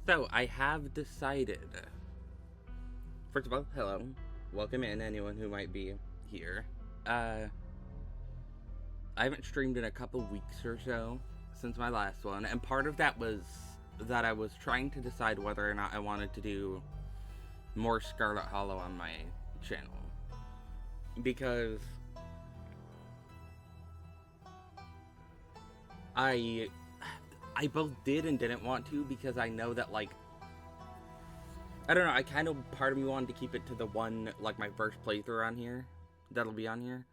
So, I have decided. First of all, hello. Welcome in, anyone who might be here. I haven't streamed in a couple weeks or so since my last one, and part of that was that I was trying to decide whether or not I wanted to do more Scarlet Hollow on my channel. Because I both did and didn't want to, because I know that, like, I don't know, I kind of, part of me wanted to keep it to the one, like, my first playthrough on here, that'll be on here.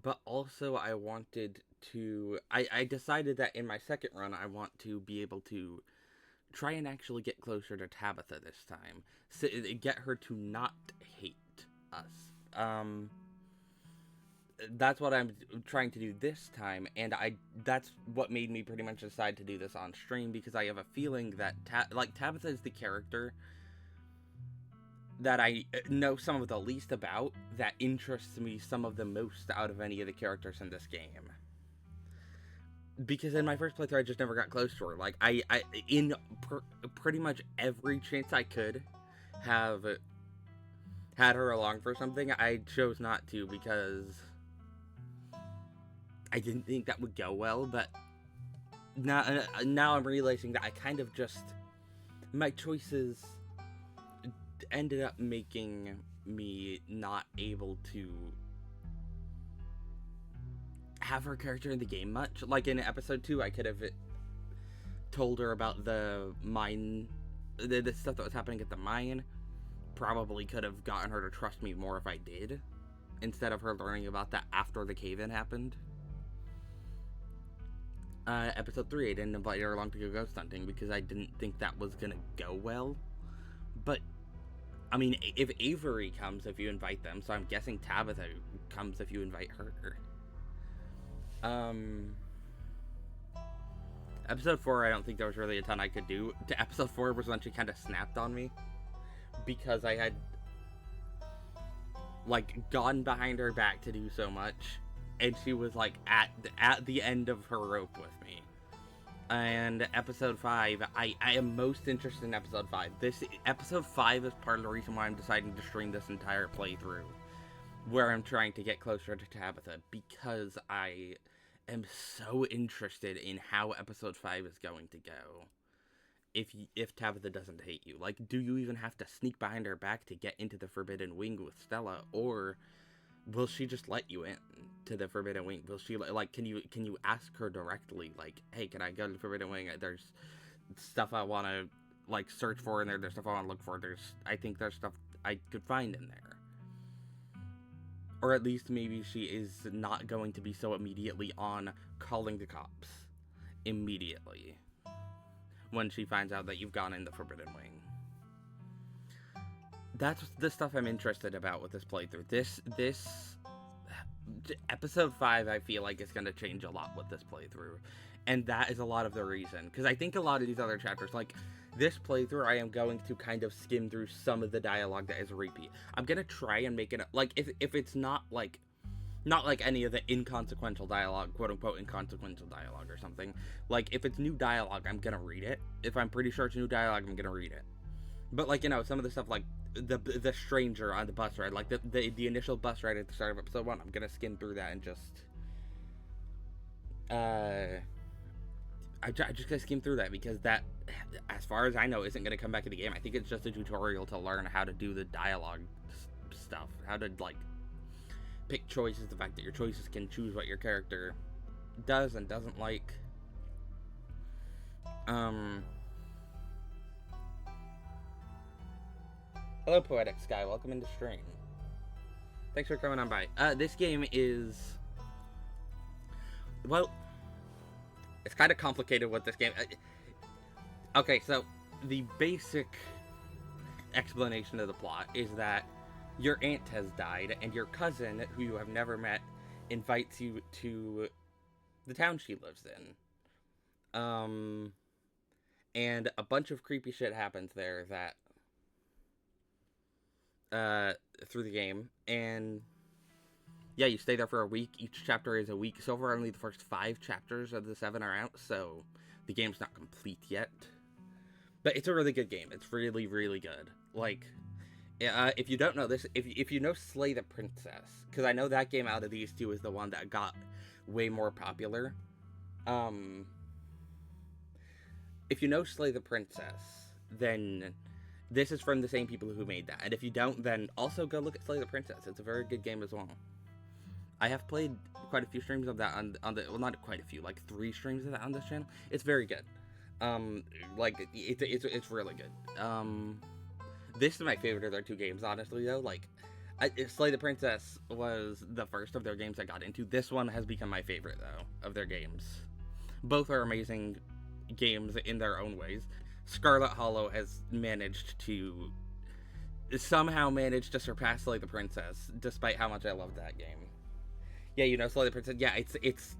But also I wanted to, I decided that in my second run, I want to be able to try and actually get closer to Tabitha this time. So, get her to not hate us. That's what I'm trying to do this time, and that's what made me pretty much decide to do this on stream, because I have a feeling that Tabitha is the character that I know some of the least about, that interests me some of the most out of any of the characters in this game. Because in my first playthrough, I just never got close to her. Like, in pretty much every chance I could have had her along for something, I chose not to, because I didn't think that would go well. But now I'm realizing that I kind of just, my choices ended up making me not able to have her character in the game much. Like in episode 2, I could have told her about the mine, the stuff that was happening at the mine. Probably could have gotten her to trust me more if I did, instead of her learning about that after the cave-in happened. Episode 3, I didn't invite her along to go ghost hunting because I didn't think that was gonna go well. But I mean, if Avery comes if you invite them, so I'm guessing Tabitha comes if you invite her. Episode 4, I don't think there was really a ton I could do. Episode 4 was when she kind of snapped on me, because I had, like, gone behind her back to do so much, and she was, like, at the end of her rope with me. And episode 5, I am most interested in episode 5. Episode 5 is part of the reason why I'm deciding to stream this entire playthrough, where I'm trying to get closer to Tabitha, because I am so interested in how episode 5 is going to go. If Tabitha doesn't hate you. Like, do you even have to sneak behind her back to get into the Forbidden Wing with Stella, or will she just let you in to the Forbidden Wing? Will she, like, can you ask her directly, like, hey, can I go to the Forbidden Wing? There's stuff I want to, like, search for in there. There's stuff I want to look for. I think there's stuff I could find in there. Or at least maybe she is not going to be so immediately on calling the cops immediately when she finds out that you've gone in the Forbidden Wing. That's the stuff I'm interested about with this playthrough. This episode 5, I feel like, is going to change a lot with this playthrough. And that is a lot of the reason. Because I think a lot of these other chapters, like this playthrough, I am going to kind of skim through some of the dialogue that is a repeat. I'm going to try and make it, like, if it's not like any of the inconsequential dialogue, quote-unquote inconsequential dialogue or something. Like, if it's new dialogue, I'm gonna read it. If I'm pretty sure it's new dialogue, I'm gonna read it. But, like, you know, some of the stuff, like, the stranger on the bus ride, like, the initial bus ride at the start of episode 1, I'm gonna skim through that and just, I just gotta skim through that, because that, as far as I know, isn't gonna come back in the game. I think it's just a tutorial to learn how to do the dialogue stuff, how to, like, pick choices, the fact that your choices can choose what your character does and doesn't like. Hello, Poetic Sky. Welcome into stream. Thanks for coming on by. This game is, well, it's kind of complicated with this game. Okay, so the basic explanation of the plot is that your aunt has died, and your cousin, who you have never met, invites you to the town she lives in. And a bunch of creepy shit happens there that, through the game, and yeah, you stay there for a week. Each chapter is a week. So far, only the first 5 chapters of the 7 are out, so the game's not complete yet. But it's a really good game. It's really, really good. Like, if you don't know this, if you know Slay the Princess, because I know that game out of these two is the one that got way more popular. If you know Slay the Princess, then this is from the same people who made that. And if you don't, then also go look at Slay the Princess. It's a very good game as well. I have played quite a few streams of that on the, well, not quite a few, like 3 streams of that on this channel. It's very good. Like, it's really good. This is my favorite of their 2 games, honestly, though. Like, Slay the Princess was the first of their games I got into. This one has become my favorite, though, of their games. Both are amazing games in their own ways. Scarlet Hollow has somehow managed to surpass Slay the Princess, despite how much I love that game. Yeah, you know, Slay the Princess. Yeah, it's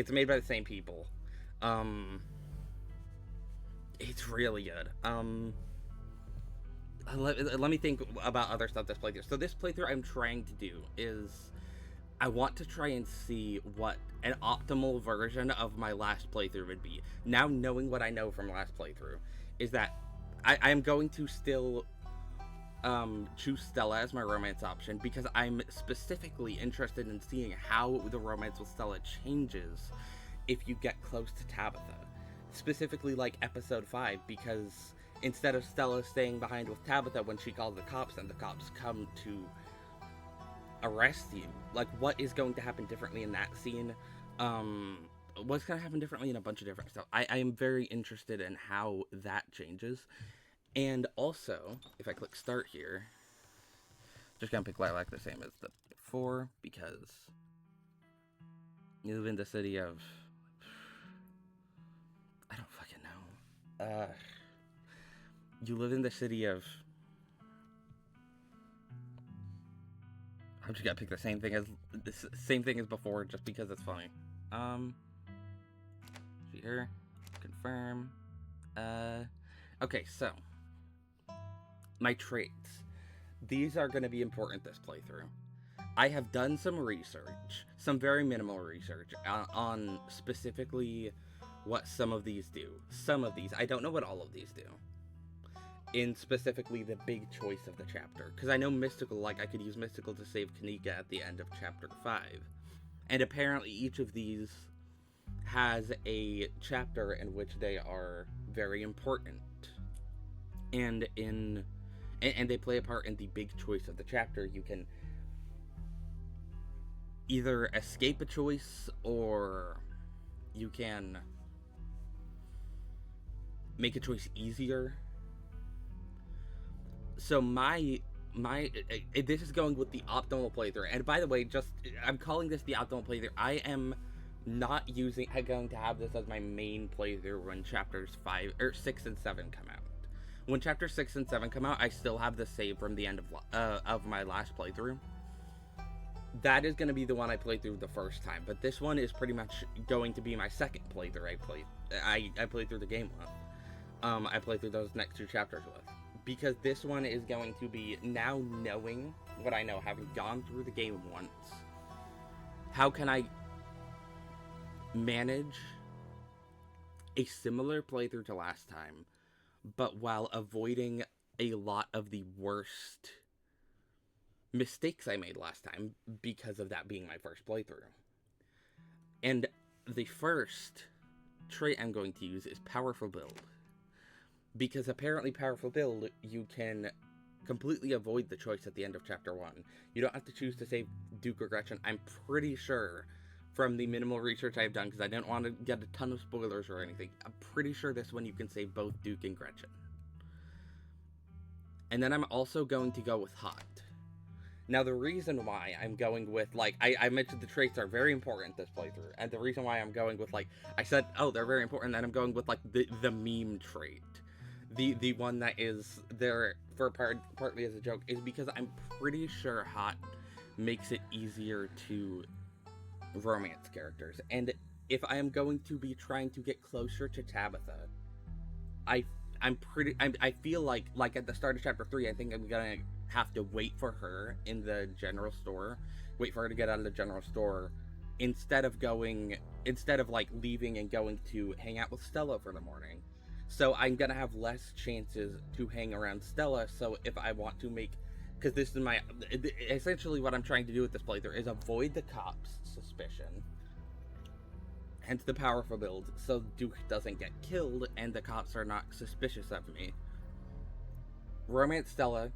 made by the same people. It's really good. Let me think about other stuff this playthrough. So this playthrough I'm trying to do is, I want to try and see what an optimal version of my last playthrough would be. Now, knowing what I know from last playthrough, is that I am going to still choose Stella as my romance option, because I'm specifically interested in seeing how the romance with Stella changes if you get close to Tabitha. Specifically like episode 5, because instead of Stella staying behind with Tabitha when she calls the cops and the cops come to arrest you, like, what is going to happen differently in that scene? What's going to happen differently in a bunch of different stuff? I am very interested in how that changes. And also, if I click start here, just gonna pick Lilac the same as the before, because you live in the city of, I don't fucking know. You live in the city of, I'm just gonna pick the same thing as before, just because it's funny. Here, confirm. Okay, so my traits. These are going to be important this playthrough. I have done some research, some very minimal research, on specifically what some of these do. Some of these. I don't know what all of these do. In specifically the big choice of the chapter. Because I know Mystical, like, I could use Mystical to save Kanika at the end of chapter 5. And apparently each of these has a chapter in which they are very important. And they play a part in the big choice of the chapter. You can either escape a choice, or you can make a choice easier. So this is going with the optimal playthrough. And by the way, I'm calling this the optimal playthrough. I am not going to have this as my main playthrough when chapters 6 and 7 come out. When chapters 6 and 7 come out, I still have the save from the end of my last playthrough. That is going to be the one I played through the first time, but this one is pretty much going to be my second playthrough I played through the game with. I played through those next 2 chapters with. Because this one is going to be, now knowing what I know, having gone through the game once, how can I manage a similar playthrough to last time, but while avoiding a lot of the worst mistakes I made last time, because of that being my first playthrough. And the first trait I'm going to use is Powerful Build. Because apparently Powerful Build, you can completely avoid the choice at the end of chapter 1. You don't have to choose to save Duke or Gretchen. I'm pretty sure, from the minimal research I've done, because I didn't want to get a ton of spoilers or anything, I'm pretty sure this one you can save both Duke and Gretchen. And then I'm also going to go with Hot. Now, the reason why I'm going with, like, I mentioned the traits are very important this playthrough, and the reason why I'm going with, like, I said, oh, they're very important, and I'm going with, like, the meme trait. The one that is there for partly as a joke, is because I'm pretty sure Hot makes it easier to romance characters. And if I am going to be trying to get closer to Tabitha, I feel like at the start of chapter 3, I think I'm gonna have to wait for her in the general store, wait for her to get out of the general store, instead of like leaving and going to hang out with Stella for the morning. So I'm gonna have less chances to hang around Stella. So if I want to make, because this is my, essentially what I'm trying to do with this playthrough is avoid the cops' suspicion, hence the powerful build, so Duke doesn't get killed and the cops are not suspicious of me. Romance Stella,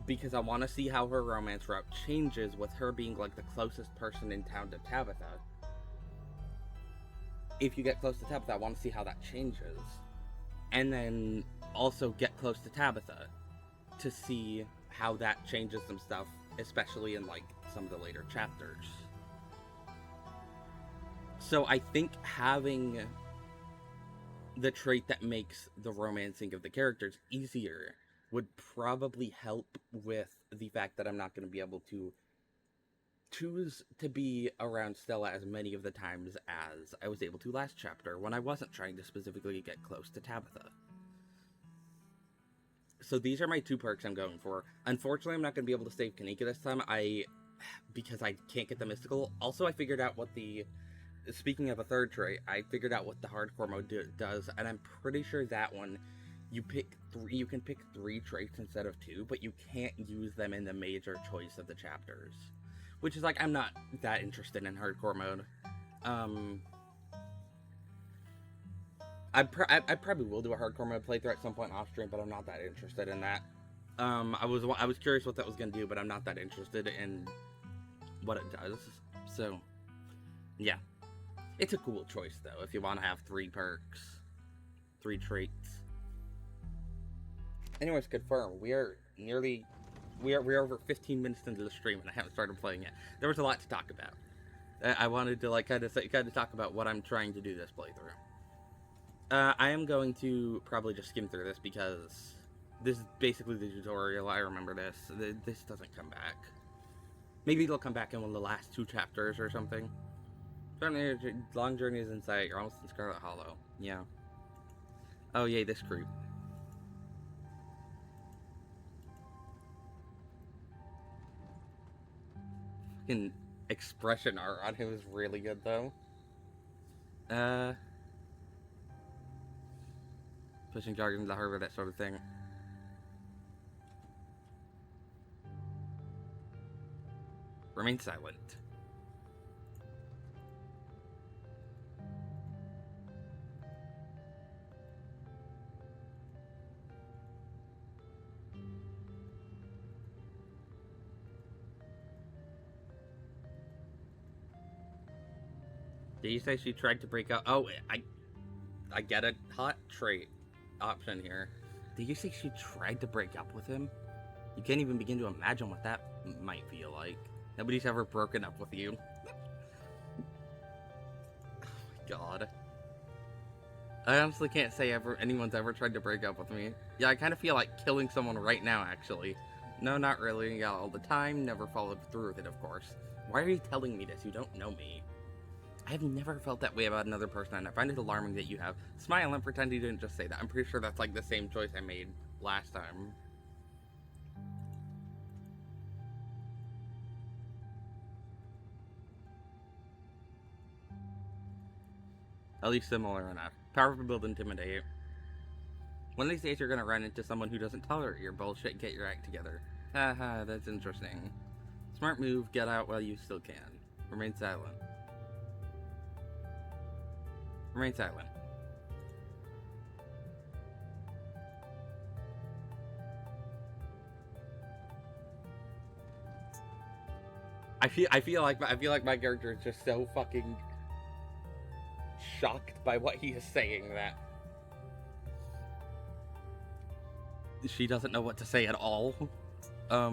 because I want to see how her romance route changes with her being like the closest person in town to Tabitha. If you get close to Tabitha, I want to see how that changes. And then also get close to Tabitha to see how that changes some stuff, especially in like some of the later chapters. So I think having the trait that makes the romancing of the characters easier would probably help with the fact that I'm not going to be able to choose to be around Stella as many of the times as I was able to last chapter when I wasn't trying to specifically get close to Tabitha. So these are my 2 perks I'm going for. Unfortunately, I'm not going to be able to save Kanika this time, because I can't get the mystical. Also, I figured out what the, speaking of a third trait, I figured out what the hardcore mode does, and I'm pretty sure that one, you can pick 3 traits instead of 2, but you can't use them in the major choice of the chapters. Which is like, I'm not that interested in hardcore mode. I probably will do a hardcore mode playthrough at some point off stream, but I'm not that interested in that. I was curious what that was gonna do, but I'm not that interested in what it does. So, yeah, it's a cool choice though if you want to have 3 perks, 3 traits. Anyways, confirm. We're over 15 minutes into the stream and I haven't started playing yet. There was a lot to talk about. I wanted to like kind of talk about what I'm trying to do this playthrough. I am going to probably just skim through this because this is basically the tutorial. I remember this. This doesn't come back. Maybe it'll come back in one of the last 2 chapters or something. Long journey is in sight. You're almost in Scarlet Hollow. Yeah. Oh yay, this creep. Fucking expression art on him is really good though. Pushing jargon to the harbor, that sort of thing. Remain silent. Did you say she tried to break out? Oh, I get a hot trait option here. Did you say she tried to break up with him? You can't even begin to imagine what that might feel like. Nobody's ever broken up with you. Oh my god. I honestly can't say anyone's ever tried to break up with me. Yeah, I kind of feel like killing someone right now, actually. No, not really. Yeah, all the time. Never followed through with it, of course. Why are you telling me this? You don't know me. I have never felt that way about another person, and I find it alarming that you have. Smile and pretend you didn't just say that. I'm pretty sure that's like the same choice I made last time. At least similar enough. Powerful build, intimidate. One of these days you're gonna run into someone who doesn't tolerate your bullshit. Get your act together. Haha, that's interesting. Smart move, get out while you still can. Remain silent. Remain silent. I feel like my character is just so fucking shocked by what he is saying that she doesn't know what to say at all. I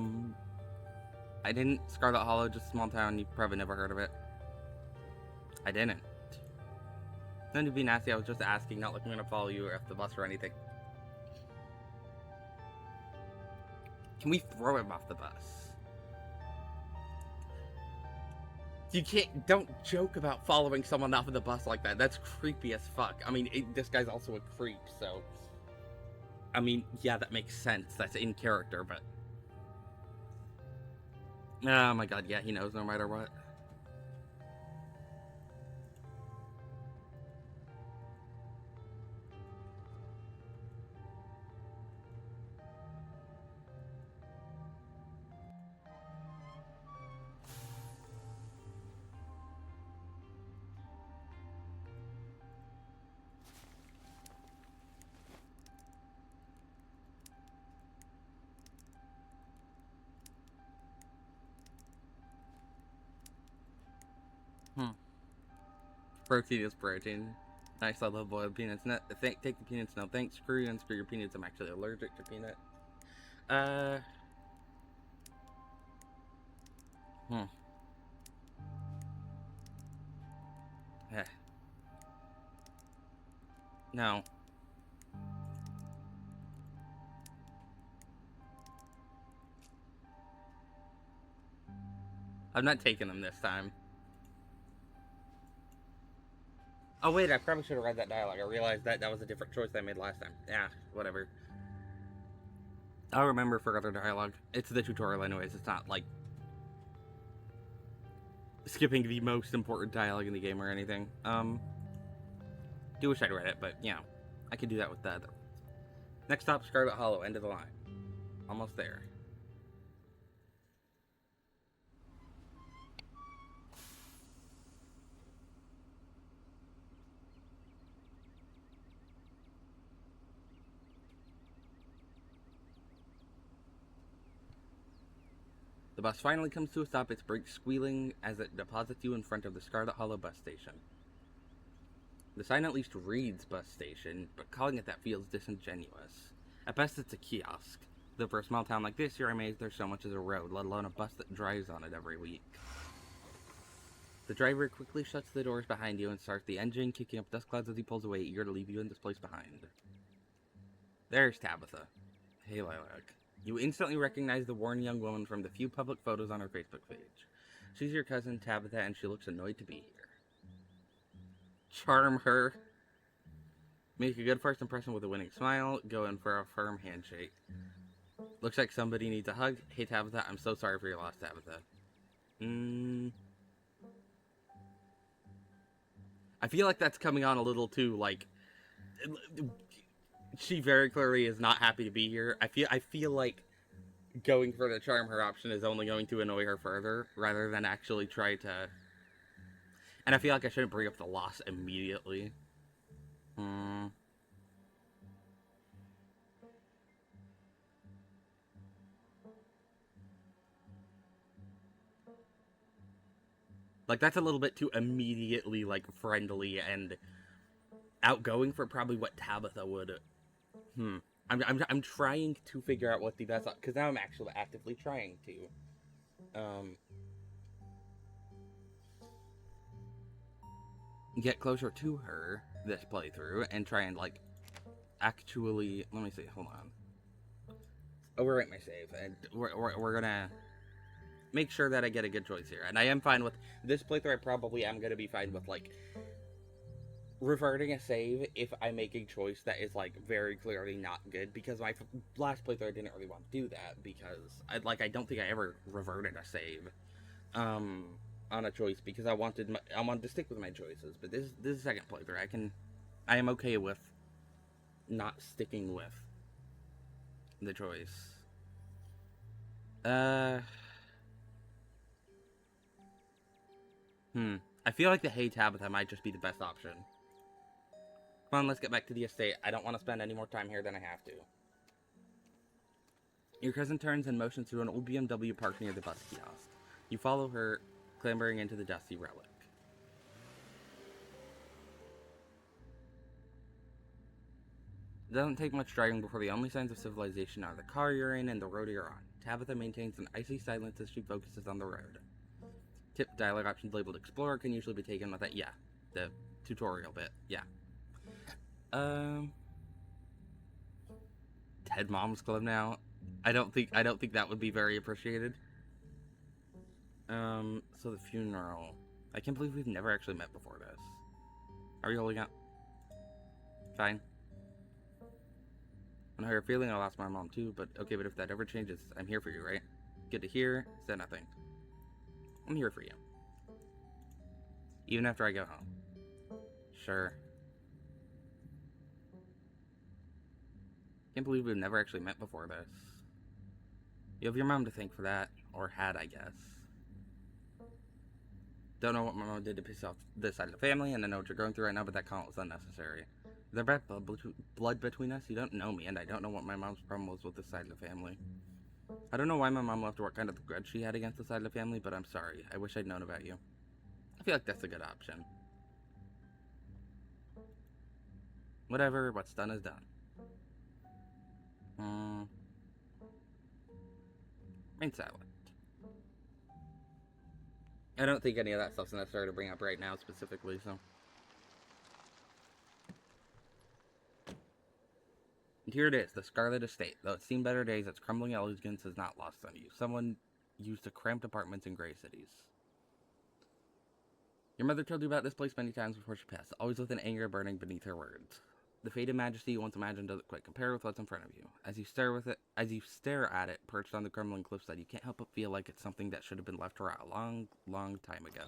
didn't. Scarlet Hollow, just a small town. You've probably never heard of it. I didn't. Don't to be nasty, I was just asking, not looking to follow you off the bus or anything. Can we throw him off the bus? You can't, don't joke about following someone off of the bus like that. That's creepy as fuck. I mean, this guy's also a creep, so... I mean, yeah, that makes sense. That's in character, but... Oh my god, yeah, he knows no matter what. Protein is protein. Nice, I love boiled peanuts. No, take the peanuts. No thanks. Screw you and screw your peanuts. I'm actually allergic to peanut. Hmm. Eh. No. I'm not taking them this time. Oh wait, I probably should have read that dialogue. I realized that was a different choice I made last time. Yeah, whatever. I'll remember for other dialogue. It's the tutorial anyways. It's not like skipping the most important dialogue in the game or anything. Do wish I'd read it, but yeah, I could do that with the other. Next stop, Scarlet Hollow, end of the line. Almost there. The bus finally comes to a stop, its brakes squealing as it deposits you in front of the Scarlet Hollow bus station. The sign at least reads bus station, but calling it that feels disingenuous. At best, it's a kiosk. Though for a small town like this, you're amazed there's so much as a road, let alone a bus that drives on it every week. The driver quickly shuts the doors behind you and starts the engine, kicking up dust clouds as he pulls away, eager to leave you in this place behind. There's Tabitha. Hey, Lilac. You instantly recognize the worn young woman from the few public photos on her Facebook page. She's your cousin, Tabitha, and she looks annoyed to be here. Charm her. Make a good first impression with a winning smile. Go in for a firm handshake. Looks like somebody needs a hug. Hey, Tabitha, I'm so sorry for your loss, Tabitha. I feel like that's coming on a little too, like... She very clearly is not happy to be here. I feel like going for the charm her option is only going to annoy her further, rather than actually try to... And I feel like I shouldn't bring up the loss immediately. Like, that's a little bit too immediately, like, friendly and outgoing for probably what Tabitha would... I'm trying to figure out what the best... Because now I'm actually actively trying to. Get closer to her this playthrough and try and, like, actually... Let me see, hold on. Overwrite my save, and we're gonna make sure that I get a good choice here. And I am fine with... This playthrough, I probably am gonna be fine with, like... reverting a save if I make a choice that is, like, very clearly not good, because my last playthrough I didn't really want to do that, because I don't think I ever reverted a save on a choice, because I wanted to stick with my choices. But this is second playthrough. I am okay with not sticking with the choice. I feel like the Hey Tabitha might just be the best option. Come on, let's get back to the estate. I don't want to spend any more time here than I have to. Your cousin turns and motions through an old BMW parked near the bus kiosk. You follow her, clambering into the dusty relic. It doesn't take much driving before the only signs of civilization are the car you're in and the road you're on. Tabitha maintains an icy silence as she focuses on the road. Tip dialogue options labeled Explorer can usually be taken with that. Yeah, the tutorial bit. Yeah. Ted Mom's Club now. I don't think that would be very appreciated. So the funeral. I can't believe we've never actually met before this. Are you holding up? Fine. I know how you're feeling. I lost my mom too, but okay, but if that ever changes, I'm here for you, right? Good to hear. Said nothing. I'm here for you. Even after I go home. Sure. Can't believe we've never actually met before this. You have your mom to thank for that. Or had, I guess. Don't know what my mom did to piss off this side of the family, and I know what you're going through right now, but that comment was unnecessary. Is there bad blood between us? You don't know me, and I don't know what my mom's problem was with this side of the family. I don't know why my mom left or what kind of grudge she had against this side of the family, but I'm sorry. I wish I'd known about you. I feel like that's a good option. Whatever, what's done is done. Remain silent. I don't think any of that stuff's necessary to bring up right now specifically, so. And here it is, the Scarlet Estate. Though it's seen better days, its crumbling elegance is not lost on you. Someone used to cramped apartments in gray cities. Your mother told you about this place many times before she passed, always with an anger burning beneath her words. The faded majesty you once imagined doesn't quite compare with what's in front of you. As you stare at it, perched on the crumbling cliffside, you can't help but feel like it's something that should have been left to rot a long, long time ago.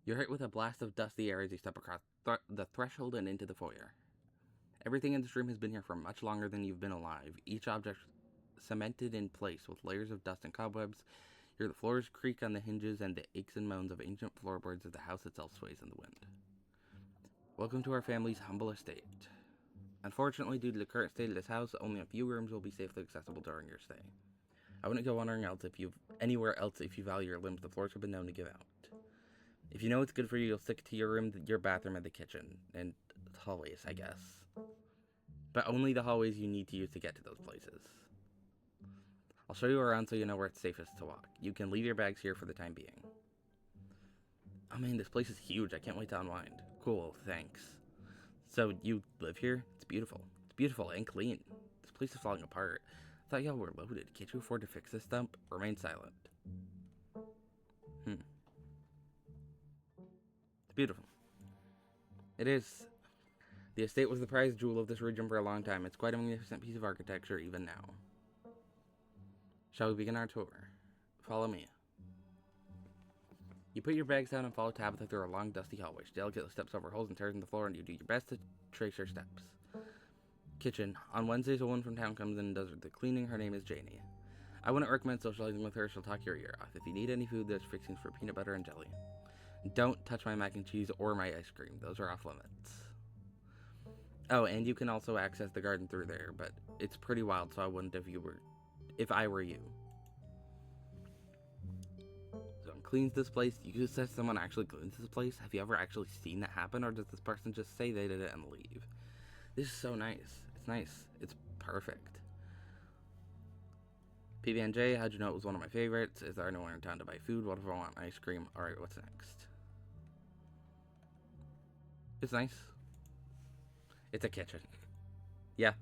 You're hit with a blast of dusty air as you step across the threshold and into the foyer. Everything in this room has been here for much longer than you've been alive, each object cemented in place with layers of dust and cobwebs. You hear the floors creak on the hinges and the aches and moans of ancient floorboards as the house itself sways in the wind. Welcome to our family's humble estate. Unfortunately, due to the current state of this house, only a few rooms will be safely accessible during your stay. I wouldn't go anywhere else if you value your limbs. The floors have been known to give out. If you know what's good for you, you'll stick to your room, your bathroom, and the kitchen. And hallways, I guess. But only the hallways you need to use to get to those places. I'll show you around so you know where it's safest to walk. You can leave your bags here for the time being. Oh man, this place is huge. I can't wait to unwind. Cool, thanks. So, you live here? It's beautiful. It's beautiful and clean. This place is falling apart. I thought y'all were loaded. Can't you afford to fix this dump? Remain silent. It's beautiful. It is. The estate was the prized jewel of this region for a long time. It's quite a magnificent piece of architecture even now. Shall we begin our tour? Follow me. You put your bags down and follow Tabitha through a long, dusty hallway. She delicately steps over holes and tears in the floor, and you do your best to trace her steps. Kitchen. On Wednesdays, a woman from town comes in and does the cleaning. Her name is Janie. I wouldn't recommend socializing with her. She'll talk your ear off. If you need any food, there's fixings for peanut butter and jelly. Don't touch my mac and cheese or my ice cream. Those are off limits. Oh, and you can also access the garden through there, but it's pretty wild, so I wouldn't if I were you. So cleans this place. You said someone actually cleans this place? Have you ever actually seen that happen, or does this person just say they did it and leave? This is so nice. It's nice. It's perfect. PB&J, how'd you know it was one of my favorites? Is there anyone in town to buy food? What if I want ice cream? Alright, what's next? It's nice. It's a kitchen. Yeah.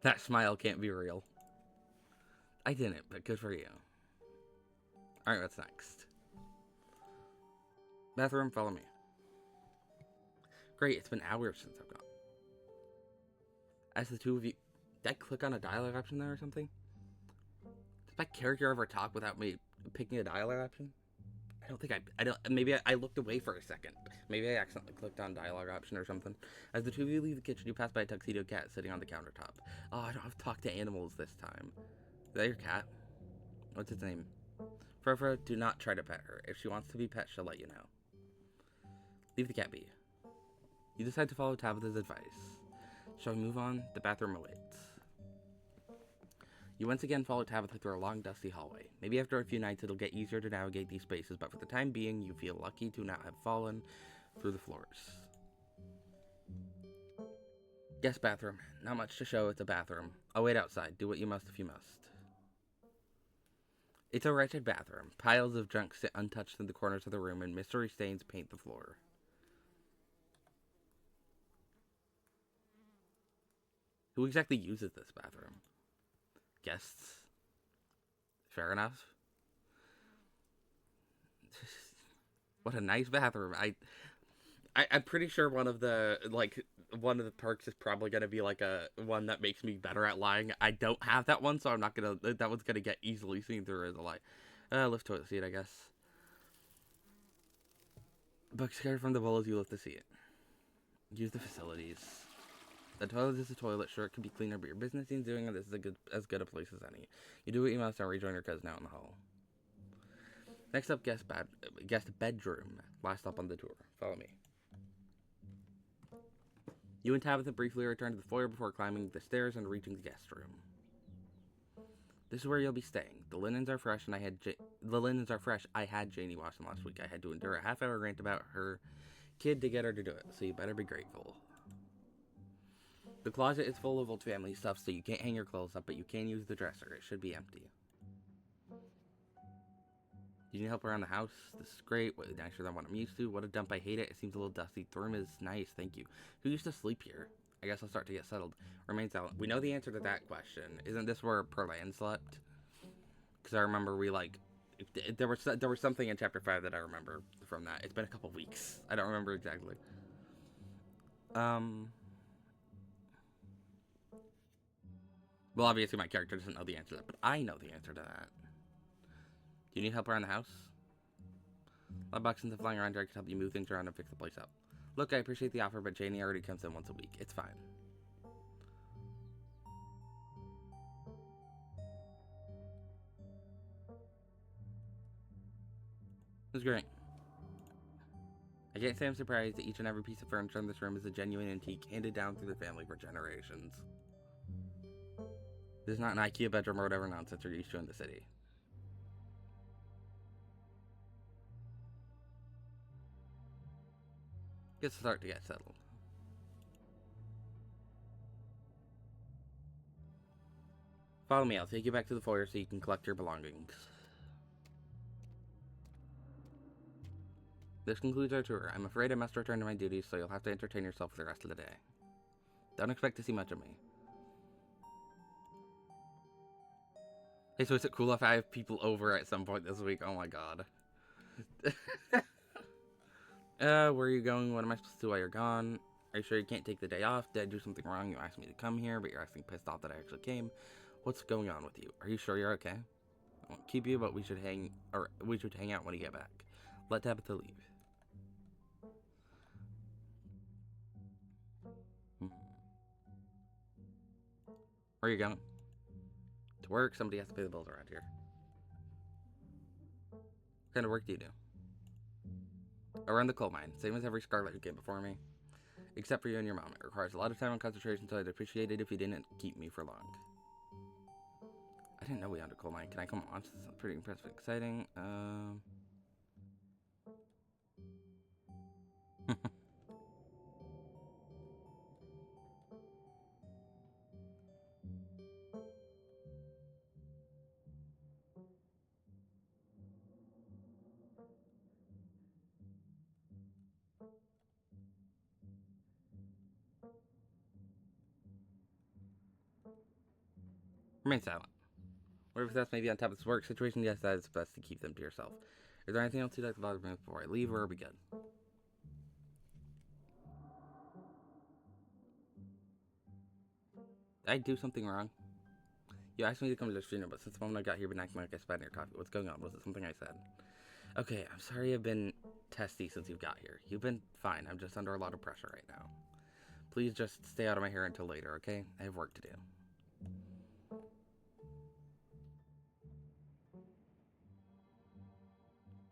That smile can't be real. I didn't, but good for you. Alright, what's next? Bathroom, follow me. Great, it's been hours since I've gone. As the two of you... Did I click on a dialogue option there or something? Does my character ever talk without me picking a dialogue option? I don't think maybe I looked away for a second. Maybe I accidentally clicked on dialogue option or something. As the two of you leave the kitchen, you pass by a tuxedo cat sitting on the countertop. Oh, I don't have to talk to animals this time. Is that your cat? What's its name? Furfur, do not try to pet her. If she wants to be pet, she'll let you know. Leave the cat be. You decide to follow Tabitha's advice. Shall we move on? The bathroom awaits. You once again follow Tabitha through a long, dusty hallway. Maybe after a few nights it'll get easier to navigate these spaces, but for the time being, you feel lucky to not have fallen through the floors. Guest bathroom. Not much to show, it's a bathroom. I'll wait outside. Do what you must if you must. It's a wretched bathroom. Piles of junk sit untouched in the corners of the room, and mystery stains paint the floor. Who exactly uses this bathroom? Guests? Fair enough. What a nice bathroom. I'm pretty sure one of the perks is probably gonna be like a one that makes me better at lying. I don't have that one, so I'm not gonna. That one's gonna get easily seen through as a lie. Lift toilet seat, I guess. But scared from the bowl as you lift the seat. Use the facilities. The toilet is a toilet. Sure, it can be cleaner, but your business needs doing, and this is as good a place as any. You do what you must and rejoin your cousin out in the hall. Next up, guest bedroom. Last up on the tour. Follow me. You and Tabitha briefly return to the foyer before climbing the stairs and reaching the guest room. This is where you'll be staying. The linens are fresh, and I had Janie wash them last week. I had to endure a half-hour rant about her kid to get her to do it, so you better be grateful. The closet is full of old family stuff, so you can't hang your clothes up, but you can use the dresser. It should be empty. You need help around the house? This is great. Way nicer than what I'm used to. What a dump. I hate it. It seems a little dusty. The room is nice. Thank you. Who used to sleep here? I guess I'll start to get settled. Remain silent. We know the answer to that question. Isn't this where Perlan slept? Because I remember there was something in chapter 5 that I remember from that. It's been a couple weeks. I don't remember exactly. Well, obviously my character doesn't know the answer to that, but I know the answer to that. Do you need help around the house? A lot of boxes flying around here. I can help you move things around and fix the place up. Look, I appreciate the offer, but Janie already comes in once a week. It's fine. It was great. I can't say I'm surprised that each and every piece of furniture in this room is a genuine antique handed down through the family for generations. This is not an IKEA bedroom or whatever nonsense you're used to in the city. Let's start to get settled. Follow me, I'll take you back to the foyer so you can collect your belongings. This concludes our tour. I'm afraid I must return to my duties, so you'll have to entertain yourself for the rest of the day. Don't expect to see much of me. Hey, so is it cool if I have people over at some point this week? Oh my god. Where are you going? What am I supposed to do while you're gone? Are you sure you can't take the day off? Did I do something wrong? You asked me to come here, but you're acting pissed off that I actually came. What's going on with you? Are you sure you're okay? I won't keep you, but we should hang out when you get back. Let Tabitha leave. Where are you going? To work. Somebody has to pay the bills around here. What kind of work do you do? Around the coal mine, same as every Scarlet who came before me. Except for you and your mom. It requires a lot of time and concentration, so I'd appreciate it if you didn't keep me for long. I didn't know we owned a coal mine. Can I come on? This is pretty impressive and exciting. Remain silent. Whatever that's maybe on top of this work situation, yes, that is best to keep them to yourself. Is there anything else you'd like to bother me before I leave, or are we good? Did I do something wrong? You asked me to come to the funeral, but since the moment I got here, been acting like I spat in your coffee. What's going on? Was it something I said? Okay, I'm sorry I've been testy since you've got here. You've been fine. I'm just under a lot of pressure right now. Please just stay out of my hair until later, okay? I have work to do.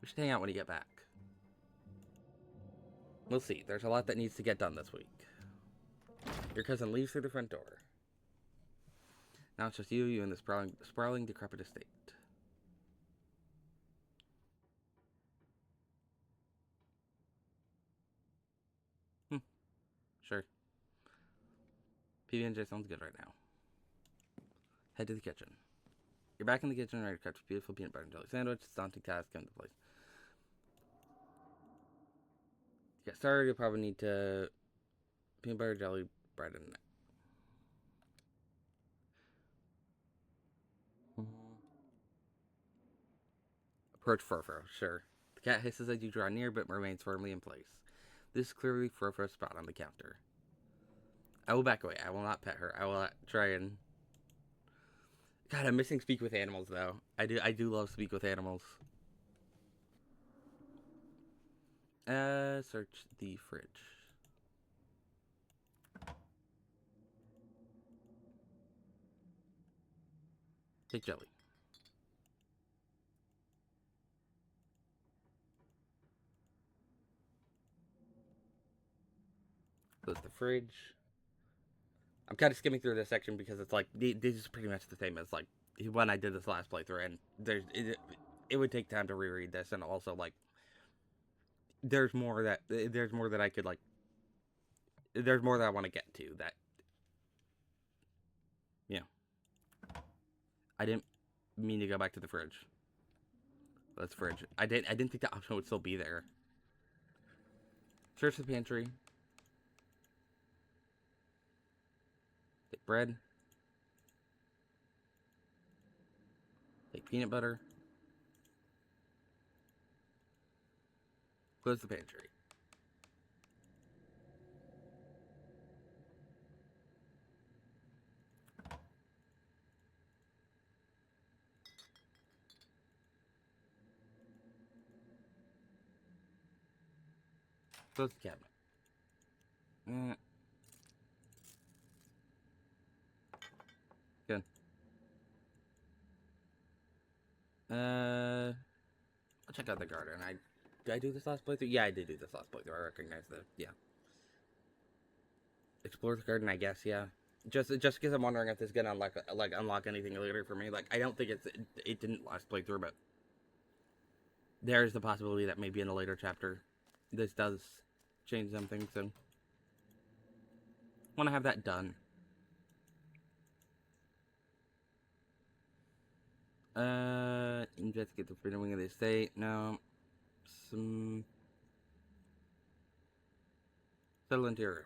We should hang out when you get back. We'll see. There's a lot that needs to get done this week. Your cousin leaves through the front door. Now it's just you and this sprawling, decrepit estate. Sure. PB&J sounds good right now. Head to the kitchen. You're back in the kitchen, ready to catch a beautiful peanut butter and jelly sandwich. It's a daunting task. Come to place. To get started, you'll probably need to peanut butter, jelly, bread, and approach Furfro. Sure. The cat hisses as you draw near, but remains firmly in place. This is clearly Furfro's spot on the counter. I will back away. I will not pet her. I will not try and... God, I'm missing Speak with Animals, though. I do love Speak with Animals. Search the fridge. Take jelly. Close the fridge. I'm kind of skimming through this section because it's like this is pretty much the same as like when I did this last playthrough, and it would take time to reread this, and also like there's more that I could like there's more that I want to get to that I didn't mean to go back to the fridge. That's fridge. I didn't think the option would still be there. Search the pantry. Take bread. Take peanut butter. Close the pantry. Close the cabinet. Good. I'll check out the garden. Did I do this last playthrough? Yeah, I did do this last playthrough. I recognize that. Yeah. Explore the garden, I guess. Yeah. Just because I'm wondering if this is gonna unlock anything later for me. Like, I don't think it didn't last playthrough, but there's the possibility that maybe in a later chapter this does change something. So, want to have that done. Investigate the freedom wing of the estate. No. Settle into your room.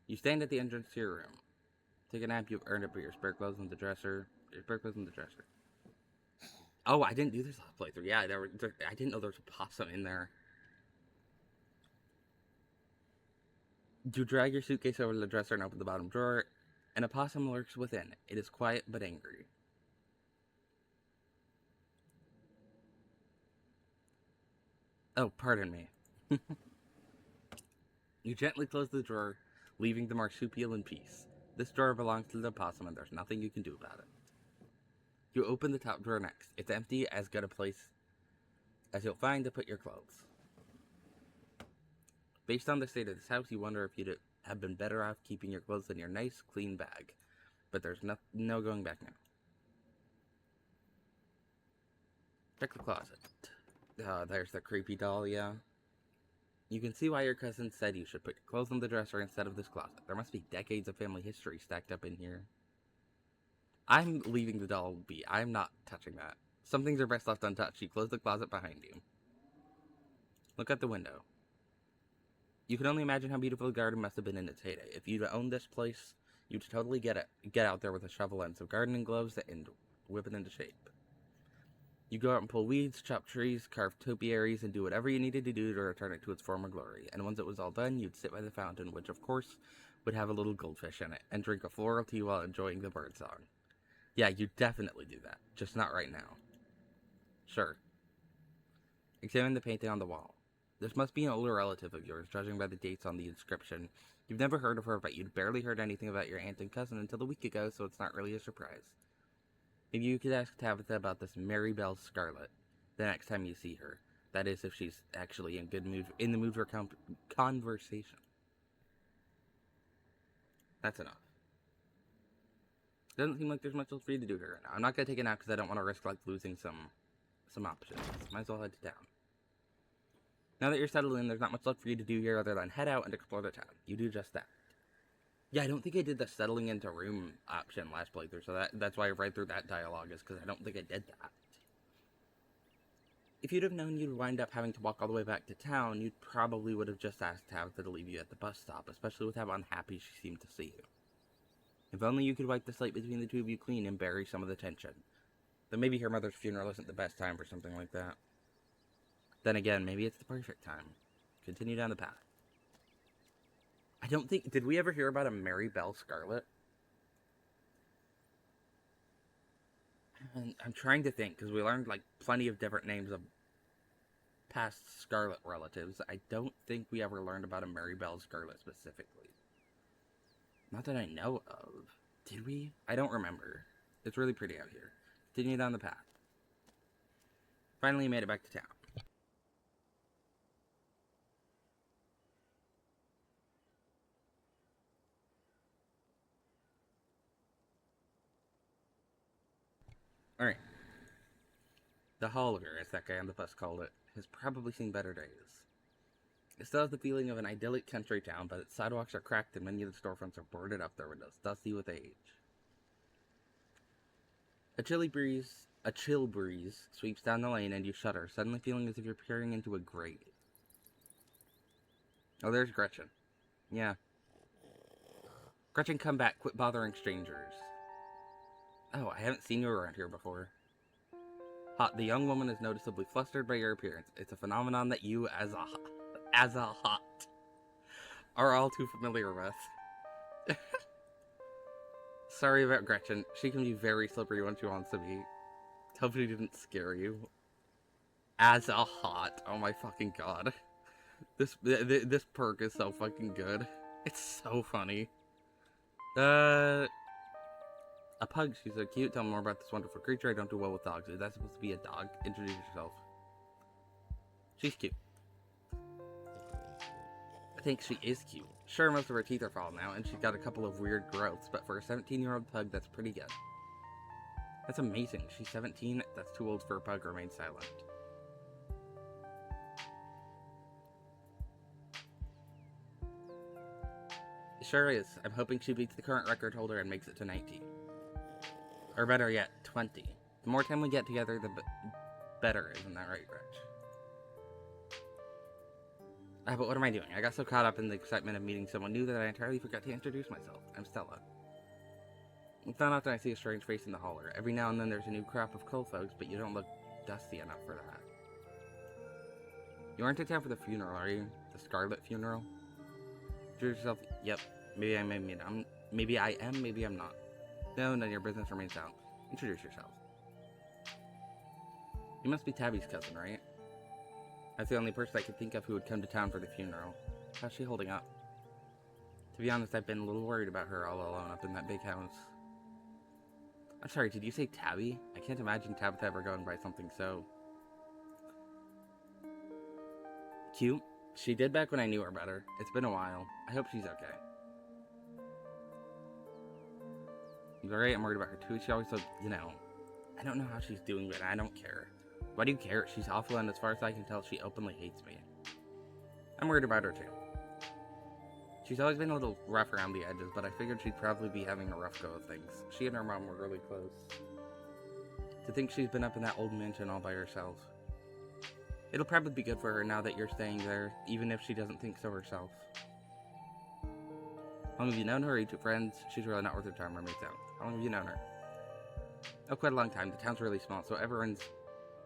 You stand at the entrance to your room. Take a nap you've earned it, put your spare clothes in the dresser. Oh, I didn't do this last playthrough. Yeah, I didn't know there was a possum in there. You drag your suitcase over to the dresser and open the bottom drawer. An opossum lurks within. It is quiet but angry. Oh, pardon me. You gently close the drawer, leaving the marsupial in peace. This drawer belongs to the opossum and there's nothing you can do about it. You open the top drawer next. It's empty, as good a place as you'll find to put your clothes. Based on the state of this house, you wonder if you'd have been better off keeping your clothes in your nice, clean bag. But there's no going back now. Check the closet. There's the creepy doll, yeah. You can see why your cousin said you should put your clothes in the dresser instead of this closet. There must be decades of family history stacked up in here. I'm leaving the doll be. I'm not touching that. Some things are best left untouched. You close the closet behind you. Look out the window. You can only imagine how beautiful the garden must have been in its heyday. If you'd owned this place, you'd totally get out there with a shovel and some gardening gloves and whip it into shape. You go out and pull weeds, chop trees, carve topiaries, and do whatever you needed to do to return it to its former glory. And once it was all done, you'd sit by the fountain, which of course would have a little goldfish in it, and drink a floral tea while enjoying the birdsong. Yeah, you definitely do that. Just not right now. Sure. Examine the painting on the wall. This must be an older relative of yours, judging by the dates on the inscription. You've never heard of her, but you'd barely heard anything about your aunt and cousin until a week ago, so it's not really a surprise. Maybe you could ask Tabitha about this Mary Belle Scarlet the next time you see her. That is, if she's actually in the mood for conversation. That's enough. Doesn't seem like there's much else for you to do here right now. I'm not gonna take a nap because I don't want to risk like losing some options. Might as well head to town. Now that you're settled in, there's not much left for you to do here other than head out and explore the town. You do just that. Yeah, I don't think I did the settling into room option last playthrough, so that's why I read through that dialogue, is because I don't think I did that. If you'd have known you'd wind up having to walk all the way back to town, you probably would have just asked Tabitha to leave you at the bus stop, especially with how unhappy she seemed to see you. If only you could wipe the slate between the two of you clean and bury some of the tension. But maybe her mother's funeral isn't the best time for something like that. Then again, maybe it's the perfect time. Continue down the path. I don't think... Did we ever hear about a Mary Belle Scarlet? I'm trying to think, because we learned, like, plenty of different names of past Scarlet relatives. I don't think we ever learned about a Mary Belle Scarlet specifically. Not that I know of. Did we? I don't remember. It's really pretty out here. Continue down the path. Finally made it back to town. Alright. The Holler, as that guy on the bus called it, has probably seen better days. It still has the feeling of an idyllic country town, but its sidewalks are cracked and many of the storefronts are boarded up, their windows dusty with age. A chill breeze sweeps down the lane and you shudder, suddenly feeling as if you're peering into a grave. Oh, there's Gretchen. Yeah. Gretchen, come back, quit bothering strangers. Oh, I haven't seen you around here before. Hot, the young woman is noticeably flustered by your appearance. It's a phenomenon that you, as a hot, are all too familiar with. Sorry about Gretchen. She can be very slippery when she wants to be. Hope she didn't scare you. As a hot. Oh my fucking god. This perk is so fucking good. It's so funny. A pug. She's so cute. Tell me more about this wonderful creature. I don't do well with dogs. Is that supposed to be a dog? Introduce yourself. She's cute. I think she is cute. Sure, most of her teeth are falling now, and she's got a couple of weird growths, but for a 17-year-old pug, that's pretty good. That's amazing. She's 17. That's too old for a pug. Remain silent. It sure is. I'm hoping she beats the current record holder and makes it to 19. Or better yet, 20. The more time we get together, the better. Isn't that right, Gretch? But what am I doing? I got so caught up in the excitement of meeting someone new that I entirely forgot to introduce myself. I'm Stella. It's not often I see a strange face in the holler. Every now and then there's a new crop of cool folks, but you don't look dusty enough for that. You aren't in town for the funeral, are you? The Scarlet funeral? Introduce yourself. Yep. Maybe I am, maybe I'm not. No, none of your business. Remains out. Introduce yourself. You must be Tabby's cousin, right? That's the only person I could think of who would come to town for the funeral. How's she holding up? To be honest, I've been a little worried about her all alone up in that big house. I'm sorry, did you say Tabby? I can't imagine Tabitha ever going by something so... cute. She did back when I knew her better. It's been a while. I hope she's okay. She's alright, I'm worried about her too. She always so, I don't know how she's doing, but I don't care. Why do you care? She's awful, and as far as I can tell, she openly hates me. I'm worried about her too. She's always been a little rough around the edges, but I figured she'd probably be having a rough go of things. She and her mom were really close. To think she's been up in that old mansion all by herself. It'll probably be good for her now that you're staying there, even if she doesn't think so herself. How long have you known her? Are you two friends? She's really not worth her time, roommates out. How long have you known her? Oh, quite a long time. The town's really small, so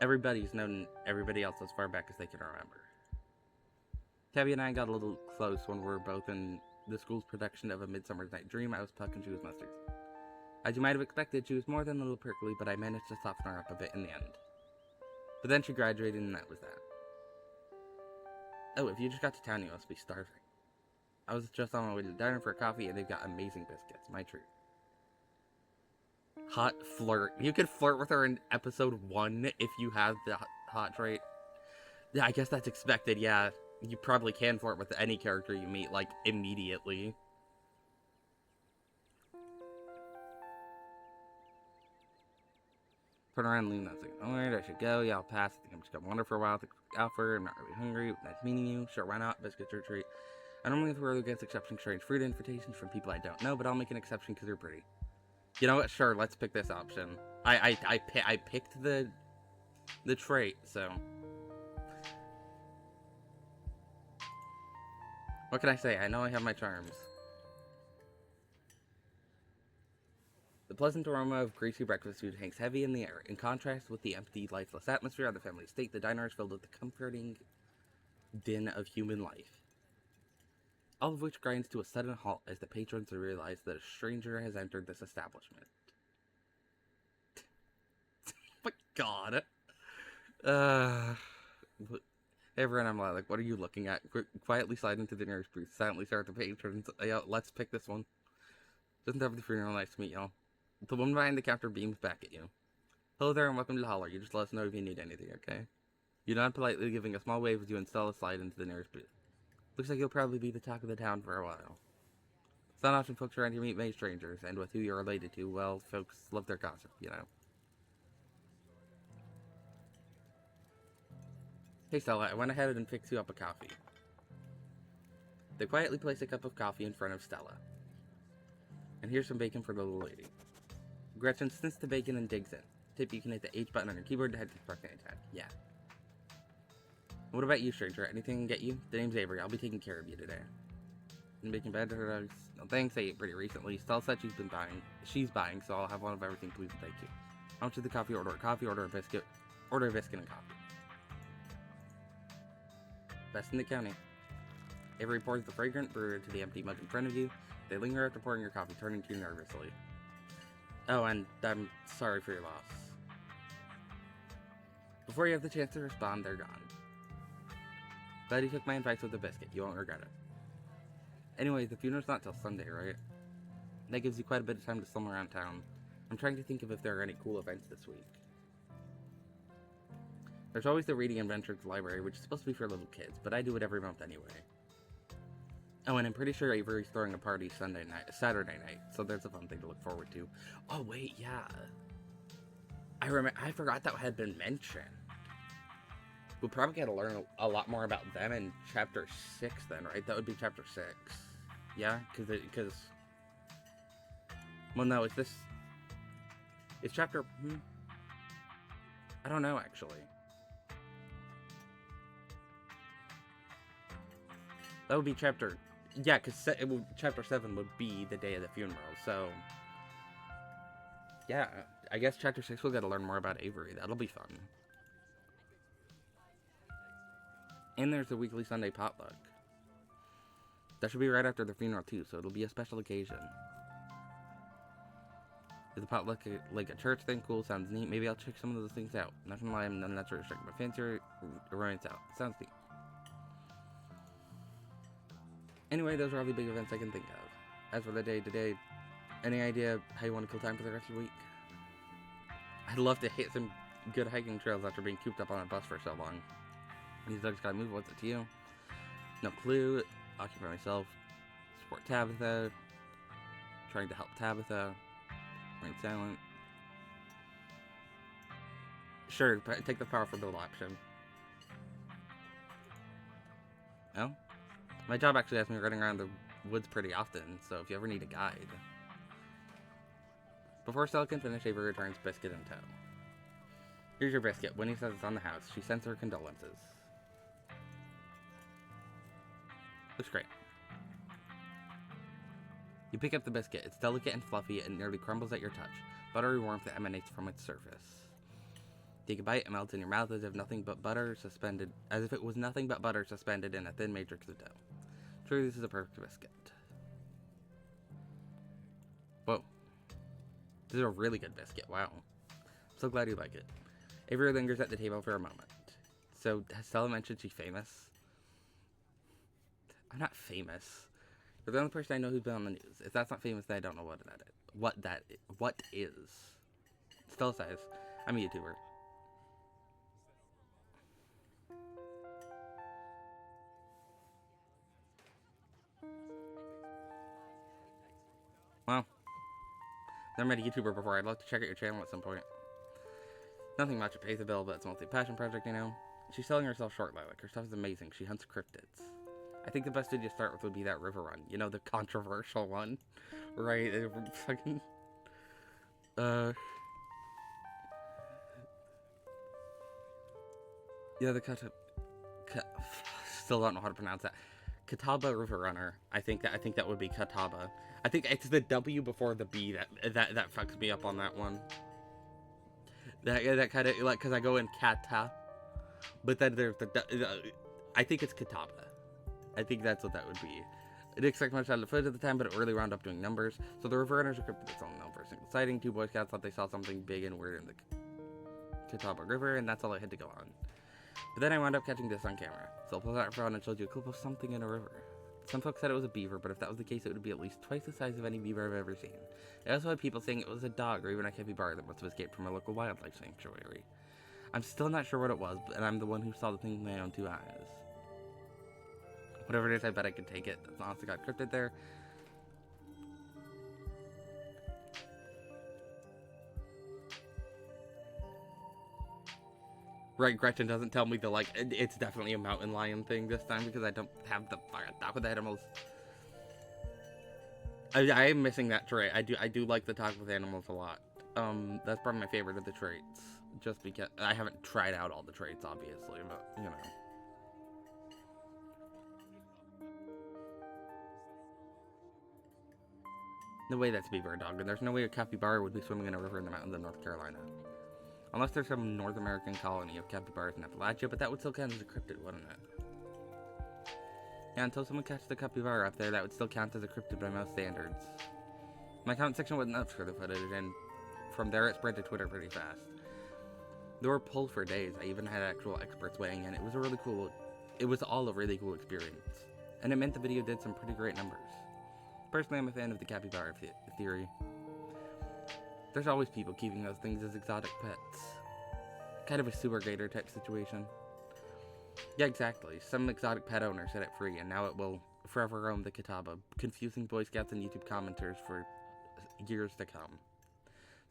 everybody's known everybody else as far back as they can remember. Tabby and I got a little close when we were both in the school's production of A Midsummer's Night Dream. I was Puck and she was Mustard. As you might have expected, she was more than a little prickly, but I managed to soften her up a bit in the end. But then she graduated and that was that. Oh, if you just got to town, you must be starving. I was just on my way to the diner for a coffee and they've got amazing biscuits. My treat. Hot flirt. You could flirt with her in episode 1 if you have the hot trait. Yeah, I guess that's expected, yeah. You probably can flirt with any character you meet, like, immediately. Turn around and lean that second. Alright, I should go. Yeah, I'll pass. I think I'm just gonna wander for a while. Think out for. I'm not really hungry. Nice meeting you. Sure, why not? Biscuits are a treat. I normally throw against accepting strange fruit invitations from people I don't know, but I'll make an exception because they're pretty. You know what? Sure, let's pick this option. I picked the trait, so... What can I say? I know I have my charms. The pleasant aroma of greasy breakfast food hangs heavy in the air. In contrast with the empty, lifeless atmosphere of the family estate, the diner is filled with the comforting din of human life. All of which grinds to a sudden halt as the patrons realize that a stranger has entered this establishment. Oh my god. Everyone, I'm like, what are you looking at? Quietly slide into the nearest booth, silently stare at the patrons. Let's pick this one. Doesn't have the funeral. Nice to meet y'all. The woman behind the counter beams back at you. Hello there and welcome to the holler. You just let us know if you need anything, okay? You nod politely, giving a small wave as you install a slide into the nearest booth. Looks like you'll probably be the talk of the town for a while. It's not often folks around here meet many strangers, and with who you're related to, well, folks love their gossip, you know. Hey Stella, I went ahead and fixed you up a coffee. They quietly place a cup of coffee in front of Stella. And here's some bacon for the little lady. Gretchen sniffs the bacon and digs in. Tip, you can hit the H button on your keyboard to head to the parking attack. Yeah. What about you, stranger? Anything I can get you? The name's Avery. I'll be taking care of you today. And making bed to her dogs. No thanks, I ate pretty recently. Stella said she's buying, so I'll have one of everything, please and thank you. How much is the coffee? Order a coffee, order a biscuit. Order a biscuit and coffee. Best in the county. Avery pours the fragrant brew into the empty mug in front of you. They linger after pouring your coffee, turning to you nervously. Oh, and I'm sorry for your loss. Before you have the chance to respond, they're gone. Glad you took my advice with the biscuit. You won't regret it. Anyway, the funeral's not till Sunday, right? That gives you quite a bit of time to slum around town. I'm trying to think of if there are any cool events this week. There's always the reading adventure at the library, which is supposed to be for little kids, but I do it every month anyway. Oh, and I'm pretty sure Avery's throwing a party Saturday night, so there's a fun thing to look forward to. Oh wait, yeah. I forgot that had been mentioned. We'll probably get to learn a lot more about them in chapter 6 then, right? That would be chapter 6. Yeah, because well, no, it's chapter, I don't know, actually. That would be chapter, yeah, because chapter 7 would be the day of the funeral, so, yeah, I guess chapter 6 we'll get to learn more about Avery. That'll be fun. And there's the weekly Sunday potluck. That should be right after the funeral too, so it'll be a special occasion. Is the potluck like a church thing? Cool, sounds neat. Maybe I'll check some of those things out. Not gonna lie, I'm not sure restricted, but fancy romance out. Sounds neat. Anyway, those are all the big events I can think of. As for the day today, any idea how you want to kill time for the rest of the week? I'd love to hit some good hiking trails after being cooped up on a bus for so long. These dogs gotta move, what's it to you? No clue. Occupy myself. Support Tabitha. Trying to help Tabitha. Remain silent. Sure, take the powerful build option. Oh? My job actually has me running around the woods pretty often, so if you ever need a guide. Before Stella can finish, Avery returns Biscuit in tow. Here's your biscuit. Winnie says it's on the house. She sends her condolences. Looks great. You pick up the biscuit. It's delicate and fluffy and nearly crumbles at your touch. Buttery warmth that emanates from its surface. Take a bite and melts in your mouth as if it was nothing but butter suspended in a thin matrix of dough. Truly, this is a perfect biscuit. Whoa. This is a really good biscuit. Wow. I'm so glad you like it. Avery lingers at the table for a moment. So, has Stella mentioned she's famous? I'm not famous. You're the only person I know who's been on the news. If that's not famous, then I don't know what is. Stella says, I'm a YouTuber. Well, never met a YouTuber before. I'd love to check out your channel at some point. Nothing much, it pays the bill, but it's mostly a passion project, you know? She's selling herself short, Lilac. Her stuff is amazing. She hunts cryptids. I think the best video to start with would be that river run. You know, the controversial one. Right? Fucking... Yeah, the still don't know how to pronounce that. Catawba River Runner. I think that would be Catawba. I think it's the W before the B that fucks me up on that one. That kind of, like, because I go in Kata, but then there's I think it's Catawba. I think that's what that would be. I didn't expect much out of the footage at the time, but it really wound up doing numbers. So the river runners are cryptids that's only known for a single sighting. 2 Boy Scouts thought they saw something big and weird in the Catawba River, and that's all I had to go on. But then I wound up catching this on camera. So I'll pull out my phone and showed you a clip of something in a river. Some folks said it was a beaver, but if that was the case, it would be at least twice the size of any beaver I've ever seen. I also had people saying it was a dog or even a capybara that must have escaped from a local wildlife sanctuary. I'm still not sure what it was, and I'm the one who saw the thing with my own 2 eyes. Whatever it is, I bet I could take it. That's honestly got cryptid there. Right, Gretchen doesn't tell me it's definitely a mountain lion thing this time because I don't have the fucking talk with animals. I am missing that trait. I do like the talk with animals a lot. That's probably my favorite of the traits. Just because I haven't tried out all the traits, obviously, but you know. No way that's beaver dog, and there's no way a capybara would be swimming in a river in the mountains of North Carolina. Unless there's some North American colony of capybaras in Appalachia, but that would still count as a cryptid, wouldn't it? Yeah, until someone catches the capybara up there, that would still count as a cryptid by most standards. My comment section wasn't up for the footage, and from there it spread to Twitter pretty fast. There were polls for days. I even had actual experts weighing in. It was all a really cool experience. And it meant the video did some pretty great numbers. Personally, I'm a fan of the capybara theory. There's always people keeping those things as exotic pets. Kind of a sewer gator type situation. Yeah, exactly. Some exotic pet owner set it free, and now it will forever roam the Catawba, confusing Boy Scouts and YouTube commenters for years to come.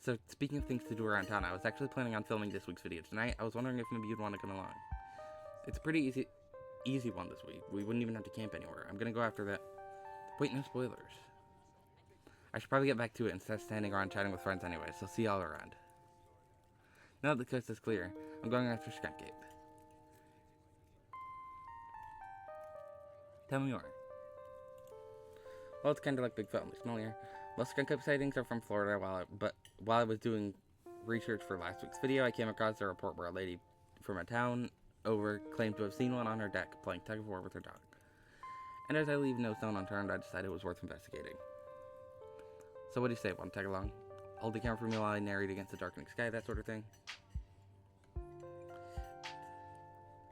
So, speaking of things to do around town, I was actually planning on filming this week's video tonight. I was wondering if maybe you'd want to come along. It's a pretty easy one this week. We wouldn't even have to camp anywhere. I'm gonna go after that. Wait, no spoilers. I should probably get back to it instead of standing around chatting with friends anyway, so see y'all around. Now that the coast is clear, I'm going after Skunk Ape. Tell me more. Well, it's kind of like Bigfoot, only smaller. Most skunk ape sightings are from Florida, while I was doing research for last week's video, I came across a report where a lady from a town over claimed to have seen one on her deck playing tug of war with her dog. And as I leave no stone unturned, I decided it was worth investigating. So what do you say? Want to tag along? Hold the camera for me while I narrate against the darkening sky, that sort of thing.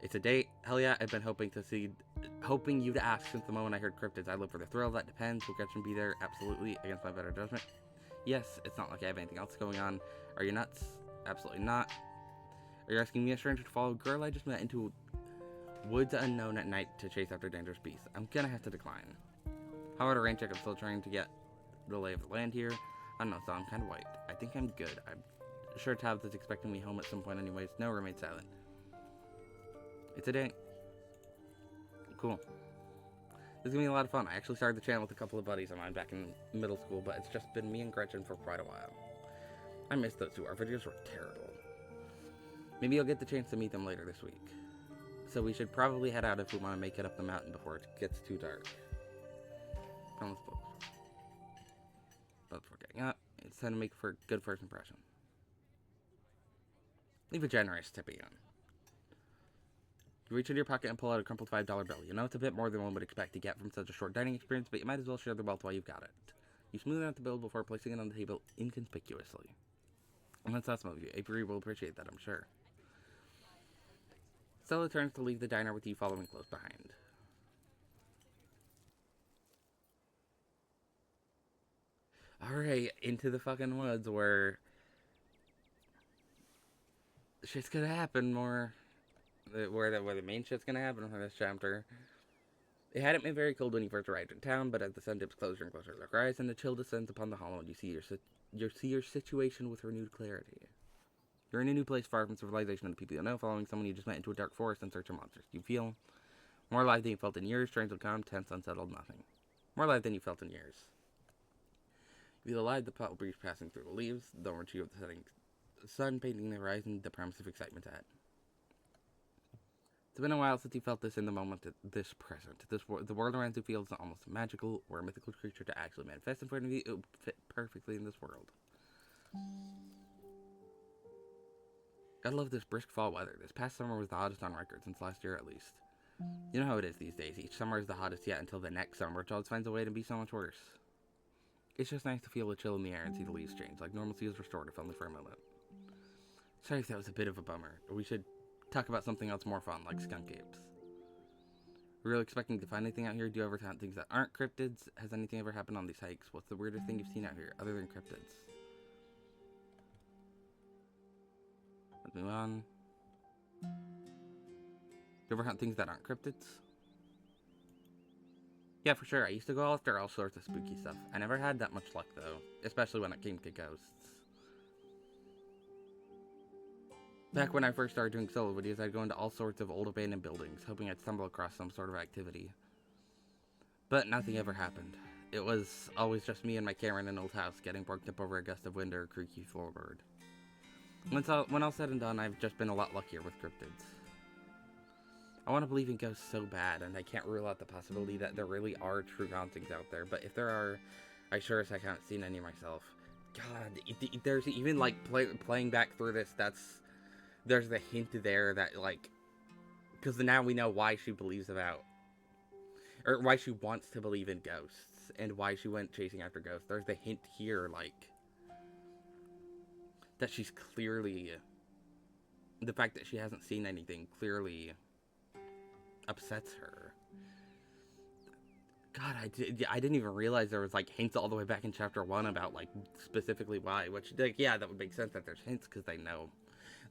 It's a date. Hell yeah, I've been hoping you to ask since the moment I heard cryptids. I live for the thrill. That depends. Will Gretchen be there? Absolutely, against my better judgment. Yes, it's not like I have anything else going on. Are you nuts? Absolutely not. Are you asking me, a stranger, to follow a girl I just met into woods unknown at night to chase after dangerous beasts? I'm gonna have to decline. How about a rain check? I'm still trying to get the lay of the land here. I don't know, so I'm kind of white. I think I'm good. I'm sure Tabitha's expecting me home at some point anyways. No, remain silent. It's a day. Cool. This is gonna be a lot of fun. I actually started the channel with a couple of buddies of mine back in middle school, but it's just been me and Gretchen for quite a while. I miss those two. Our videos were terrible. Maybe you'll get the chance to meet them later this week. So we should probably head out if we want to make it up the mountain before it gets too dark. Come, let's focus. But before getting up, it's time to make for a good first impression. Leave a generous tip again. You reach into your pocket and pull out a crumpled $5 bill. You know it's a bit more than one would expect to get from such a short dining experience, but you might as well share the wealth while you've got it. You smooth out the bill before placing it on the table inconspicuously. And that's awesome of you. Avery will appreciate that, I'm sure. Stella turns to leave the diner with you following close behind. Alright, into the fucking woods where shit's gonna happen more. Where the main shit's gonna happen for this chapter. It hadn't been very cold when you first arrived in town, but as the sun dips closer and closer to the horizon, the chill descends upon the hollow, and you see your situation with renewed clarity. You're in a new place far from civilization and the people you know, following someone you just met into a dark forest in search of monsters. You feel more alive than you felt in years, strange and calm, tense, unsettled, nothing. More alive than you felt in years. You feel alive, the pale breeze passing through the leaves, the orange hue of the setting sun painting the horizon, the promise of excitement ahead. It's been a while since you felt this in the moment, this present. The world around you feels almost magical, or a mythical creature to actually manifest in front of you. It would fit perfectly in this world. Gotta love this brisk fall weather. This past summer was the hottest on record, since last year at least. You know how it is these days. Each summer is the hottest yet until the next summer, which always finds a way to be so much worse. It's just nice to feel the chill in the air and see the leaves change, like normalcy is restored, if only for a moment. Sorry if that was a bit of a bummer. We should talk about something else more fun, like skunk apes. Were you really expecting to find anything out here? Do you ever find things that aren't cryptids? Has anything ever happened on these hikes? What's the weirdest thing you've seen out here, other than cryptids? Let's move on. Do you ever hunt things that aren't cryptids? Yeah, for sure. I used to go after all sorts of spooky stuff. I never had that much luck, though. Especially when it came to ghosts. Back when I first started doing solo videos, I'd go into all sorts of old abandoned buildings, hoping I'd stumble across some sort of activity. But nothing ever happened. It was always just me and my camera in an old house, getting worked up over a gust of wind or a creaky floorboard. When all said and done, I've just been a lot luckier with cryptids. I want to believe in ghosts so bad, and I can't rule out the possibility that there really are true hauntings out there, but if there are, I sure as heck haven't seen any myself. God, there's even, like, playing back through this, there's the hint there that, like, because now we know why she believes about, or why she wants to believe in ghosts, and why she went chasing after ghosts. There's the hint here, like, that she's clearly, the fact that she hasn't seen anything clearly upsets her. God, I didn't even realize there was, like, hints all the way back in chapter 1 about, like, specifically why, which, like, yeah, that would make sense that there's hints, because they know,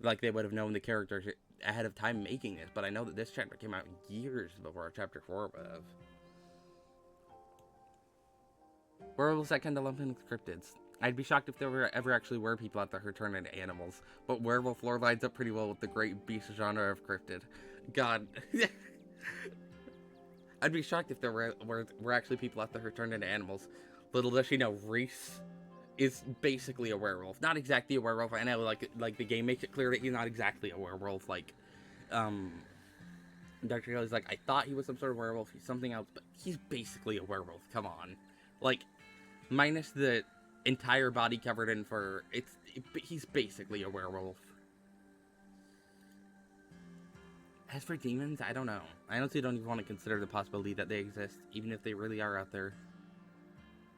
like, they would have known the characters ahead of time making it, but I know that this chapter came out years before chapter 4 would have. Werewolves that kind of lump in with cryptids. I'd be shocked if there ever actually were people out there who turn into animals, but werewolf lore lines up pretty well with the great beast genre of cryptid. God. I'd be shocked if there were actually people out there who turned into animals. Little does she know, Reese is basically a werewolf. Not exactly a werewolf. I know, like the game makes it clear that he's not exactly a werewolf. Like, Dr. Kelly's like, I thought he was some sort of werewolf. He's something else, but he's basically a werewolf. Come on, like, minus the entire body covered in fur. He's basically a werewolf. As for demons, I don't know. I honestly don't even want to consider the possibility that they exist, even if they really are out there.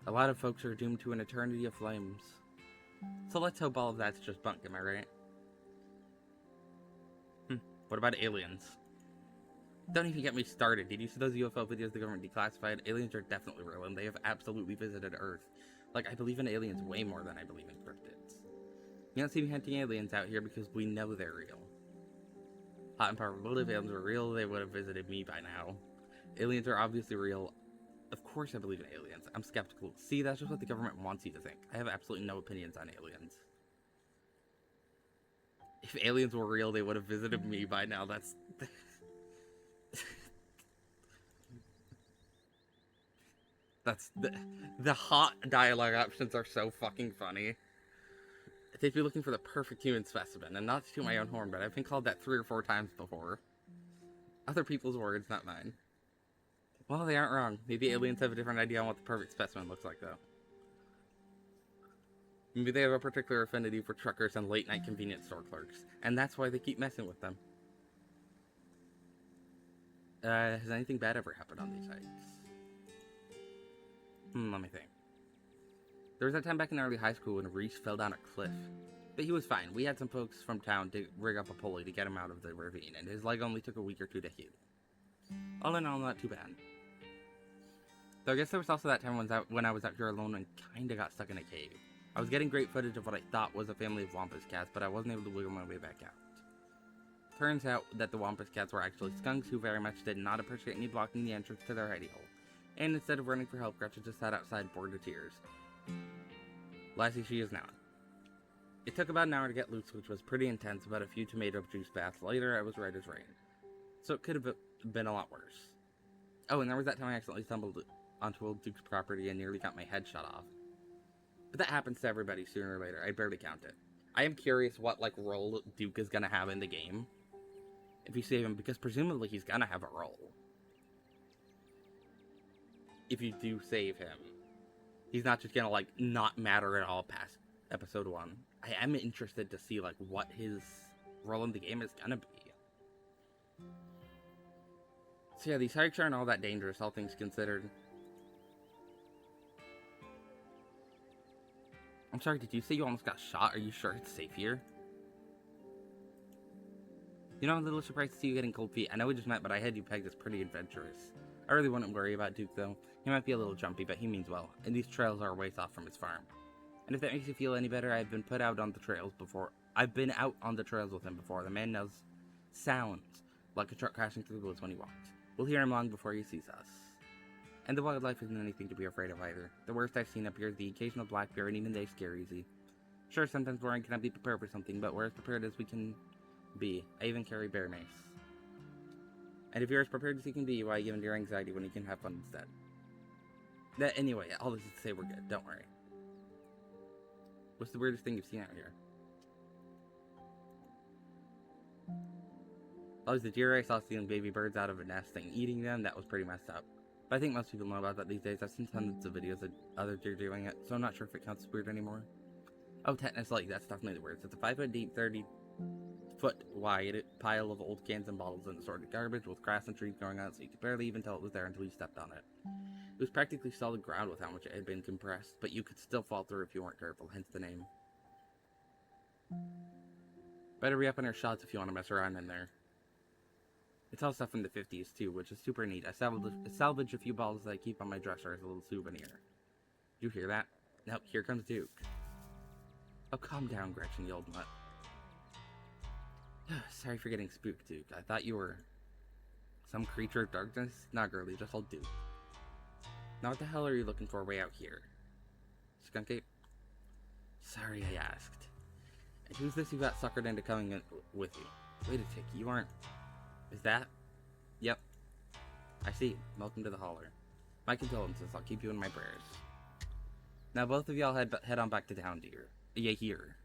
A lot of folks are doomed to an eternity of flames. So let's hope all of that's just bunk, am I right? What about aliens? Don't even get me started. Did you see those UFO videos the government declassified? Aliens are definitely real, and they have absolutely visited Earth. Like, I believe in aliens way more than I believe in cryptids. You don't see me hunting aliens out here because we know they're real. Hot and powerful, if aliens were real, they would have visited me by now. Aliens are obviously real. Of course I believe in aliens. I'm skeptical. See, that's just what the government wants you to think. I have absolutely no opinions on aliens. If aliens were real, they would have visited me by now. That's... That's... The hot dialogue options are so fucking funny. They'd be looking for the perfect human specimen, and not to toot my own horn, but I've been called that 3 or 4 times before. Other people's words, not mine. Well, they aren't wrong. Maybe aliens have a different idea on what the perfect specimen looks like, though. Maybe they have a particular affinity for truckers and late-night convenience store clerks, and that's why they keep messing with them. Has anything bad ever happened on these hikes? Let me think. There was that time back in early high school when Reese fell down a cliff. But he was fine. We had some folks from town to rig up a pulley to get him out of the ravine, and his leg only took a week or 2 to heal. All in all, not too bad. Though I guess there was also that time when I was out here alone and kinda got stuck in a cave. I was getting great footage of what I thought was a family of wampus cats, but I wasn't able to wiggle my way back out. Turns out that the wampus cats were actually skunks who very much did not appreciate me blocking the entrance to their hidey hole. And instead of running for help, Gretchen just sat outside bored to tears. Lassie she is now. It took about an hour to get loose, which was pretty intense, but a few tomato juice baths later, I was right as rain. So it could have been a lot worse. Oh, and there was that time I accidentally stumbled onto old Duke's property and nearly got my head shot off. But that happens to everybody sooner or later. I barely count it. I am curious what, like, role Duke is gonna have in the game if you save him, because presumably he's gonna have a role. If you do save him. He's not just gonna, like, not matter at all past episode 1. I am interested to see, like, what his role in the game is gonna be. So yeah, these hikes aren't all that dangerous, all things considered. I'm sorry, did you say you almost got shot? Are you sure it's safe here? You know, I'm a little surprised to see you getting cold feet. I know we just met, but I had you pegged as pretty adventurous. I really wouldn't worry about Duke, though. He might be a little jumpy, but he means well, and these trails are a ways off from his farm. And if that makes you feel any better, I've been out on the trails with him before. The man knows sounds like a truck crashing through the woods when he walks. We'll hear him long before he sees us. And the wildlife isn't anything to be afraid of either. The worst I've seen up here is the occasional black bear, and even they scare easy. Sure, sometimes we're gonna be prepared for something, but we're as prepared as we can B. I even carry bear mace. And if you're as prepared as you can be, why give into your anxiety when you can have fun instead? Anyway, all this is to say we're good, don't worry. What's the weirdest thing you've seen out here? Oh, the deer I saw stealing baby birds out of a nest and eating them, that was pretty messed up. But I think most people know about that these days. I've seen tons of videos of other deer doing it, so I'm not sure if it counts as weird anymore. Oh, technically, that's definitely the worst. It's a 5 foot deep, 30 foot wide pile of old cans and bottles and assorted garbage with grass and trees growing on it, so you could barely even tell it was there until you stepped on it. It was practically solid ground with how much it had been compressed, but you could still fall through if you weren't careful, hence the name. Better be up on your shots if you want to mess around in there. It's all stuff from the 50s too, which is super neat. I salvaged a few bottles that I keep on my dresser as a little souvenir. You hear that? No, here comes Duke. Oh, calm down, Gretchen, you old nut. Sorry for getting spooked, Duke. I thought you were some creature of darkness. Nah, girlie, just old Duke. Now what the hell are you looking for way out here? Skunk ape? Sorry I asked. And who's this you got suckered into coming in with you? Wait a tick, you aren't... Is that? Yep. I see. Welcome to the holler. My condolences, I'll keep you in my prayers. Now both of y'all head on back to town, dear. Yeah, here.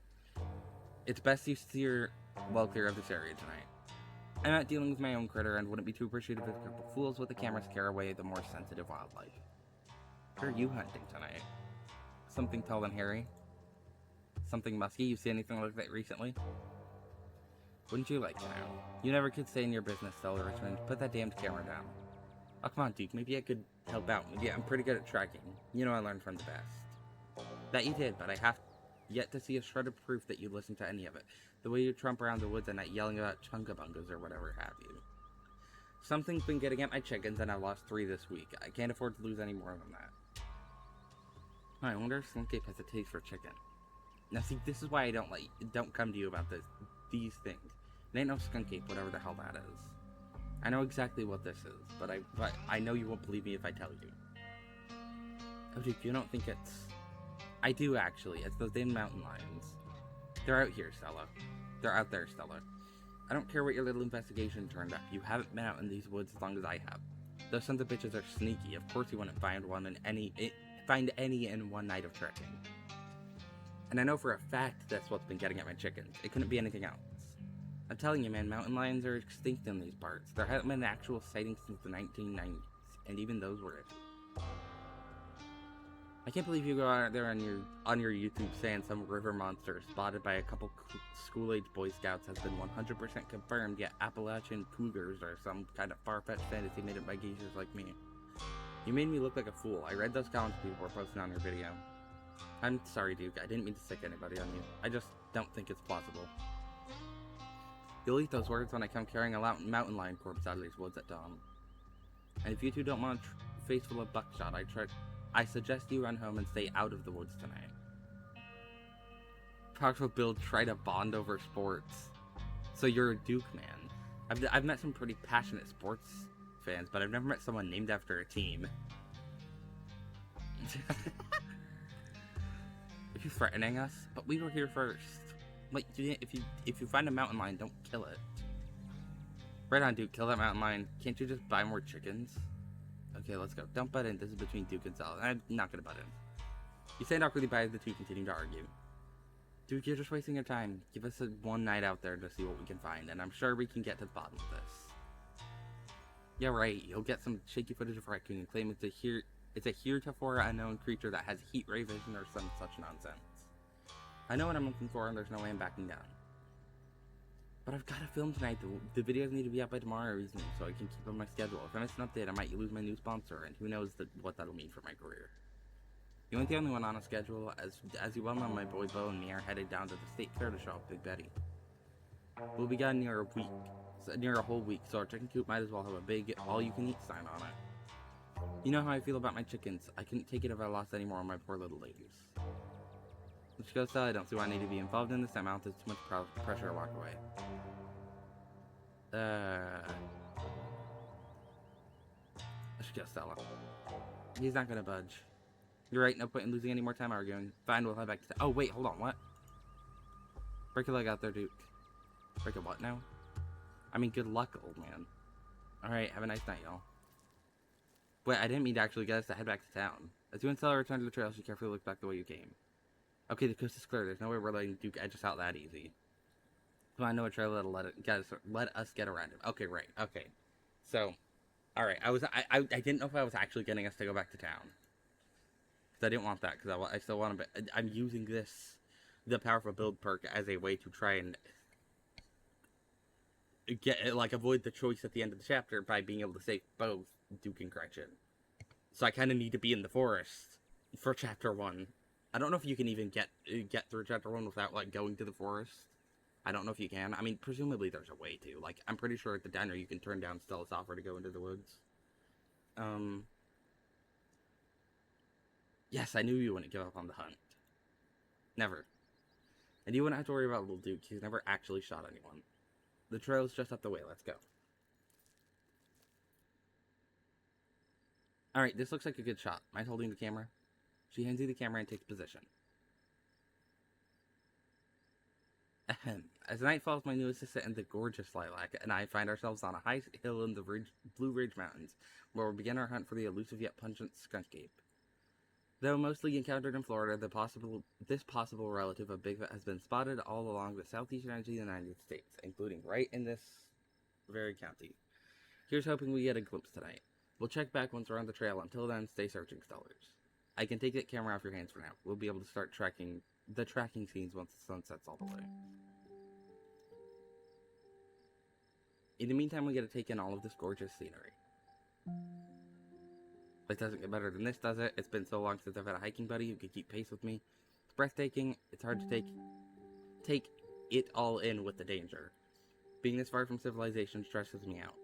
It's best you steer well clear of this area tonight. I'm not dealing with my own critter and wouldn't be too appreciative if crippled fools with the cameras scare away the more sensitive wildlife. Where are you hunting tonight? Something tall and hairy? Something musky? You see anything like that recently? Wouldn't you like to know? You never could stay in your business, Stella Richmond. Put that damned camera down. Oh, come on, Duke. Maybe I could help out. Yeah, I'm pretty good at tracking. You know I learned from the best. That you did, but I have yet to see a shred of proof that you listened to any of it. The way you trump around the woods at night yelling about chunkabungas or whatever have you. Something's been getting at my chickens, and I lost 3 this week. I can't afford to lose any more than that. I wonder if Skunk Ape has a taste for chicken. Now see, this is why I don't come to you about these things. It ain't no Skunk Ape, whatever the hell that is. I know exactly what this is, but I know you won't believe me if I tell you. Oh, dude, you don't think it's... I do, actually. It's those damn mountain lions. They're out here, Stella. They're out there, Stella. I don't care what your little investigation turned up. You haven't been out in these woods as long as I have. Those sons of bitches are sneaky. Of course you wouldn't find any in one night of trekking. And I know for a fact that's what's been getting at my chickens. It couldn't be anything else. I'm telling you, man, mountain lions are extinct in these parts. There haven't been actual sightings since the 1990s, and even those were iffy. I can't believe you go out there on your YouTube saying some river monster spotted by a couple school-age Boy Scouts has been 100% confirmed, yet Appalachian cougars are some kind of far-fetched fantasy made up by geezers like me. You made me look like a fool. I read those comments people were posting on your video. I'm sorry, Duke. I didn't mean to stick anybody on you. I just don't think it's plausible. You'll eat those words when I come carrying a mountain lion corpse out of these woods at dawn. And if you two don't want a face full of buckshot, I suggest you run home and stay out of the woods tonight. Proctor Bill tried to bond over sports. So you're a Duke man. I've met some pretty passionate sports fans, but I've never met someone named after a team. If you're threatening us, but we were here first. Like, if you find a mountain lion, don't kill it. Right on, Duke. Kill that mountain lion. Can't you just buy more chickens? Okay, let's go. Don't butt in. This is between Duke and Sal. I'm not gonna butt in. You stand awkwardly by as the two continue to argue. Duke, you're just wasting your time. Give us one night out there to see what we can find, and I'm sure we can get to the bottom of this. Yeah, right. You'll get some shaky footage of Raccoon and claim it's a heretofore unknown creature that has heat ray vision or some such nonsense. I know what I'm looking for, and there's no way I'm backing down. But I've got to film tonight. The videos need to be out by tomorrow evening, so I can keep on my schedule. If I miss an update, I might lose my new sponsor, and who knows what that'll mean for my career. You ain't the only one on a schedule. As you well know, my boy Bo and me are headed down to the state fair to show off Big Betty. We'll be gone near a whole week, so our chicken coop might as well have a big all-you-can-eat sign on it. You know how I feel about my chickens. I couldn't take it if I lost any more of my poor little ladies. Let's go, Stella. I don't see why I need to be involved in this. I'm out. There's too much pressure to walk away. Let's go, Stella. He's not gonna budge. You're right. No point in losing any more time arguing. Fine, we'll head back to... Oh, wait. Hold on. What? Break your leg out there, Duke. Break a what now? I mean, good luck, old man. Alright, have a nice night, y'all. Wait, I didn't mean to actually get us to head back to town. As you and Stella return to the trail, she carefully looks back the way you came. Okay, the coast is clear. There's no way we're letting Duke edge us out that easy. Come on, no trail that'll let us get around him. Okay, right. Okay. So, alright, I didn't know if I was actually getting us to go back to town. Because I didn't want that, because I still want to be... I'm using the powerful build perk, as a way to try and avoid the choice at the end of the chapter by being able to save both Duke and Gretchen. So I kind of need to be in the forest for chapter 1. I don't know if you can even get through chapter 1 without, going to the forest. I don't know if you can. I mean, presumably there's a way to. I'm pretty sure at the diner you can turn down Stella's offer to go into the woods. Yes, I knew you wouldn't give up on the hunt. Never. And you wouldn't have to worry about little Duke. He's never actually shot anyone. The trail's just up the way. Let's go. Alright, this looks like a good shot. Mind holding the camera? She hands you the camera and takes position. Ahem. As night falls, my new assistant and the gorgeous Lilac and I find ourselves on a high hill in the Blue Ridge Mountains, where we'll begin our hunt for the elusive yet pungent skunk ape. Though mostly encountered in Florida, this possible relative of Bigfoot has been spotted all along the southeastern edge of the United States, including right in this very county. Here's hoping we get a glimpse tonight. We'll check back once we're on the trail. Until then, stay searching, Stellars. I can take that camera off your hands for now. We'll be able to start tracking scenes once the sun sets all the way. In the meantime, we get to take in all of this gorgeous scenery. It doesn't get better than this, does it? It's been so long since I've had a hiking buddy who could keep pace with me. It's breathtaking. It's hard to take it all in with the danger. Being this far from civilization stresses me out.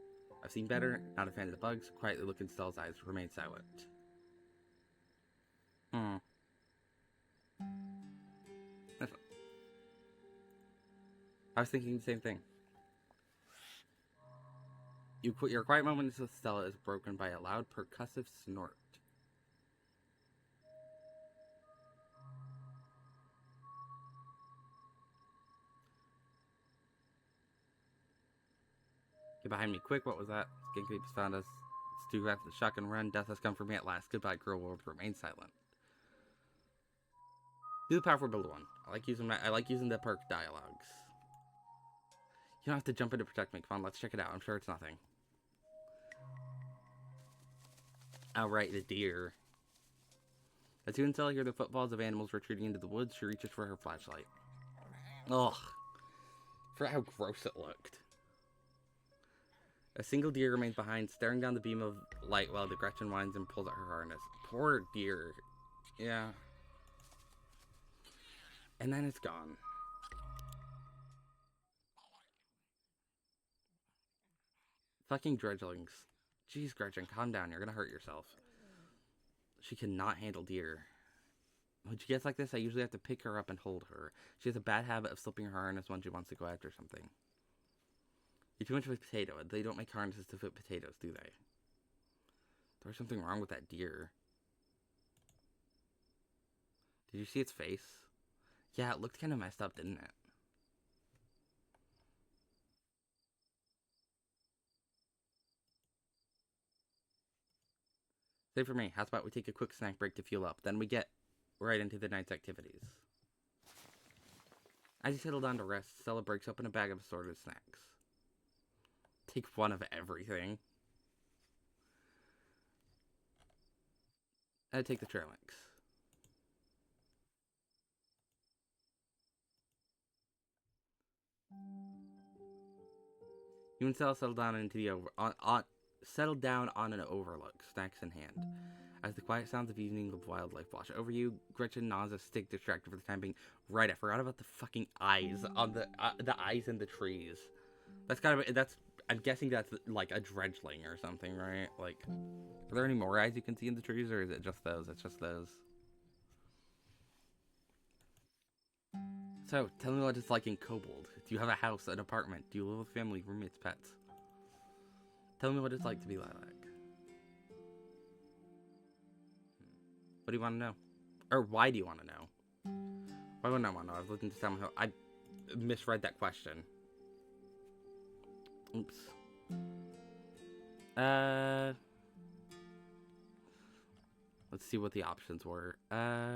I've seen better, not a fan of the bugs. Quietly look in Stella's eyes, remain silent. I was thinking the same thing. Your quiet moment with Stella is broken by a loud percussive snort. Get behind me quick, what was that? Skink Creeps found us. It's too fast to shock and run. Death has come for me at last. Goodbye, girl world. Remain silent. Do the powerful build one. I like using the perk dialogues. You don't have to jump in to protect me. Come on, let's check it out. I'm sure it's nothing. Alright, the deer. As you can tell, hear the footfalls of animals retreating into the woods. She reaches for her flashlight. Ugh. For how gross it looked. A single deer remains behind, staring down the beam of light while the Gretchen whines and pulls at her harness. Poor deer. Yeah. And then it's gone. Fucking dredgelings. Jeez, Gretchen, calm down. You're gonna hurt yourself. She cannot handle deer. When she gets like this, I usually have to pick her up and hold her. She has a bad habit of slipping her harness when she wants to go after something. You're too much of a potato. They don't make harnesses to fit potatoes, do they? There's something wrong with that deer. Did you see its face? Yeah, it looked kind of messed up, didn't it? Same for me. How about we take a quick snack break to fuel up? Then we get right into the night's activities. As you settle down to rest, Stella breaks open a bag of assorted snacks. Take one of everything. I take the trail links. You and Stella settle down into the settle down on an overlook, snacks in hand. As the quiet sounds of evening of wildlife wash over you, Gretchen gnaws a stick, distracted for the time being. Right, I forgot about the fucking eyes on the eyes in the trees. I'm guessing that's like a dredgeling or something, right? Like, are there any more eyes you can see in the trees, or is it just those? It's just those. So, tell me what it's like in Kobold. Do you have a house, an apartment? Do you live with family, roommates, pets? Tell me what it's like to be Lilac. What do you want to know? Or why do you want to know? Why wouldn't I want to know? I was looking to tell me how... I misread that question. Oops. Let's see what the options were. Let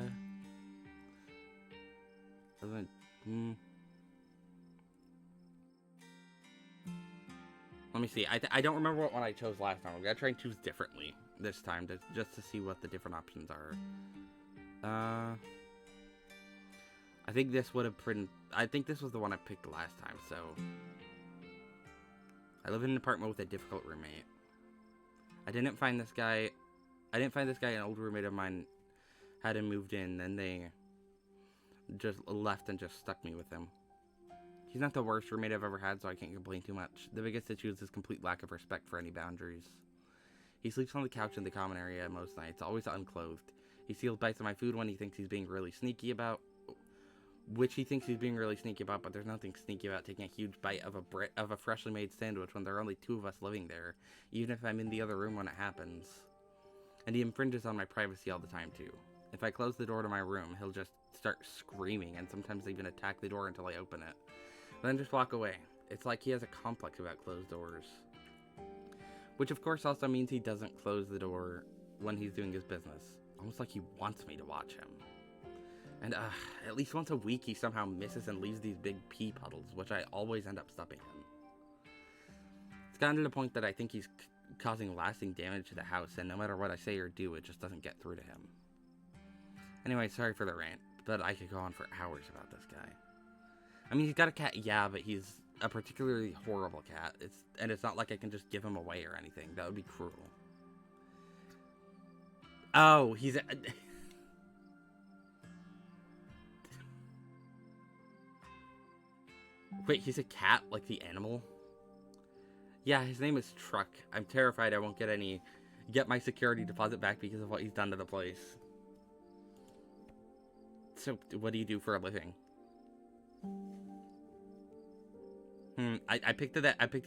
me see. I don't remember what one I chose last time. We're gonna try and choose differently this time, just to see what the different options are. I think this would have been. I think this was the one I picked last time. So, I live in an apartment with a difficult roommate. I didn't find this guy. An old roommate of mine had him moved in, then they just left and just stuck me with him. He's not the worst roommate I've ever had, so I can't complain too much. The biggest issue is his complete lack of respect for any boundaries. He sleeps on the couch in the common area most nights, always unclothed. He steals bites of my food when he thinks he's being really sneaky about, but there's nothing sneaky about taking a huge bite of a freshly made sandwich when there are only 2 of us living there, even if I'm in the other room when it happens. And he infringes on my privacy all the time, too. If I close the door to my room, he'll just start screaming and sometimes even attack the door until I open it. Then just walk away. It's like he has a complex about closed doors. Which of course also means he doesn't close the door when he's doing his business. Almost like he wants me to watch him. And at least once a week he somehow misses and leaves these big pee puddles, which I always end up stopping him. It's gotten to the point that I think he's causing lasting damage to the house, and no matter what I say or do, it just doesn't get through to him. Anyway, sorry for the rant, but I could go on for hours about this guy. I mean, he's got a cat, yeah, but he's a particularly horrible cat. It's not like I can just give him away or anything. That would be cruel. Oh, he's Wait, he's a cat, like the animal? Yeah, his name is Truck. I'm terrified I won't get my security deposit back because of what he's done to the place. So, what do you do for a living? I picked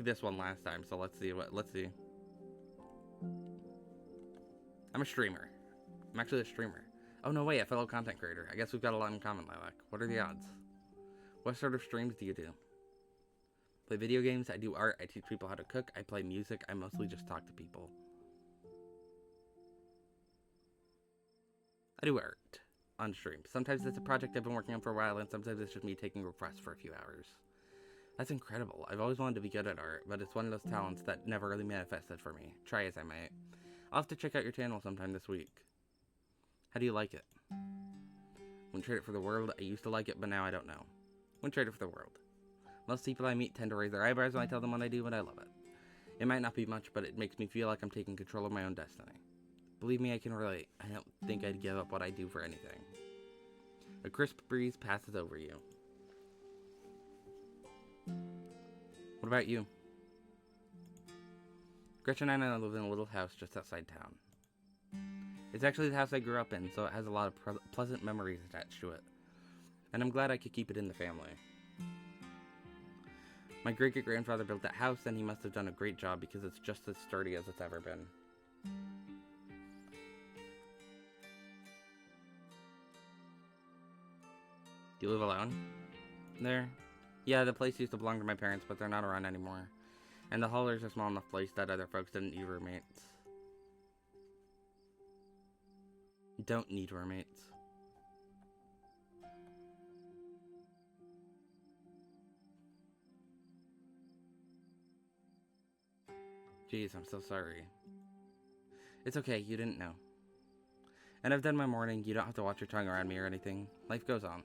this one last time, so let's see. I'm a streamer. I'm actually a streamer. Oh, no way, a fellow content creator. I guess we've got a lot in common, Lilac. What are the odds? What sort of streams do you do? Play video games, I do art, I teach people how to cook, I play music, I mostly just talk to people. I do art on stream. Sometimes it's a project I've been working on for a while, and sometimes it's just me taking requests for a few hours. That's incredible. I've always wanted to be good at art, but it's one of those talents that never really manifested for me. Try as I might. I'll have to check out your channel sometime this week. How do you like it? Wouldn't trade it for the world. I used to like it, but now I don't know. Wouldn't trade it for the world. Most people I meet tend to raise their eyebrows when I tell them what I do, but I love it. It might not be much, but it makes me feel like I'm taking control of my own destiny. Believe me, I can relate. I don't think I'd give up what I do for anything. A crisp breeze passes over you. What about you? Gretchen and I live in a little house just outside town. It's actually the house I grew up in, so it has a lot of pleasant memories attached to it. And I'm glad I could keep it in the family. My great-great-grandfather built that house, and he must have done a great job because it's just as sturdy as it's ever been. Do you live alone? There? Yeah, the place used to belong to my parents, but they're not around anymore. And the Holler's a small enough place that other folks didn't need roommates. Don't need roommates. Jeez, I'm so sorry. It's okay, you didn't know. And I've done my morning, you don't have to watch your tongue around me or anything. Life goes on.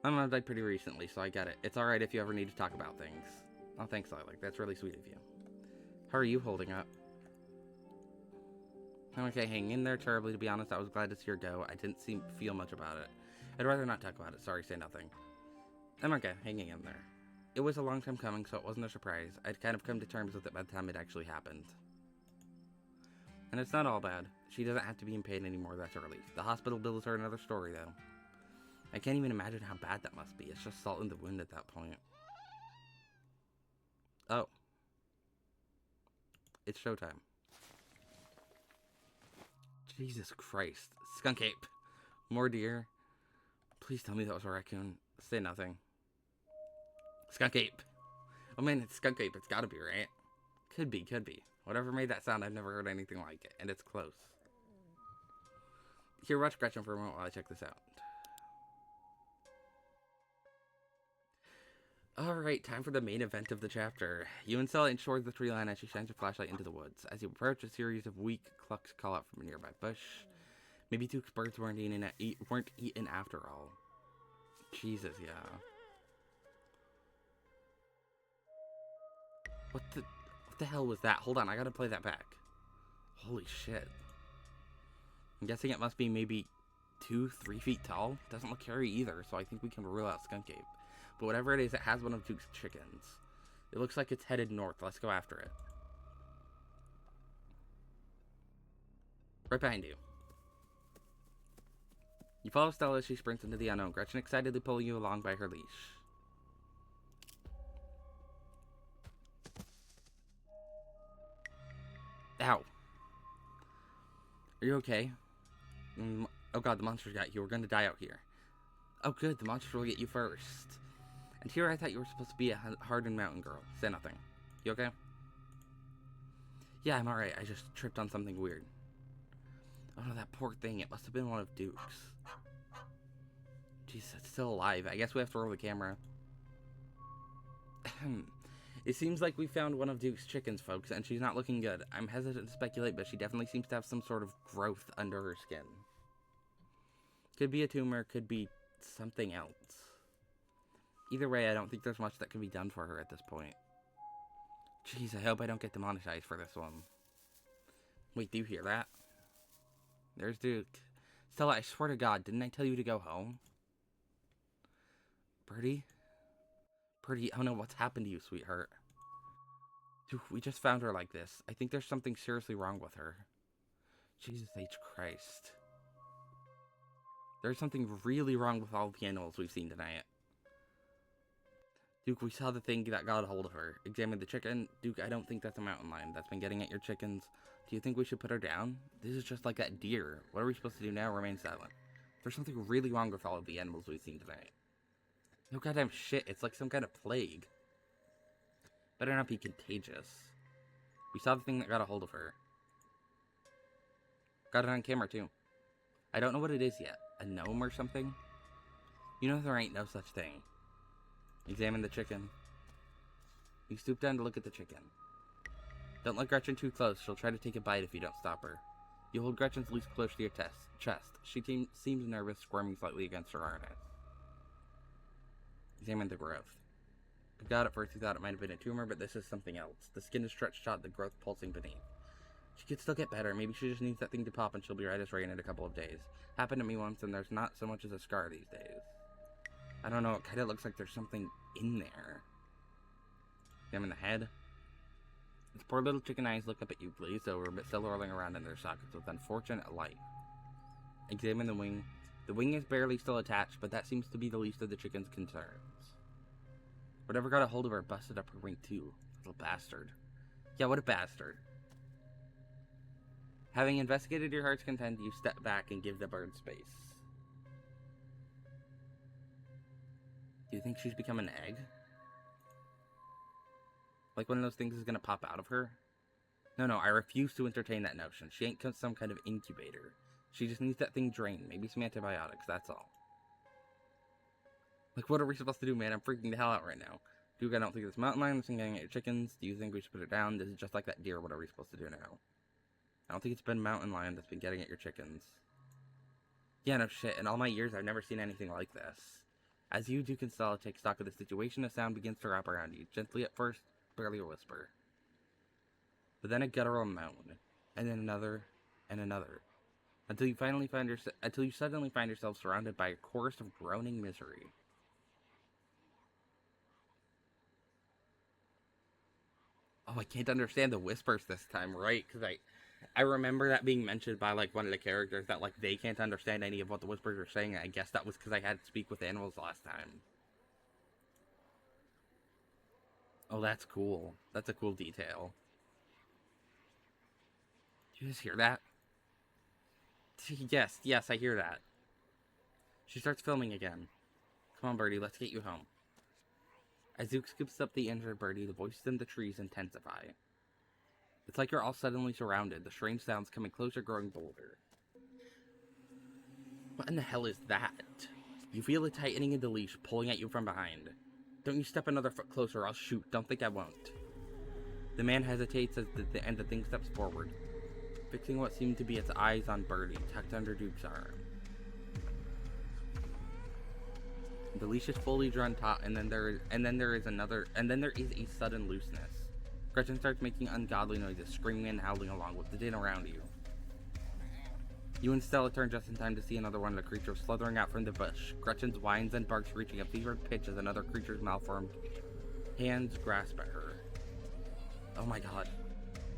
My mom died pretty recently, so I get it. It's alright if you ever need to talk about things. Oh, thanks, Lilac. That's really sweet of you. How are you holding up? I'm okay, hanging in there terribly, to be honest. I was glad to see her go. I didn't feel much about it. I'd rather not talk about it. Sorry, say nothing. I'm okay, hanging in there. It was a long time coming, so it wasn't a surprise. I'd kind of come to terms with it by the time it actually happened. And it's not all bad. She doesn't have to be in pain anymore, that's a relief. The hospital bills are another story, though. I can't even imagine how bad that must be. It's just salt in the wound at that point. Oh. It's showtime. Jesus Christ. Skunk ape. More deer. Please tell me that was a raccoon. Say nothing. Skunk ape. Oh man, it's skunk ape. It's gotta be, right? Could be, could be. Whatever made that sound, I've never heard anything like it. And it's close. Here, watch Gretchen for a moment while I check this out. Alright, time for the main event of the chapter. You and Stella inch the tree line as she shines her flashlight into the woods. As you approach, a series of weak clucks call out from a nearby bush. Maybe Duke's birds weren't eaten after all. Jesus, yeah. What the hell was that? Hold on, I gotta play that back. Holy shit. I'm guessing it must be maybe 2-3 feet tall. Doesn't look hairy either, so I think we can rule out skunk ape. But whatever it is, it has one of Duke's chickens. It looks like it's headed north. Let's go after it. Right behind you. You follow Stella as she sprints into the unknown, Gretchen excitedly pulling you along by her leash. Ow. Are you okay? Oh god, the monsters got you. We're gonna die out here. Oh good, the monsters will get you first. And here I thought you were supposed to be a hardened mountain girl. Say nothing. You okay? Yeah, I'm alright. I just tripped on something weird. Oh no, that poor thing. It must have been one of Duke's. Jeez, it's still alive. I guess we have to roll the camera. It seems like we found one of Duke's chickens, folks, and she's not looking good. I'm hesitant to speculate, but she definitely seems to have some sort of growth under her skin. Could be a tumor, could be something else. Either way, I don't think there's much that can be done for her at this point. Jeez, I hope I don't get demonetized for this one. Wait, do you hear that? There's Duke. Stella, I swear to God, didn't I tell you to go home? Birdie? Birdie, oh no, what's happened to you, sweetheart? Dude, we just found her like this. I think there's something seriously wrong with her. Jesus H. Christ. There's something really wrong with all the animals we've seen tonight. Duke, we saw the thing that got a hold of her. Examined the chicken. Duke, I don't think that's a mountain lion that's been getting at your chickens. Do you think we should put her down? This is just like that deer. What are we supposed to do now? Remain silent. There's something really wrong with all of the animals we've seen tonight. No goddamn shit. It's like some kind of plague. Better not be contagious. We saw the thing that got a hold of her. Got it on camera, too. I don't know what it is yet. A gnome or something? You know there ain't no such thing. Examine the chicken. You stoop down to look at the chicken. Don't let Gretchen too close. She'll try to take a bite if you don't stop her. You hold Gretchen's leash close to your chest. She seems nervous, squirming slightly against her harness. Examine the growth. God, at first you thought it might have been a tumor, but this is something else. The skin is stretched out, the growth pulsing beneath. She could still get better. Maybe she just needs that thing to pop and she'll be right as rain in a couple of days. Happened to me once and there's not so much as a scar these days. I don't know, it kind of looks like there's something in there. Examine the head. Its poor little chicken eyes look up at you, glazed over, but still rolling around in their sockets with unfortunate life. Examine the wing. The wing is barely still attached, but that seems to be the least of the chicken's concerns. Whatever got a hold of her busted up her wing too. Little bastard. Yeah, what a bastard. Having investigated your heart's content, you step back and give the bird space. Do you think she's become an egg? Like one of those things is gonna pop out of her? No, I refuse to entertain that notion. She ain't some kind of incubator. She just needs that thing drained. Maybe some antibiotics, that's all. Like, what are we supposed to do, man? I'm freaking the hell out right now. Duke, I don't think this mountain lion is getting at your chickens. Do you think we should put it down? This is just like that deer. What are we supposed to do now? I don't think it's been mountain lion that's been getting at your chickens. Yeah, no shit. In all my years, I've never seen anything like this. As you, Duke and Stella take stock of the situation, a sound begins to wrap around you. Gently at first, barely a whisper. But then a guttural moan. And then another, and another. Until you suddenly find yourself surrounded by a chorus of groaning misery. Oh, I can't understand the whispers this time, right? Because I remember that being mentioned by, like, one of the characters that, like, they can't understand any of what the whispers are saying. I guess that was because I had to speak with animals last time. Oh, that's cool. That's a cool detail. Did you just hear that? Yes, I hear that. She starts filming again. Come on, Birdie, let's get you home. As Zook scoops up the injured Birdie, the voices in the trees intensify. It's like you're all suddenly surrounded, the strange sounds coming closer, growing bolder. What in the hell is that? You feel a tightening in the leash, pulling at you from behind. Don't you step another foot closer, I'll shoot. Don't think I won't. The man hesitates and the thing steps forward, fixing what seemed to be its eyes on Birdie, tucked under Duke's arm. The leash is fully drawn taut, and then there is a sudden looseness. Gretchen starts making ungodly noises, screaming and howling along with the din around you. You and Stella turn just in time to see another one of the creatures slithering out from the bush, Gretchen's whines and barks reaching a fevered pitch as another creature's malformed hands grasp at her. Oh my god.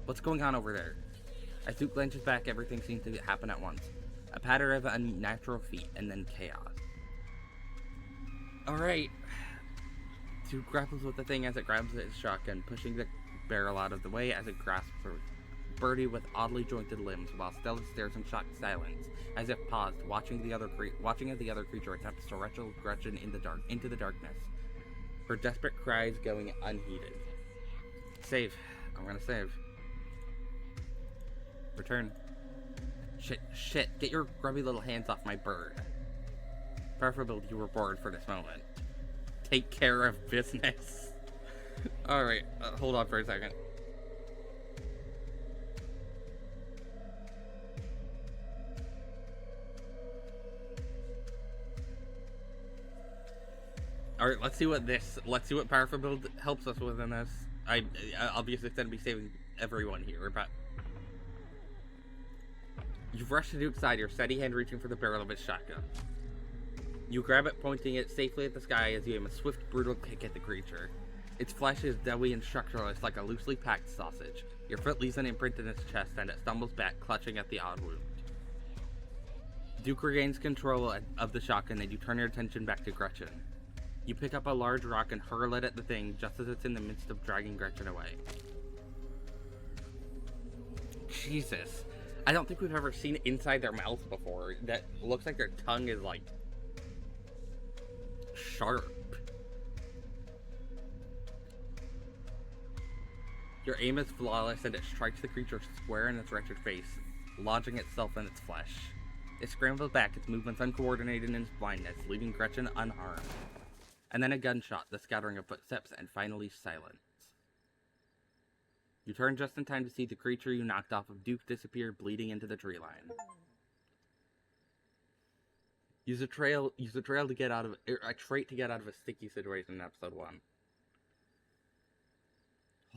What's going on over there? As Duke glances back, everything seems to happen at once. A patter of unnatural feet, and then chaos. Alright. Duke grapples with the thing as it grabs its shotgun, pushing the barrel out of the way as it grasps her Birdie with oddly jointed limbs, while Stella stares in shocked silence, as if paused, watching as the other creature attempts to wrestle Gretchen into the darkness. Her desperate cries going unheeded. Save. I'm gonna save. Return. Shit, get your grubby little hands off my bird. Preferably you were bored for this moment. Take care of business. Alright, hold on for a second. Alright, let's see what powerful build helps us with in this. I obviously it's gonna be saving everyone here, but you've rushed to Duke's side, your steady hand reaching for the barrel of his shotgun. You grab it, pointing it safely at the sky as you aim a swift, brutal kick at the creature. Its flesh is doughy and structureless like a loosely packed sausage. Your foot leaves an imprint in its chest, and it stumbles back, clutching at the odd wound. Duke regains control of the shotgun, and you turn your attention back to Gretchen. You pick up a large rock and hurl it at the thing just as it's in the midst of dragging Gretchen away. Jesus. I don't think we've ever seen inside their mouth before. That looks like their tongue is, like, sharp. Your aim is flawless and it strikes the creature square in its wretched face, lodging itself in its flesh. It scrambles back, its movements uncoordinated in its blindness, leaving Gretchen unharmed. And then a gunshot, the scattering of footsteps, and finally silence. You turn just in time to see the creature you knocked off of Duke disappear, bleeding into the tree line. Use a trait to get out of a sticky situation in episode 1.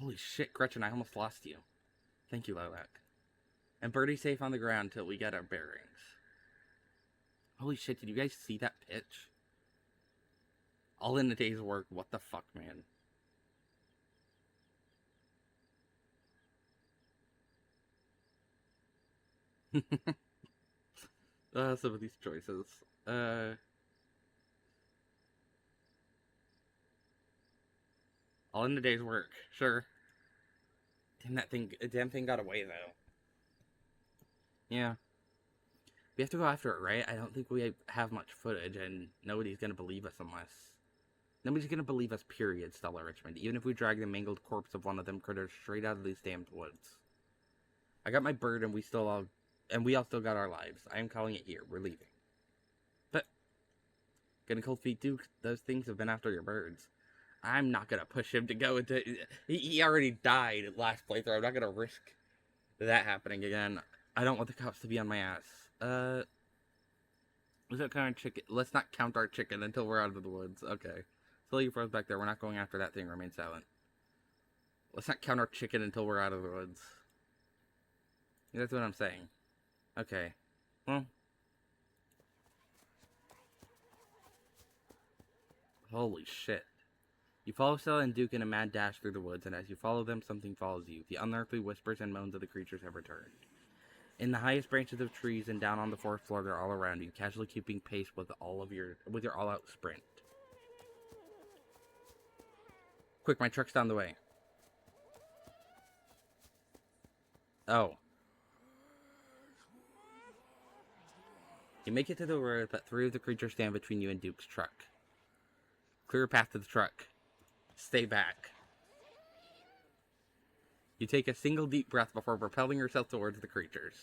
Holy shit, Gretchen, I almost lost you. Thank you, Lilac. And Birdie's safe on the ground till we get our bearings. Holy shit, did you guys see that pitch? All in a day's work, what the fuck, man? Some of these choices. All in a day's work, sure. Damn thing got away, though. Yeah. We have to go after it, right? I don't think we have much footage, and nobody's gonna believe us Nobody's gonna believe us, period, Stella Richmond, even if we drag the mangled corpse of one of them critters straight out of these damned woods. I got my bird, and we all still got our lives. I am calling it here. We're leaving. But, gonna cold feet Duke, those things have been after your birds. I'm not gonna push him to go into... He already died last playthrough. I'm not gonna risk that happening again. I don't want the cops to be on my ass. Let's not count our chicken. Let's not count our chicken until we're out of the woods. Okay. So you froze back there. We're not going after that thing. Remain silent. Let's not count our chicken until we're out of the woods. That's what I'm saying. Okay. Well. Holy shit. You follow Stella and Duke in a mad dash through the woods, and as you follow them, something follows you. The unearthly whispers and moans of the creatures have returned. In the highest branches of trees and down on the fourth floor, they're all around you, casually keeping pace with your all-out sprint. Quick, my truck's down the way. Oh. You make it to the road, but 3 of the creatures stand between you and Duke's truck. Clear a path to the truck. Stay back. You take a single deep breath before propelling yourself towards the creatures.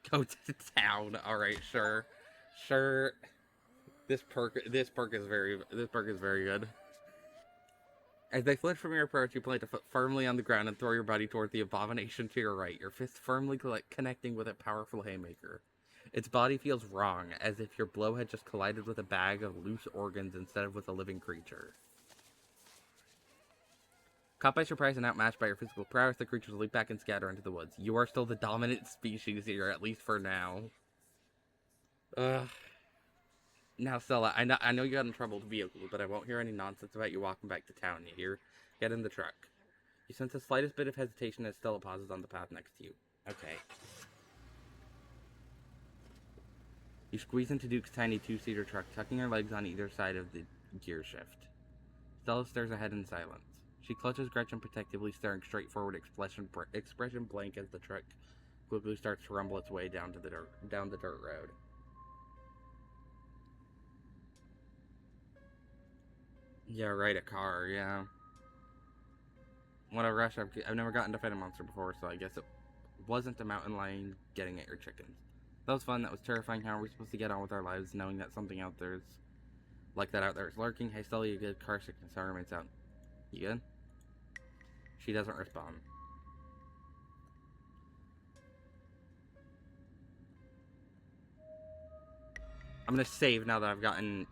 Go to town. Alright, sure. Sure. This perk is very good. As they flinch from your approach, you plant a foot firmly on the ground and throw your body toward the abomination to your right, your fist firmly connecting with a powerful haymaker. Its body feels wrong, as if your blow had just collided with a bag of loose organs instead of with a living creature. Caught by surprise and outmatched by your physical prowess, the creatures leap back and scatter into the woods. You are still the dominant species here, at least for now. Ugh. Now, Stella, I know you got in trouble with vehicles, but I won't hear any nonsense about you walking back to town, you hear? Get in the truck. You sense the slightest bit of hesitation as Stella pauses on the path next to you. Okay. You squeeze into Duke's tiny 2-seater truck, tucking her legs on either side of the gear shift. Stella stares ahead in silence. She clutches Gretchen protectively, staring straight forward, expression blank as the truck quickly starts to rumble its way down the dirt road. Yeah, right, a car, yeah. What a rush. I've never gotten to fight a monster before, so I guess it wasn't a mountain lion getting at your chickens. That was fun, that was terrifying. How are we supposed to get on with our lives knowing that something out there is like that out there is lurking? Hey, Stella, you good? Car sickness, how remains out. You good? She doesn't respond. I'm gonna save now that I've gotten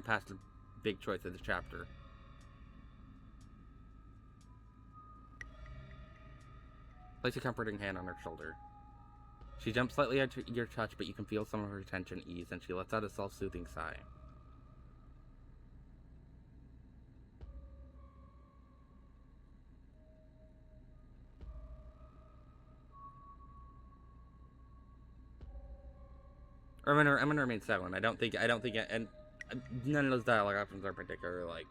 past the big choice of the chapter. Place a comforting hand on her shoulder. She jumps slightly at your touch, but you can feel some of her tension ease, and she lets out a self-soothing sigh. I'm gonna remain silent. I don't think, and none of those dialogue options are particularly like.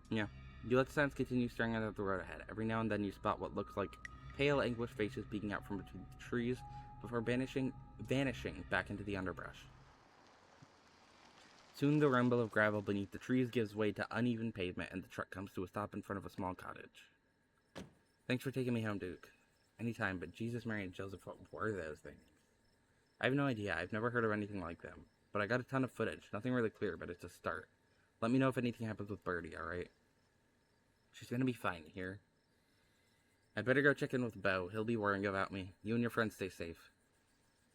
Yeah. You let the sounds continue staring out at the road ahead. Every now and then you spot what looks like pale, anguished faces peeking out from between the trees before vanishing back into the underbrush. Soon the rumble of gravel beneath the trees gives way to uneven pavement, and the truck comes to a stop in front of a small cottage. Thanks for taking me home, Duke. Anytime, but Jesus, Mary, and Joseph, what were those things? I have no idea. I've never heard of anything like them. But I got a ton of footage. Nothing really clear, but it's a start. Let me know if anything happens with Birdie, alright? She's gonna be fine here. I'd better go check in with Bo. He'll be worrying about me. You and your friends stay safe.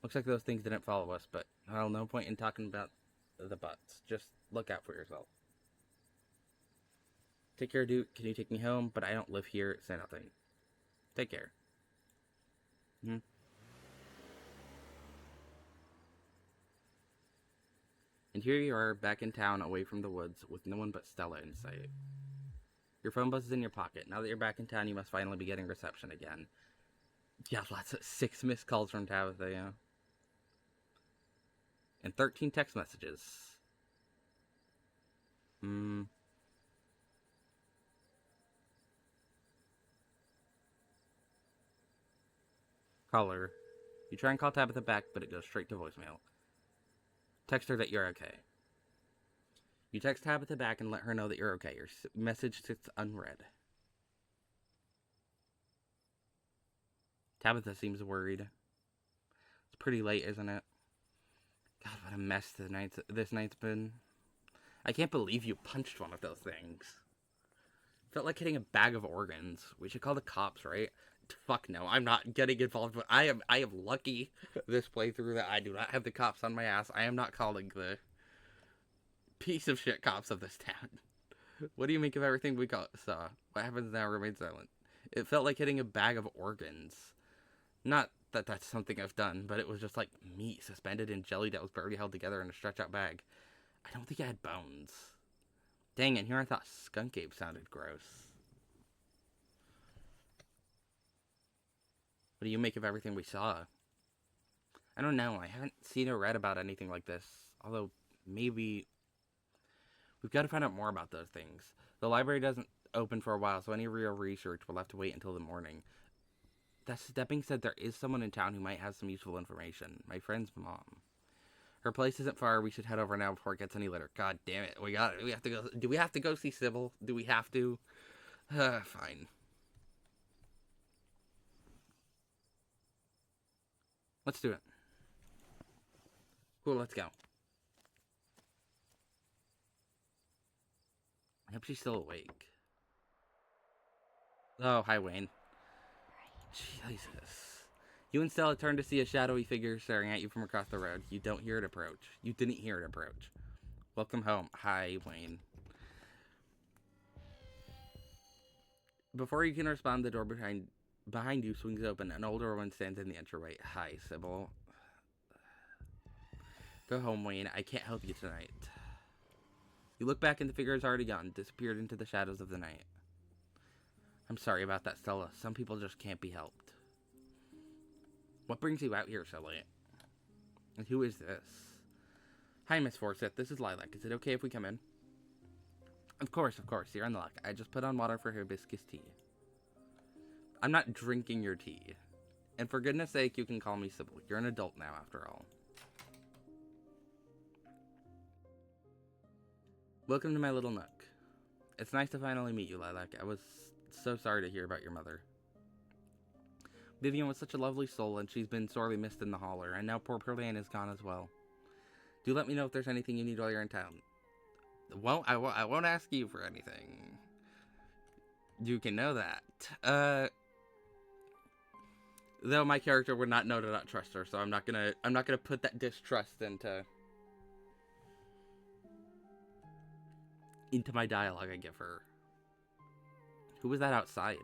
Looks like those things didn't follow us, but well, no point in talking about the butts. Just look out for yourself. Take care, Duke. Can you take me home? But I don't live here. Say nothing. Take care. And here you are, back in town, away from the woods, with no one but Stella in sight. Your phone buzzes in your pocket. Now that you're back in town, you must finally be getting reception again. Yeah, lots of 6 missed calls from Tabitha, yeah. And 13 text messages. Call her. You try and call Tabitha back, but it goes straight to voicemail. Text her that you're okay. You text Tabitha back and let her know that you're okay. Your message sits unread. Tabitha seems worried. It's pretty late, isn't it? God, what a mess this night's been. I can't believe you punched one of those things. Felt like hitting a bag of organs. We should call the cops, right? Fuck no, I'm not getting involved. But I am lucky this playthrough that I do not have the cops on my ass. I am not calling the piece of shit cops of this town. What do you make of everything we saw? What happens now remains silent. It felt like hitting a bag of organs. Not that that's something I've done, but it was just like meat suspended in jelly that was barely held together in a stretch-out bag. I don't think it had bones. Dang it, here I thought Skunk Ape sounded gross. What do you make of everything we saw? I don't know, I haven't seen or read about anything like this. Although, maybe We've got to find out more about those things. The library doesn't open for a while, so any real research will have to wait until the morning. That being said, there is someone in town who might have some useful information. My friend's mom. Her place isn't far. We should head over now before it gets any later. God damn it. We have to go. Do we have to go see Sybil? Do we have to? Fine. Let's do it. Cool, let's go. I hope she's still awake. Oh, hi, Wayne. Jesus. You and Stella turn to see a shadowy figure staring at you from across the road. You don't hear it approach. You didn't hear it approach. Welcome home. Hi, Wayne. Before you can respond, the door behind you swings open. An older woman stands in the entryway. Hi, Sybil. Go home, Wayne. I can't help you tonight. You look back and the figure is already gone, disappeared into the shadows of the night. I'm sorry about that, Stella. Some people just can't be helped. What brings you out here, silly? And who is this? Hi, Miss Forsyth. This is Lilac. Is it okay if we come in? Of course. You're in luck. I just put on water for hibiscus tea. I'm not drinking your tea. And for goodness sake, you can call me Sybil. You're an adult now, after all. Welcome to my little nook. It's nice to finally meet you, Lilac. I was so sorry to hear about your mother. Vivian was such a lovely soul, and she's been sorely missed in the holler, and now poor Perlane is gone as well. Do let me know if there's anything you need while you're in town. I won't ask you for anything. You can know that. Though my character would not know to not trust her, so I'm not gonna put that distrust into my dialogue I give her. Who was that outside?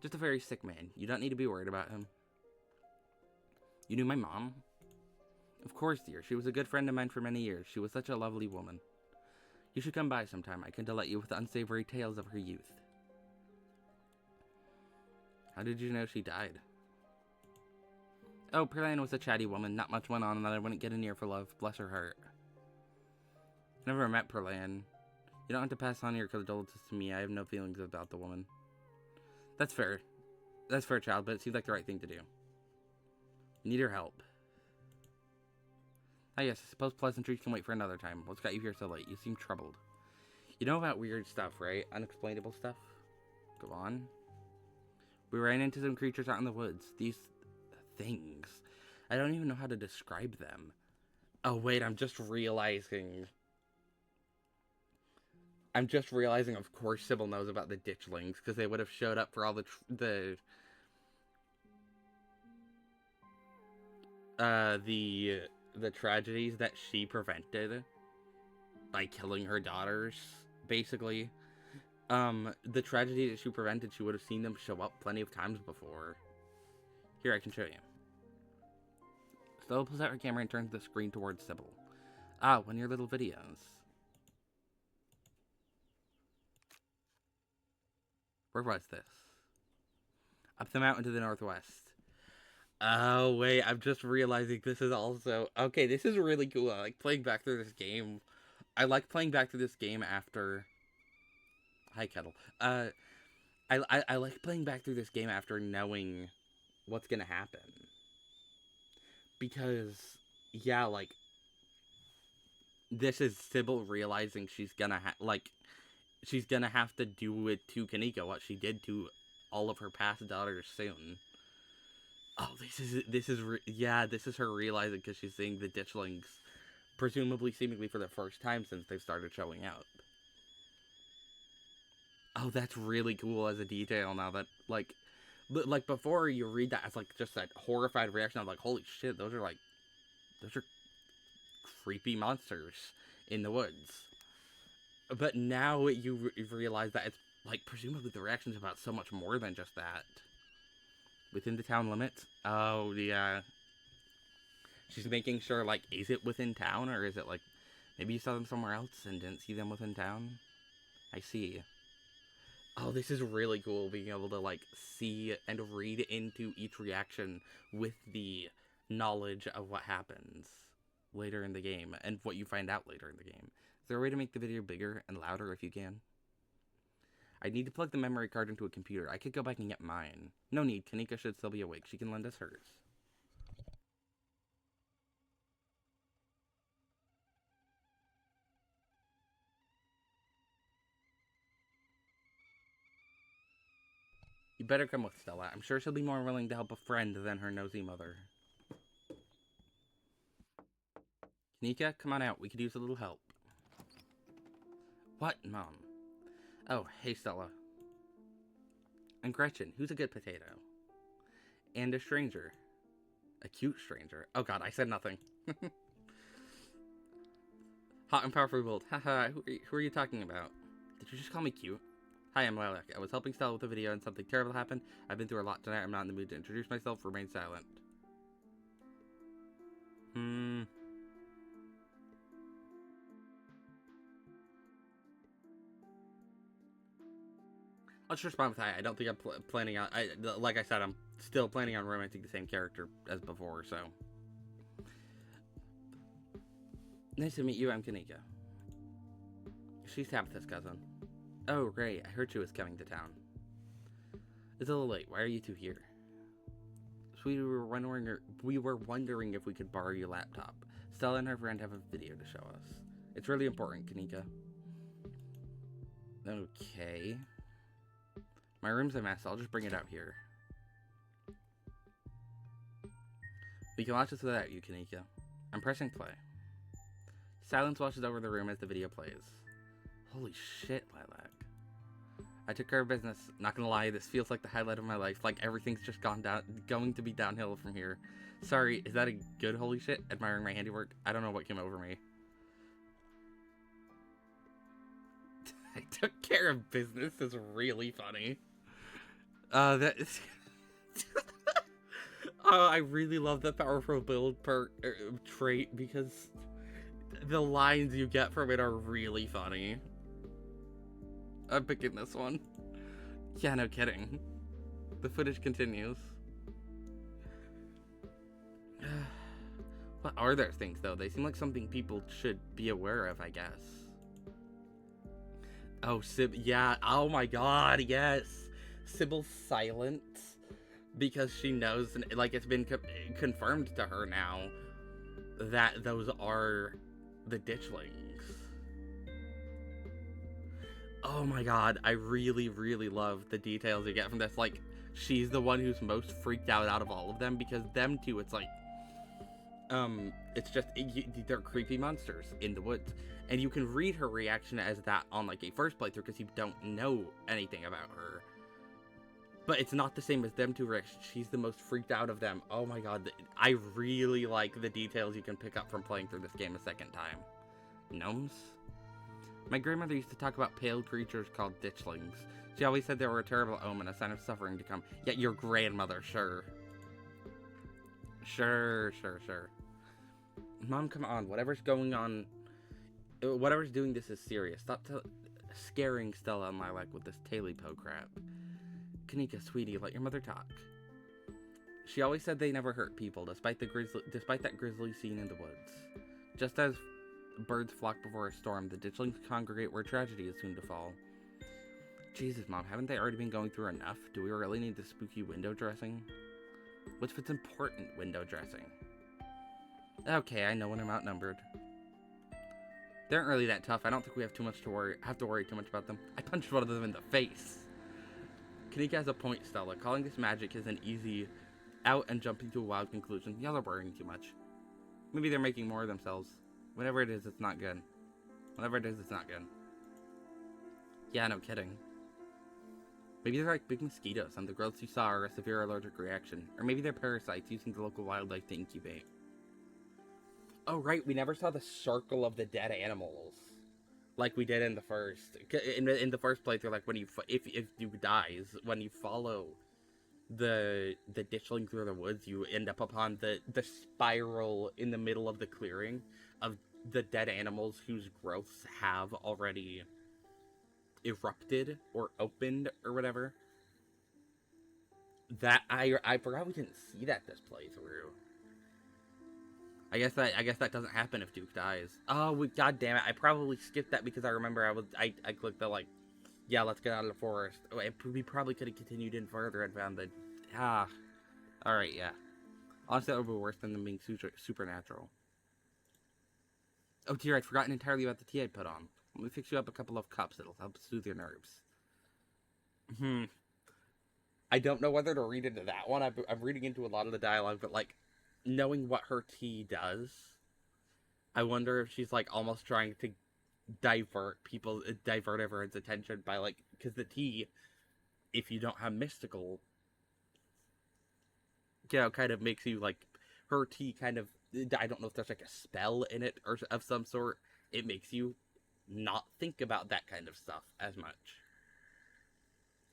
Just a very sick man. You don't need to be worried about him. You knew my mom? Of course, dear. She was a good friend of mine for many years. She was such a lovely woman. You should come by sometime. I can delight you with unsavory tales of her youth. How did you know she died? Oh, Perlane was a chatty woman. Not much went on and that I wouldn't get in near for love. Bless her heart. I never met Perlane. You don't have to pass on your condolences to me. I have no feelings about the woman. That's fair. That's fair, child, but it seems like the right thing to do. You need her help. Ah, yes, I suppose pleasantries can wait for another time. What's got you here so late? You seem troubled. You know about weird stuff, right? Unexplainable stuff? Go on. We ran into some creatures out in the woods. These things. I don't even know how to describe them. Oh, wait, I'm just realizing, of course, Sybil knows about the ditchlings, because they would have showed up for all the tragedies that she prevented by killing her daughters, basically. The tragedy that she prevented, she would have seen them show up plenty of times before. Here, I can show you. Stella pulls out her camera and turns the screen towards Sybil. Ah, one of your little videos. Where was this? Up the mountain to the northwest. Oh, wait, I'm just realizing this is also... Okay, this is really cool. I like playing back through this game. I like playing back through this game after... Hi, Kettle. I like playing back through this game after knowing what's gonna happen. Because, yeah, like... This is Sybil realizing she's gonna she's gonna have to do it to Kaneko what she did to all of her past daughters soon. Oh, this is her realizing because she's seeing the ditchlings, presumably, seemingly for the first time since they've started showing up. Oh, that's really cool as a detail now that, like before you read that as, like, just that horrified reaction of, like, holy shit, those are creepy monsters in the woods. But now you realize that it's, like, presumably the reaction's about so much more than just that. Within the town limits? Oh, yeah. She's making sure, like, is it within town, or is it, like, maybe you saw them somewhere else and didn't see them within town? I see. Oh, this is really cool, being able to, like, see and read into each reaction with the knowledge of what happens later in the game, and what you find out later in the game. there a way to make the video bigger and louder if you can? I need to plug the memory card into a computer. I could go back and get mine. No need. Kanika should still be awake. She can lend us hers. You better come with Stella. I'm sure she'll be more willing to help a friend than her nosy mother. Kanika, come on out. We could use a little help. What, Mom? Oh, hey, Stella. I'm Gretchen. Who's a good potato? And a stranger. A cute stranger. Oh god, I said nothing. Hot and powerful build. Haha, who are you talking about? Did you just call me cute? Hi, I'm Lilac. I was helping Stella with a video and something terrible happened. I've been through a lot tonight. I'm not in the mood to introduce myself. Remain silent. Let's respond with hi. I don't think I'm planning on... like I said, I'm still planning on romancing the same character as before, so... Nice to meet you. I'm Kanika. She's Tabitha's cousin. Oh, great. I heard she was coming to town. It's a little late. Why are you two here? So we were wondering if we could borrow your laptop. Stella and her friend have a video to show us. It's really important, Kanika. Okay. My room's a mess. I'll just bring it out here. We can watch this without you, Kanika. I'm pressing play. Silence washes over the room as the video plays. Holy shit, Lilac. I took care of business. Not gonna lie, this feels like the highlight of my life. Like everything's just going to be downhill from here. Sorry, is that a good holy shit? Admiring my handiwork? I don't know what came over me. I took care of business is really funny. That is... I really love the powerful build trait because the lines you get from it are really funny. I'm picking this one. Yeah, no kidding. The footage continues. What are those things, though? They seem like something people should be aware of, I guess. Oh, yeah. Oh my god, yes. Sybil's silent because she knows, like, it's been confirmed to her now that those are the ditchlings. Oh my god, I really, really love the details you get from this. Like, she's the one who's most freaked out of all of them, because them two, it's like, it's just, they're creepy monsters in the woods. And you can read her reaction as that on, like, a first playthrough, because you don't know anything about her. But it's not the same as them two reactions. She's the most freaked out of them. Oh my god, I really like the details you can pick up from playing through this game a second time. Gnomes? My grandmother used to talk about pale creatures called ditchlings. She always said they were a terrible omen, a sign of suffering to come. Yet your grandmother, sure. Sure. Mom, come on. Whatever's going on, whatever's doing this is serious. Stop scaring Stella and Lilac with this Tailypo crap. Kanika, sweetie, let your mother talk. She always said they never hurt people, despite that grisly scene in the woods. Just as birds flock before a storm, the ditchlings congregate where tragedy is soon to fall. Jesus, Mom, haven't they already been going through enough? Do we really need the spooky window dressing? What's what's important window dressing? Okay, I know when I'm outnumbered. They aren't really that tough. I don't think we have to worry too much about them. I punched one of them in the face. Kanika has a point, Stella. Calling this magic is an easy out and jumping to a wild conclusion. Y'all are worrying too much. Maybe they're making more of themselves. Whatever it is, it's not good. Whatever it is, it's not good. Yeah, no kidding. Maybe they're like big mosquitoes, and the growths you saw are a severe allergic reaction. Or maybe they're parasites using the local wildlife to incubate. Oh, right, we never saw the circle of the dead animals. Like we did in the first. In the first playthrough, like, when you, if you dies, when you follow the ditchling through the woods, you end up upon the spiral in the middle of the clearing of the dead animals whose growths have already erupted or opened or whatever. That I forgot we didn't see that this playthrough. I guess that doesn't happen if Duke dies. Oh, god damn it! I probably skipped that because I remember I clicked the like, yeah, let's get out of the forest. Oh, we probably could have continued in further and found the All right, yeah. Honestly, that would be worse than them being supernatural. Oh dear, I'd forgotten entirely about the tea I put on. Let me fix you up a couple of cups. It'll help soothe your nerves. I don't know whether to read into that one. I'm reading into a lot of the dialogue, but like, knowing what her tea does, I wonder if she's like almost trying to divert everyone's attention by like, because the tea, if you don't have mystical, kind of makes you like, her tea kind of, I don't know if there's like a spell in it or of some sort. It makes you not think about that kind of stuff as much.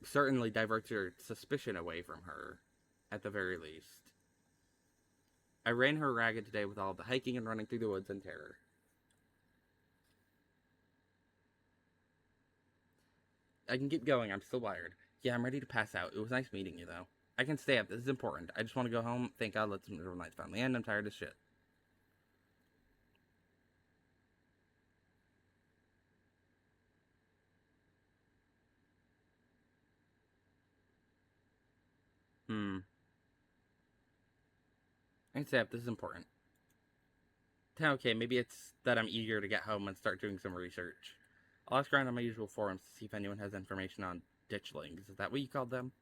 Certainly diverts your suspicion away from her, at the very least. I ran her ragged today with all the hiking and running through the woods in terror. I can keep going, I'm still wired. Yeah, I'm ready to pass out. It was nice meeting you, though. I can stay up, this is important. I just want to go home. Thank God let some miserable nights finally end. I'm tired as shit. I can stay up, this is important. Okay, maybe it's that I'm eager to get home and start doing some research. I'll ask around on my usual forums to see if anyone has information on ditchlings. Is that what you called them?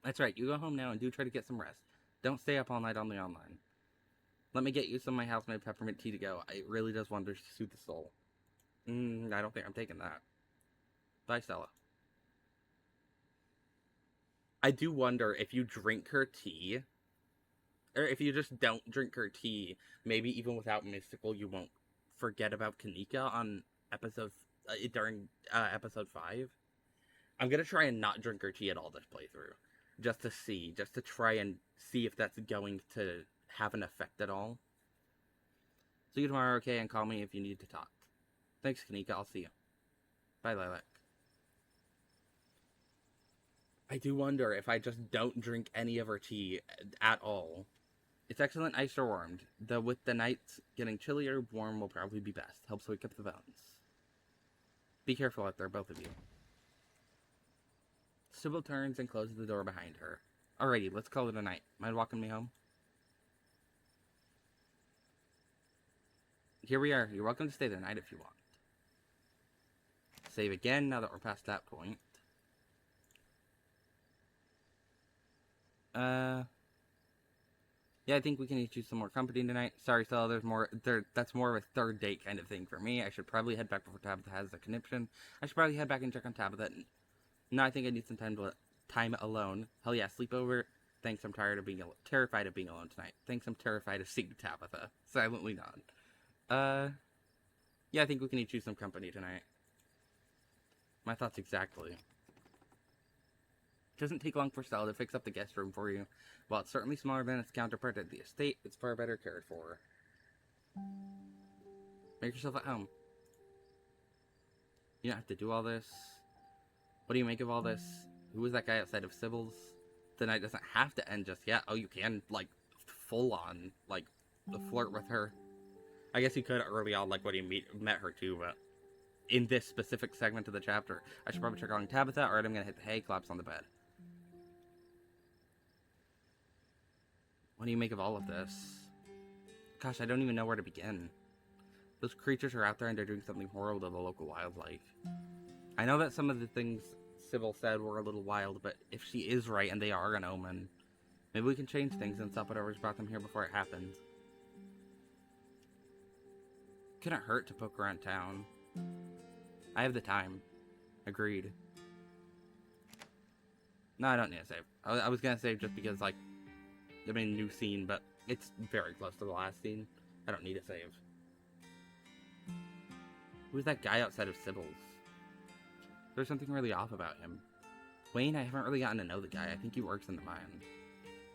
That's right, you go home now and do try to get some rest. Don't stay up all night on the online. Let me get you some of my house-made peppermint tea to go. It really does wonders to soothe the soul. I don't think I'm taking that. Bye, Stella. I do wonder if you drink her tea, or if you just don't drink her tea, maybe even without mystical, you won't forget about Kanika on during episode 5. I'm gonna try and not drink her tea at all this playthrough, just to try and see if that's going to have an effect at all. See you tomorrow, okay? And call me if you need to talk. Thanks, Kanika. I'll see you. Bye, Lilac. I do wonder if I just don't drink any of her tea at all. It's excellent iced or warmed, though with the nights getting chillier, warm will probably be best. Helps wake up the bones. Be careful out there, both of you. Sybil turns and closes the door behind her. Alrighty, let's call it a night. Mind walking me home? Here we are. You're welcome to stay the night if you want. Save again now that we're past that point. Yeah, I think we can each use some more company tonight. Sorry, Stella, that's more of a third date kind of thing for me. I should probably head back before Tabitha has the conniption. I should probably head back and check on Tabitha. No, I think I need some time alone. Hell yeah, sleepover. Thanks, I'm terrified of being alone tonight. Thanks, I'm terrified of seeing Tabitha. Silently nod. Yeah, I think we can each use some company tonight. My thoughts exactly. It doesn't take long for Stella to fix up the guest room for you. While it's certainly smaller than its counterpart at the estate, it's far better cared for. Make yourself at home. You don't have to do all this. What do you make of all this? Who was that guy outside of Sybil's? The night doesn't have to end just yet. Oh, you can, like, full on, like, flirt with her. I guess you could early on, like, when you met her too, but in this specific segment of the chapter, I should probably check on Tabitha, or I'm gonna hit the hay, collapse on the bed. What do you make of all of this? Gosh, I don't even know where to begin. Those creatures are out there and they're doing something horrible to the local wildlife. I know that some of the things Sybil said were a little wild, but if she is right and they are an omen, maybe we can change things and stop whatever's brought them here before it happens. Couldn't hurt to poke around town. I have the time. Agreed. No, I don't need to save. I was gonna save just because, like, I mean, new scene, but it's very close to the last scene. I don't need a save. Who's that guy outside of Sybil's? There's something really off about him. Wayne, I haven't really gotten to know the guy. I think he works in the mine.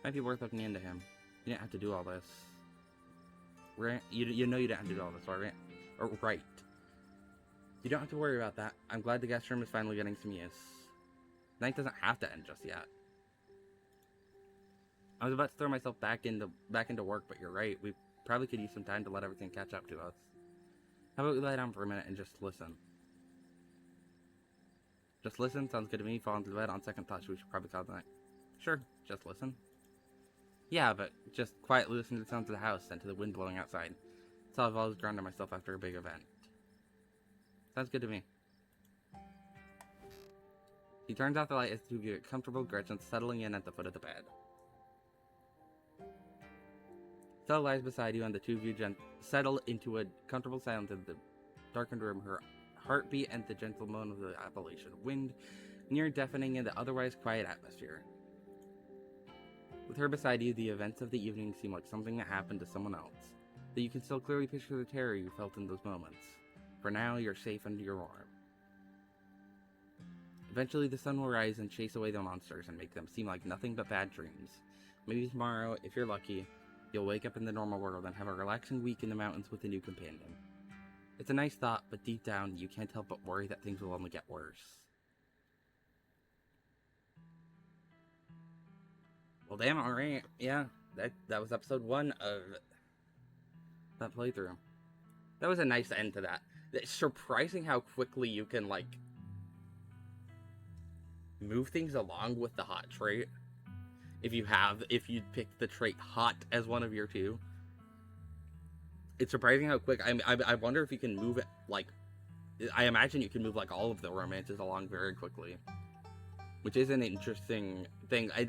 Might be worth looking into him. You didn't have to do all this. Right? You know you didn't have to do all this, right? Or, right. You don't have to worry about that. I'm glad the guest room is finally getting some use. The night doesn't have to end just yet. I was about to throw myself back into work, but you're right. We probably could use some time to let everything catch up to us. How about we lie down for a minute and just listen? Just listen? Sounds good to me. Fall into bed. On second thoughts, we should probably call it the night. Sure, just listen. Yeah, but just quietly listen to the sounds of the house and to the wind blowing outside. That's how I've always grounded myself after a big event. Sounds good to me. He turns off the light as the two of you get comfortable, Gretchen settling in at the foot of the bed. Stella lies beside you, and the two of you settle into a comfortable silence in the darkened room. Her heartbeat and the gentle moan of the Appalachian wind, near deafening in the otherwise quiet atmosphere. With her beside you, the events of the evening seem like something that happened to someone else, though you can still clearly picture the terror you felt in those moments. For now, you're safe under your arm. Eventually, the sun will rise and chase away the monsters and make them seem like nothing but bad dreams. Maybe tomorrow, if you're lucky, you'll wake up in the normal world and have a relaxing week in the mountains with a new companion. It's a nice thought, but deep down, you can't help but worry that things will only get worse. Well, damn, alright. Yeah, that was episode 1 of that playthrough. That was a nice end to that. It's surprising how quickly you can, like, move things along with the hot trait. If you pick the trait hot as one of your two. It's surprising how quick. I wonder if you can move it, like, I imagine you can move, like, all of the romances along very quickly. Which is an interesting thing. I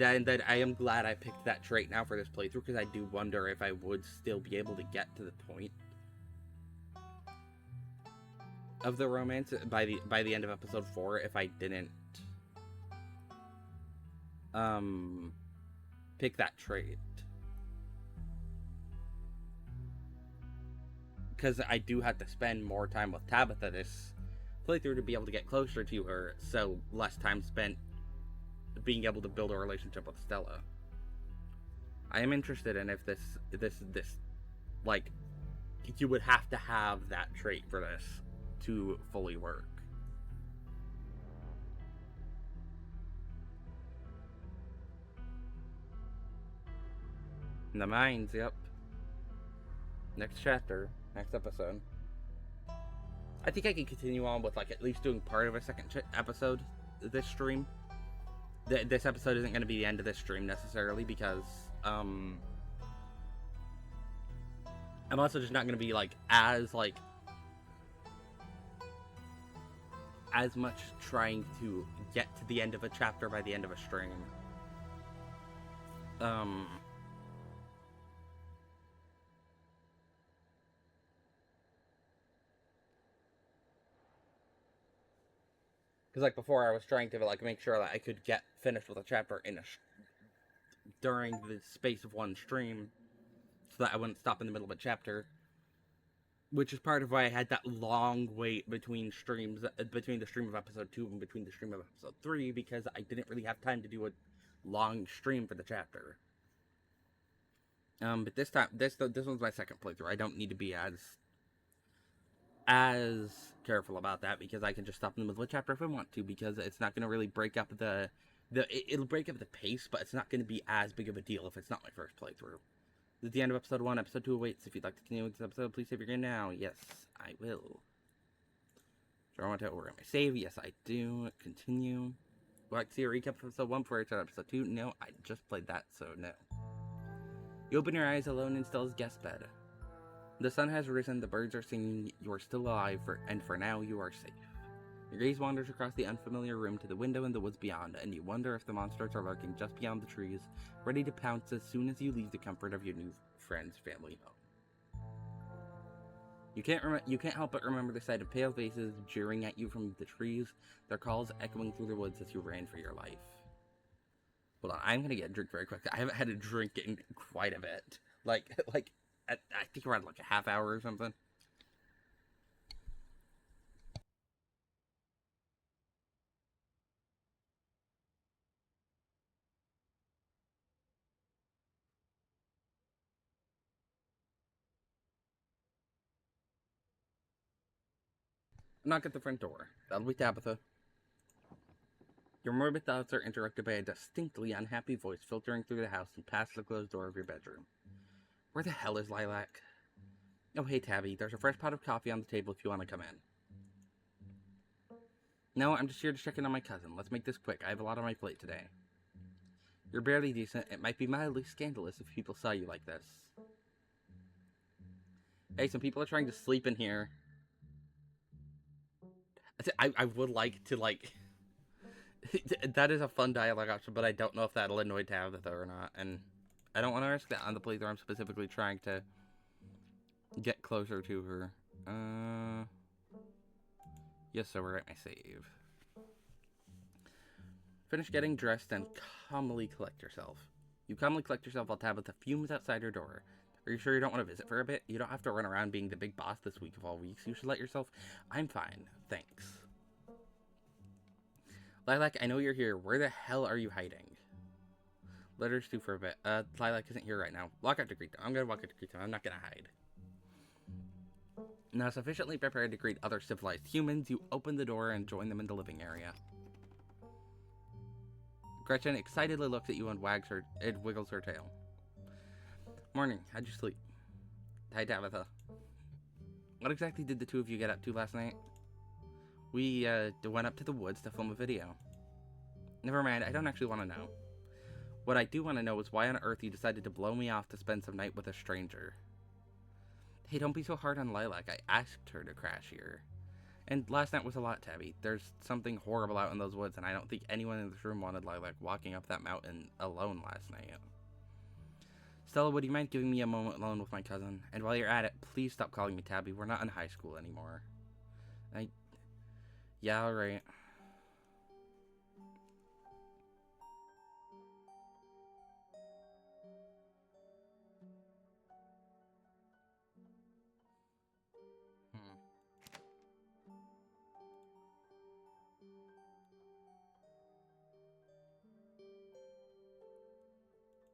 am glad I picked that trait now for this playthrough, because I do wonder if I would still be able to get to the point of the romance by the end of episode 4 if I didn't pick that trait. Because I do have to spend more time with Tabitha this playthrough to be able to get closer to her, so less time spent being able to build a relationship with Stella. I am interested in if this like, you would have to have that trait for this to fully work. In the mines, yep. Next chapter, next episode. I think I can continue on with, like, at least doing part of a second episode this stream. This episode isn't going to be the end of this stream necessarily, because I'm also just not going to be, like, as much trying to get to the end of a chapter by the end of a stream. Because, like, before I was trying to, like, make sure that I could get finished with a chapter during the space of one stream, so that I wouldn't stop in the middle of a chapter. Which is part of why I had that long wait between streams, between the stream of episode 2 and between the stream of episode 3, because I didn't really have time to do a long stream for the chapter. But this time, this one's my second playthrough. I don't need to be as careful about that, because I can just stop in the middle of a chapter if I want to, because it's not going to really break up it'll break up the pace, but it's not going to be as big of a deal if it's not my first playthrough. This is the end of episode 1. Episode 2 awaits. If you'd like to continue with this episode, please save your game now. Yes, I will. Do I want to overwrite my save? Yes, I do. Continue. Would you like to see a recap of episode 1 before I start episode 2? No, I just played that, so no. You open your eyes alone in Stella's guest bed. The sun has risen, the birds are singing, you are still alive, and for now you are safe. Your gaze wanders across the unfamiliar room to the window in the woods beyond, and you wonder if the monsters are lurking just beyond the trees, ready to pounce as soon as you leave the comfort of your new friend's family home. You can't help but remember the sight of pale faces jeering at you from the trees, their calls echoing through the woods as you ran for your life. Hold on, I'm gonna get a drink very quick. I haven't had a drink in quite a bit. I think around like a half hour or something. Knock at the front door. That'll be Tabitha. Your morbid thoughts are interrupted by a distinctly unhappy voice filtering through the house and past the closed door of your bedroom. Where the hell is Lilac? Oh, hey, Tabby. There's a fresh pot of coffee on the table if you want to come in. No, I'm just here to check in on my cousin. Let's make this quick. I have a lot on my plate today. You're barely decent. It might be mildly scandalous if people saw you like this. Hey, some people are trying to sleep in here. I would like to, like... that is a fun dialogue option, but I don't know if that'll annoy Tabitha or not. And I don't want to risk that on the playthrough. I'm specifically trying to get closer to her. Yes, so we're at my save. Finish getting dressed and calmly collect yourself. You calmly collect yourself while Tabitha fumes outside her door. Are you sure you don't want to visit for a bit? You don't have to run around being the big boss this week of all weeks. You should let yourself... I'm fine. Thanks. Lilac, I know you're here. Where the hell are you hiding? Let her stew for a bit. Lilac isn't here right now. Walk out to greet them. I'm gonna walk out to greet them. I'm not gonna hide. Now sufficiently prepared to greet other civilized humans, you open the door and join them in the living area. Gretchen excitedly looks at you and wiggles her tail. Morning. How'd you sleep? Hi, Tabitha. What exactly did the two of you get up to last night? We, went up to the woods to film a video. Never mind, I don't actually want to know. What I do want to know is why on earth you decided to blow me off to spend some night with a stranger. Hey, don't be so hard on Lilac. I asked her to crash here. And last night was a lot, Tabby. There's something horrible out in those woods, and I don't think anyone in this room wanted Lilac walking up that mountain alone last night. Stella, would you mind giving me a moment alone with my cousin? And while you're at it, please stop calling me Tabby. We're not in high school anymore. Yeah, alright.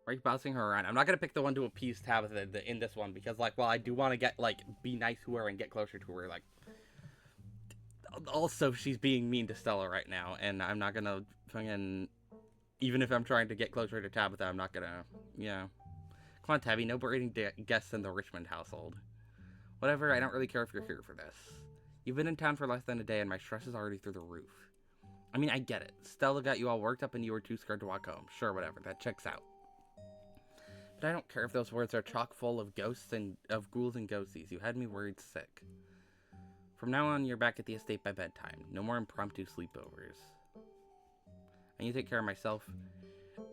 Are you bouncing her around? I'm not gonna pick the one to appease Tabitha in this one because, like, while I do want to get, like, be nice to her and get closer to her, like, also she's being mean to Stella right now, and I'm not gonna fucking, even if I'm trying to get closer to Tabitha, I'm not gonna, yeah. Come on, Tabby, no berating guests in the Richmond household. Whatever, I don't really care if you're here for this. You've been in town for less than a day, and my stress is already through the roof. I mean, I get it. Stella got you all worked up and you were too scared to walk home. Sure, whatever, that checks out. But I don't care if those words are chock full of ghosts and of ghouls and ghosties. You had me worried sick. From now on, you're back at the estate by bedtime. No more impromptu sleepovers. I need to take care of myself.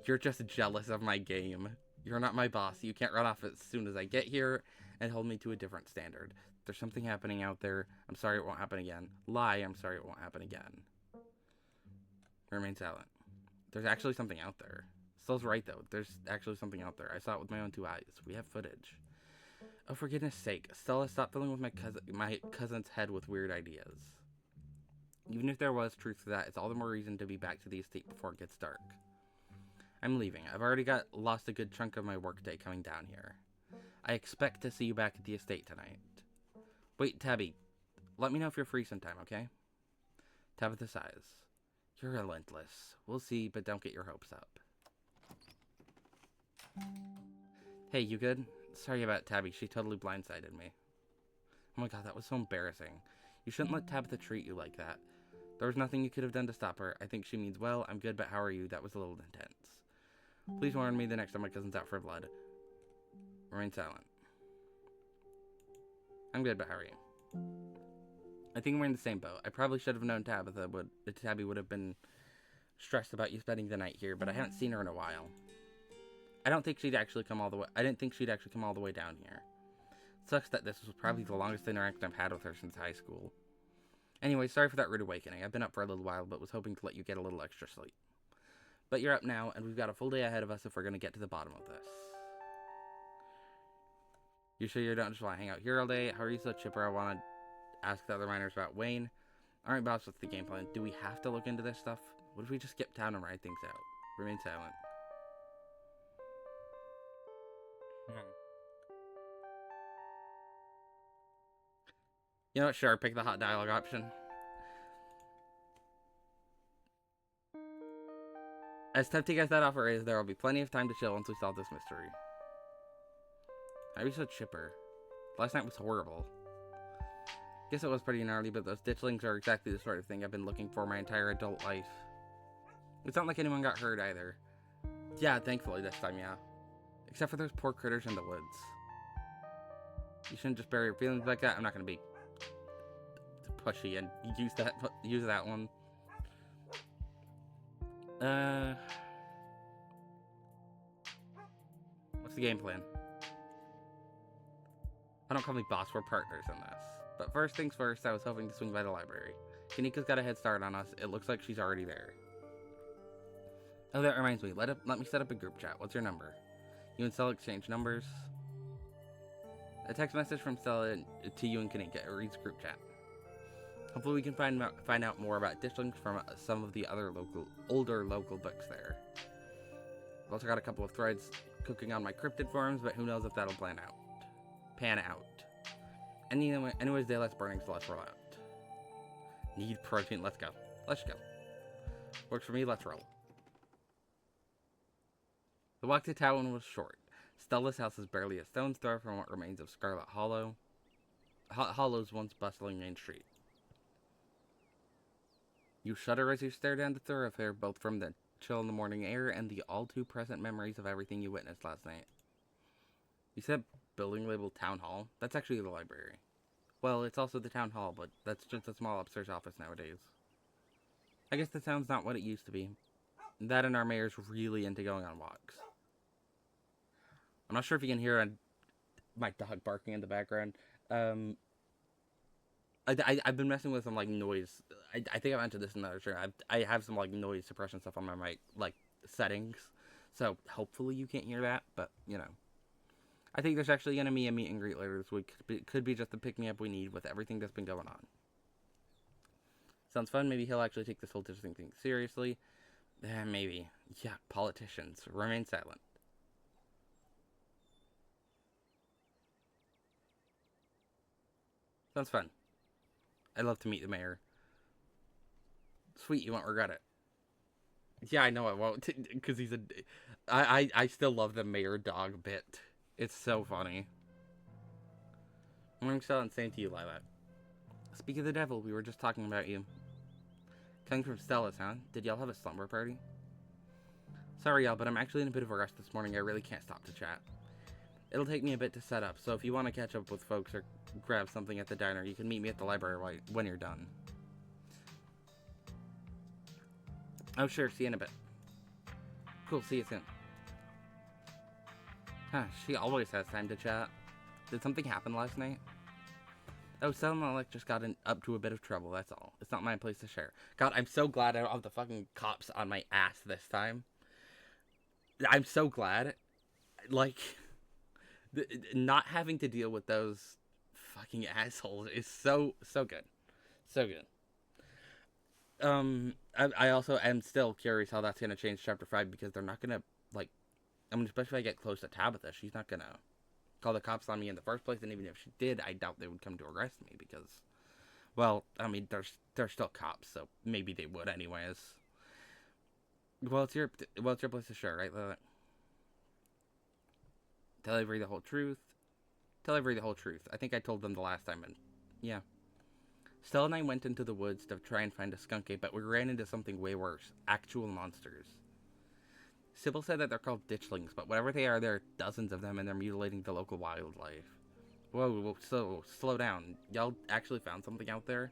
You're just jealous of my game. You're not my boss. You can't run off as soon as I get here and hold me to a different standard. There's something happening out there. I'm sorry it won't happen again. Lie, I'm sorry it won't happen again. Remain silent. There's actually something out there. Stella's right, though. There's actually something out there. I saw it with my own 2 eyes. We have footage. Oh, for goodness sake. Stella, stop filling with my cousin's head with weird ideas. Even if there was truth to that, it's all the more reason to be back to the estate before it gets dark. I'm leaving. I've already lost a good chunk of my workday coming down here. I expect to see you back at the estate tonight. Wait, Tabby. Let me know if you're free sometime, okay? Tabitha sighs. You're relentless. We'll see, but don't get your hopes up. Hey, you good? Sorry about Tabby. She totally blindsided me. Oh my god, that was so embarrassing. You shouldn't let Tabitha treat you like that. There was nothing you could have done to stop her. I think she means well. I'm good, but how are you? That was a little intense. Please warn me the next time my cousin's out for blood. Remain silent. I'm good, but how are you? I think we're in the same boat. I probably should have known Tabby would have been stressed about you spending the night here, but I haven't seen her in a while. I didn't think she'd actually come all the way down here. Sucks that this was probably the longest interaction I've had with her since high school. Anyway, sorry for that rude awakening. I've been up for a little while, but was hoping to let you get a little extra sleep. But you're up now, and we've got a full day ahead of us if we're going to get to the bottom of this. You sure you don't just want to hang out here all day? How are you so chipper? I want to ask the other miners about Wayne. Alright, boss, what's the game plan? Do we have to look into this stuff? What if we just skip town and ride things out? Remain silent. You know what? Sure, pick the hot dialogue option. As tempting as that offer is, there will be plenty of time to chill once we solve this mystery. Why are you so chipper? Last night was horrible. Guess it was pretty gnarly, but those ditchlings are exactly the sort of thing I've been looking for my entire adult life. It's not like anyone got hurt either. Yeah, thankfully this time, yeah. Except for those poor critters in the woods. You shouldn't just bury your feelings like that. I'm not gonna be pushy and use that one. What's the game plan? I don't call me boss, we're partners in this. But first things first, I was hoping to swing by the library. Kanika's got a head start on us. It looks like she's already there. Oh, that reminds me. Let me set up a group chat. What's your number? You and Stella exchange numbers. A text message from Stella to you and Kanika. It reads group chat. Hopefully we can find out more about ditchlings from some of the other older local books there. I've also got a couple of threads cooking on my cryptid forums, but who knows if that'll pan out. Anyways, daylight's burning, so let's roll out. Need protein, let's go. Works for me, let's roll. The walk to town was short. Stella's house is barely a stone's throw from what remains of Scarlet Hollow's once bustling main street. You shudder as you stare down the thoroughfare, both from the chill in the morning air and the all-too-present memories of everything you witnessed last night. You said building labeled Town Hall? That's actually the library. Well, it's also the Town Hall, but that's just a small upstairs office nowadays. I guess the town's not what it used to be. That and our mayor's really into going on walks. I'm not sure if you can hear my dog barking in the background. I've been messing with some, like, noise. I think I mentioned this in another show. I have some, like, noise suppression stuff on my mic, like, settings. So, hopefully you can't hear that, but, you know. I think there's actually going to be a meet and greet later this week. Could be just the pick-me-up we need with everything that's been going on. Sounds fun. Maybe he'll actually take this whole ditchling thing seriously. Maybe. Yeah, politicians. Remain silent. Sounds fun. I'd love to meet the mayor. Sweet, you won't regret it. Yeah, I know I won't, because he's a... I still love the mayor dog bit. It's so funny. Morning, Stella, and same to you, Lilac. Speak of the devil, we were just talking about you. Coming from Stella's, huh? Did y'all have a slumber party? Sorry, y'all, but I'm actually in a bit of a rush this morning. I really can't stop to chat. It'll take me a bit to set up, so if you want to catch up with folks or grab something at the diner, you can meet me at the library when you're done. Oh, sure. See you in a bit. Cool. See you soon. Huh, she always has time to chat. Did something happen last night? Oh, Selma just got up to a bit of trouble, that's all. It's not my place to share. God, I'm so glad I don't have the fucking cops on my ass this time. I'm so glad. Like, not having to deal with those fucking assholes is so good. So good. I also am still curious how that's going to change Chapter 5, because they're not going to, like, I mean, especially if I get close to Tabitha, she's not going to call the cops on me in the first place, and even if she did, I doubt they would come to arrest me, because, well, I mean, they're still cops, so maybe they would anyways. Well, it's your place to share, right? Tell everybody the whole truth. Tell everybody the whole truth. I think I told them the last time, and yeah. Stella and I went into the woods to try and find a skunk ape, but we ran into something way worse. Actual monsters. Sybil said that they're called ditchlings, but whatever they are, there are dozens of them, and they're mutilating the local wildlife. Whoa, slow down. Y'all actually found something out there?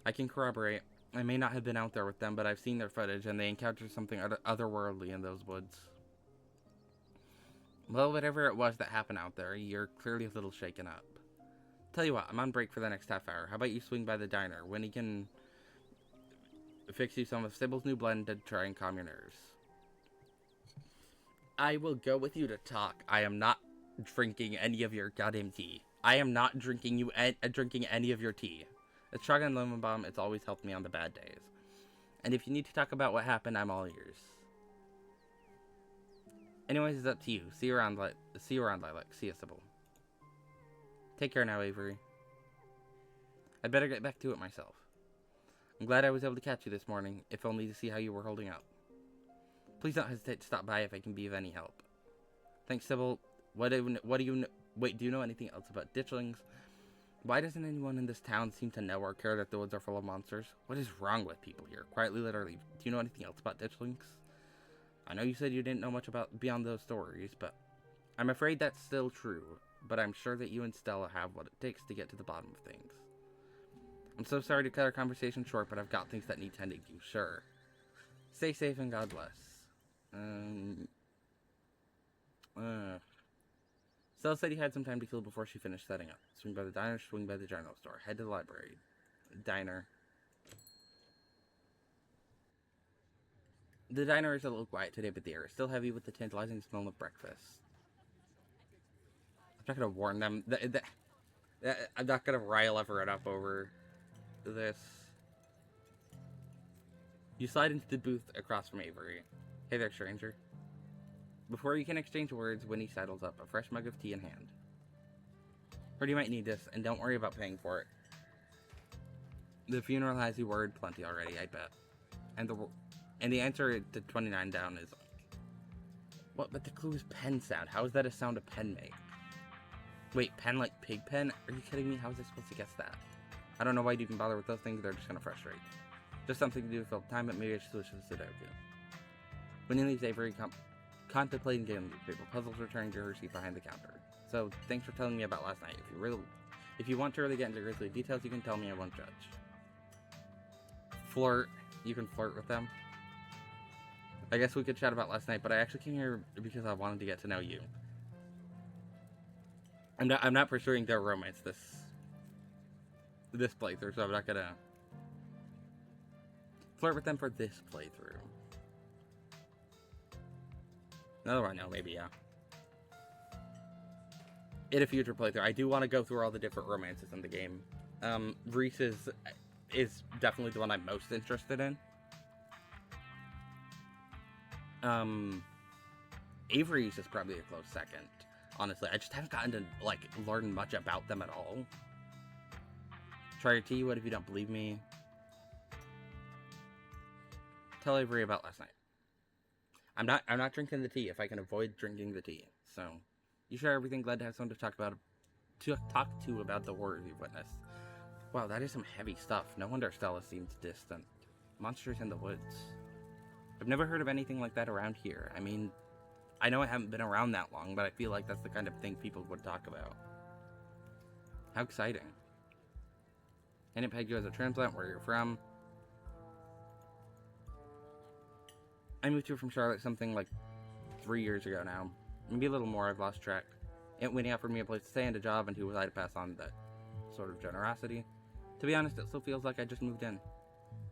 I can corroborate. I may not have been out there with them, but I've seen their footage, and they encountered something otherworldly in those woods. Well, whatever it was that happened out there, you're clearly a little shaken up. Tell you what, I'm on break for the next half hour. How about you swing by the diner? Winnie can fix you some of Sybil's new blend to try and calm your nerves. I will go with you to talk. I am not drinking any of your goddamn tea. I am not drinking any of your tea. It's Shotgun Lemon Bomb. It's always helped me on the bad days. And if you need to talk about what happened, I'm all ears. Anyways, it's up to you. See you around, Lilac. See you, Sybil. Take care now, Avery. I'd better get back to it myself. I'm glad I was able to catch you this morning, if only to see how you were holding up. Please don't hesitate to stop by if I can be of any help. Thanks, Sybil. What do you know? Wait, do you know anything else about ditchlings? Why doesn't anyone in this town seem to know or care that the woods are full of monsters? What is wrong with people here? Quietly, literally. Do you know anything else about ditchlings? I know you said you didn't know much about beyond those stories, but I'm afraid that's still true. But I'm sure that you and Stella have what it takes to get to the bottom of things. I'm so sorry to cut our conversation short, but I've got things that need tending to. Sure. Stay safe and God bless. Stella said you had some time to kill before she finished setting up. Swing by the diner, swing by the general store. Head to the library. Diner. The diner is a little quiet today, but the air is still heavy with the tantalizing smell of breakfast. I'm not going to warn them. I'm not going to rile Everett up over this. You slide into the booth across from Avery. Hey there, stranger. Before you can exchange words, Winnie sidles up, a fresh mug of tea in hand. Heard you might need this, and don't worry about paying for it. The funeral has you worried plenty already, I bet. And the answer to 29 down is... What? But the clue is pen sound. How is that a sound a pen make? Wait, pen like pig pen? Are you kidding me? How was I supposed to guess that? I don't know why you'd even bother with those things. They're just gonna frustrate. Just something to do to fill time, but maybe I should switch to Sudoku. Winnie leaves Avery contemplating getting the paper puzzles, returning to her seat behind the counter. So, thanks for telling me about last night. If you want to really get into grisly details, you can tell me. I won't judge. Flirt. You can flirt with them. I guess we could chat about last night, but I actually came here because I wanted to get to know you. I'm not pursuing their romance this playthrough, so I'm not gonna flirt with them for this playthrough. Another one, no, maybe, yeah. In a future playthrough, I do want to go through all the different romances in the game. Reese is definitely the one I'm most interested in. Avery's is probably a close second. Honestly, I just haven't gotten to, like, learn much about them at all. Try your tea, what if you don't believe me? Tell Avery about last night. I'm not drinking the tea if I can avoid drinking the tea. So, you share everything, glad to have someone to talk to about the horrors you've witnessed. Wow, that is some heavy stuff. No wonder Stella seems distant. Monsters in the woods. I've never heard of anything like that around here. I mean, I know I haven't been around that long, but I feel like that's the kind of thing people would talk about. How exciting. I didn't peg you as a transplant, where you're from. I moved here from Charlotte something like 3 years ago now. Maybe a little more, I've lost track. Aunt Winnie offered me a place to stay and a job, and who was I to pass on that sort of generosity? To be honest, it still feels like I just moved in.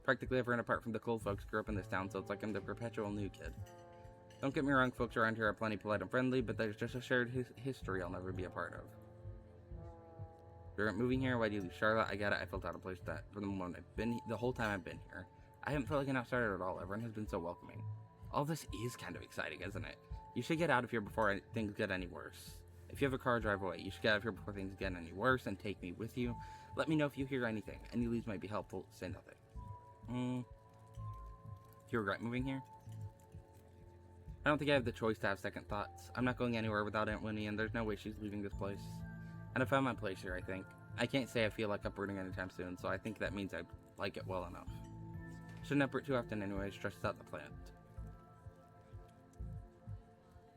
Practically everyone apart from the cool folks grew up in this town, so it's like I'm the perpetual new kid. Don't get me wrong, folks around here are plenty polite and friendly, but there's just a shared history I'll never be a part of. You're moving here, why do you leave Charlotte? I get it, I felt out of place that from the moment the whole time I've been here. I haven't felt like an outsider at all. Everyone has been so welcoming. All this is kind of exciting, isn't it? You should get out of here before things get any worse. If you have a car, drive away. You should get out of here before things get any worse and take me with you. Let me know if you hear anything. Any leads might be helpful. Say nothing. Do you regret moving here? I don't think I have the choice to have second thoughts. I'm not going anywhere without Aunt Winnie, and there's no way she's leaving this place. And I found my place here, I think. I can't say I feel like uprooting anytime soon, so I think that means I like it well enough. Shouldn't uproot too often anyway, stresses out the plant.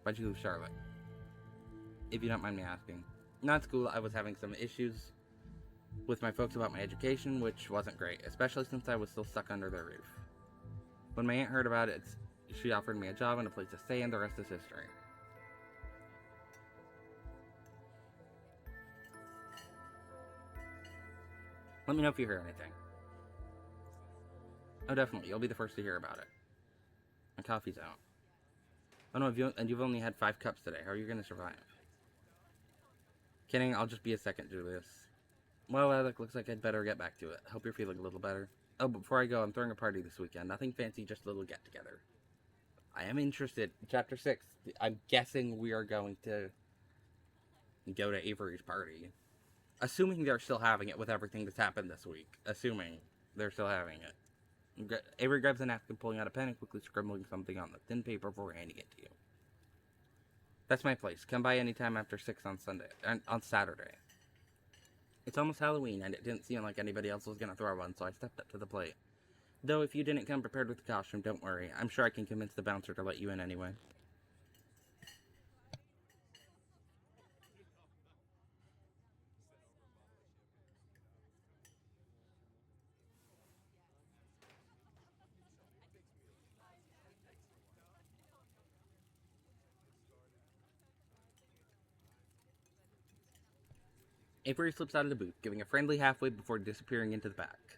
Why'd you leave Charlotte? If you don't mind me asking. Not school, I was having some issues with my folks about my education, which wasn't great, especially since I was still stuck under their roof. When my aunt heard about it, she offered me a job and a place to stay, and the rest is history. Let me know if you hear anything. Oh, definitely. You'll be the first to hear about it. My coffee's out. Oh no, you've only had 5 cups today. How are you going to survive? Kidding, I'll just be a second, Julius. Well, Alec, looks like I'd better get back to it. Hope you're feeling a little better. Oh, but before I go, I'm throwing a party this weekend. Nothing fancy, just a little get-together. I am interested. Chapter 6. I'm guessing we are going to go to Avery's party. Assuming they're still having it with everything that's happened this week. Assuming they're still having it. Avery grabs a napkin, pulling out a pen and quickly scribbling something on the thin paper before handing it to you. That's my place. Come by anytime after 6 on Saturday. It's almost Halloween, and it didn't seem like anybody else was going to throw one, so I stepped up to the plate. Though if you didn't come prepared with the costume, don't worry. I'm sure I can convince the bouncer to let you in anyway. Avery slips out of the booth, giving a friendly half wave before disappearing into the back.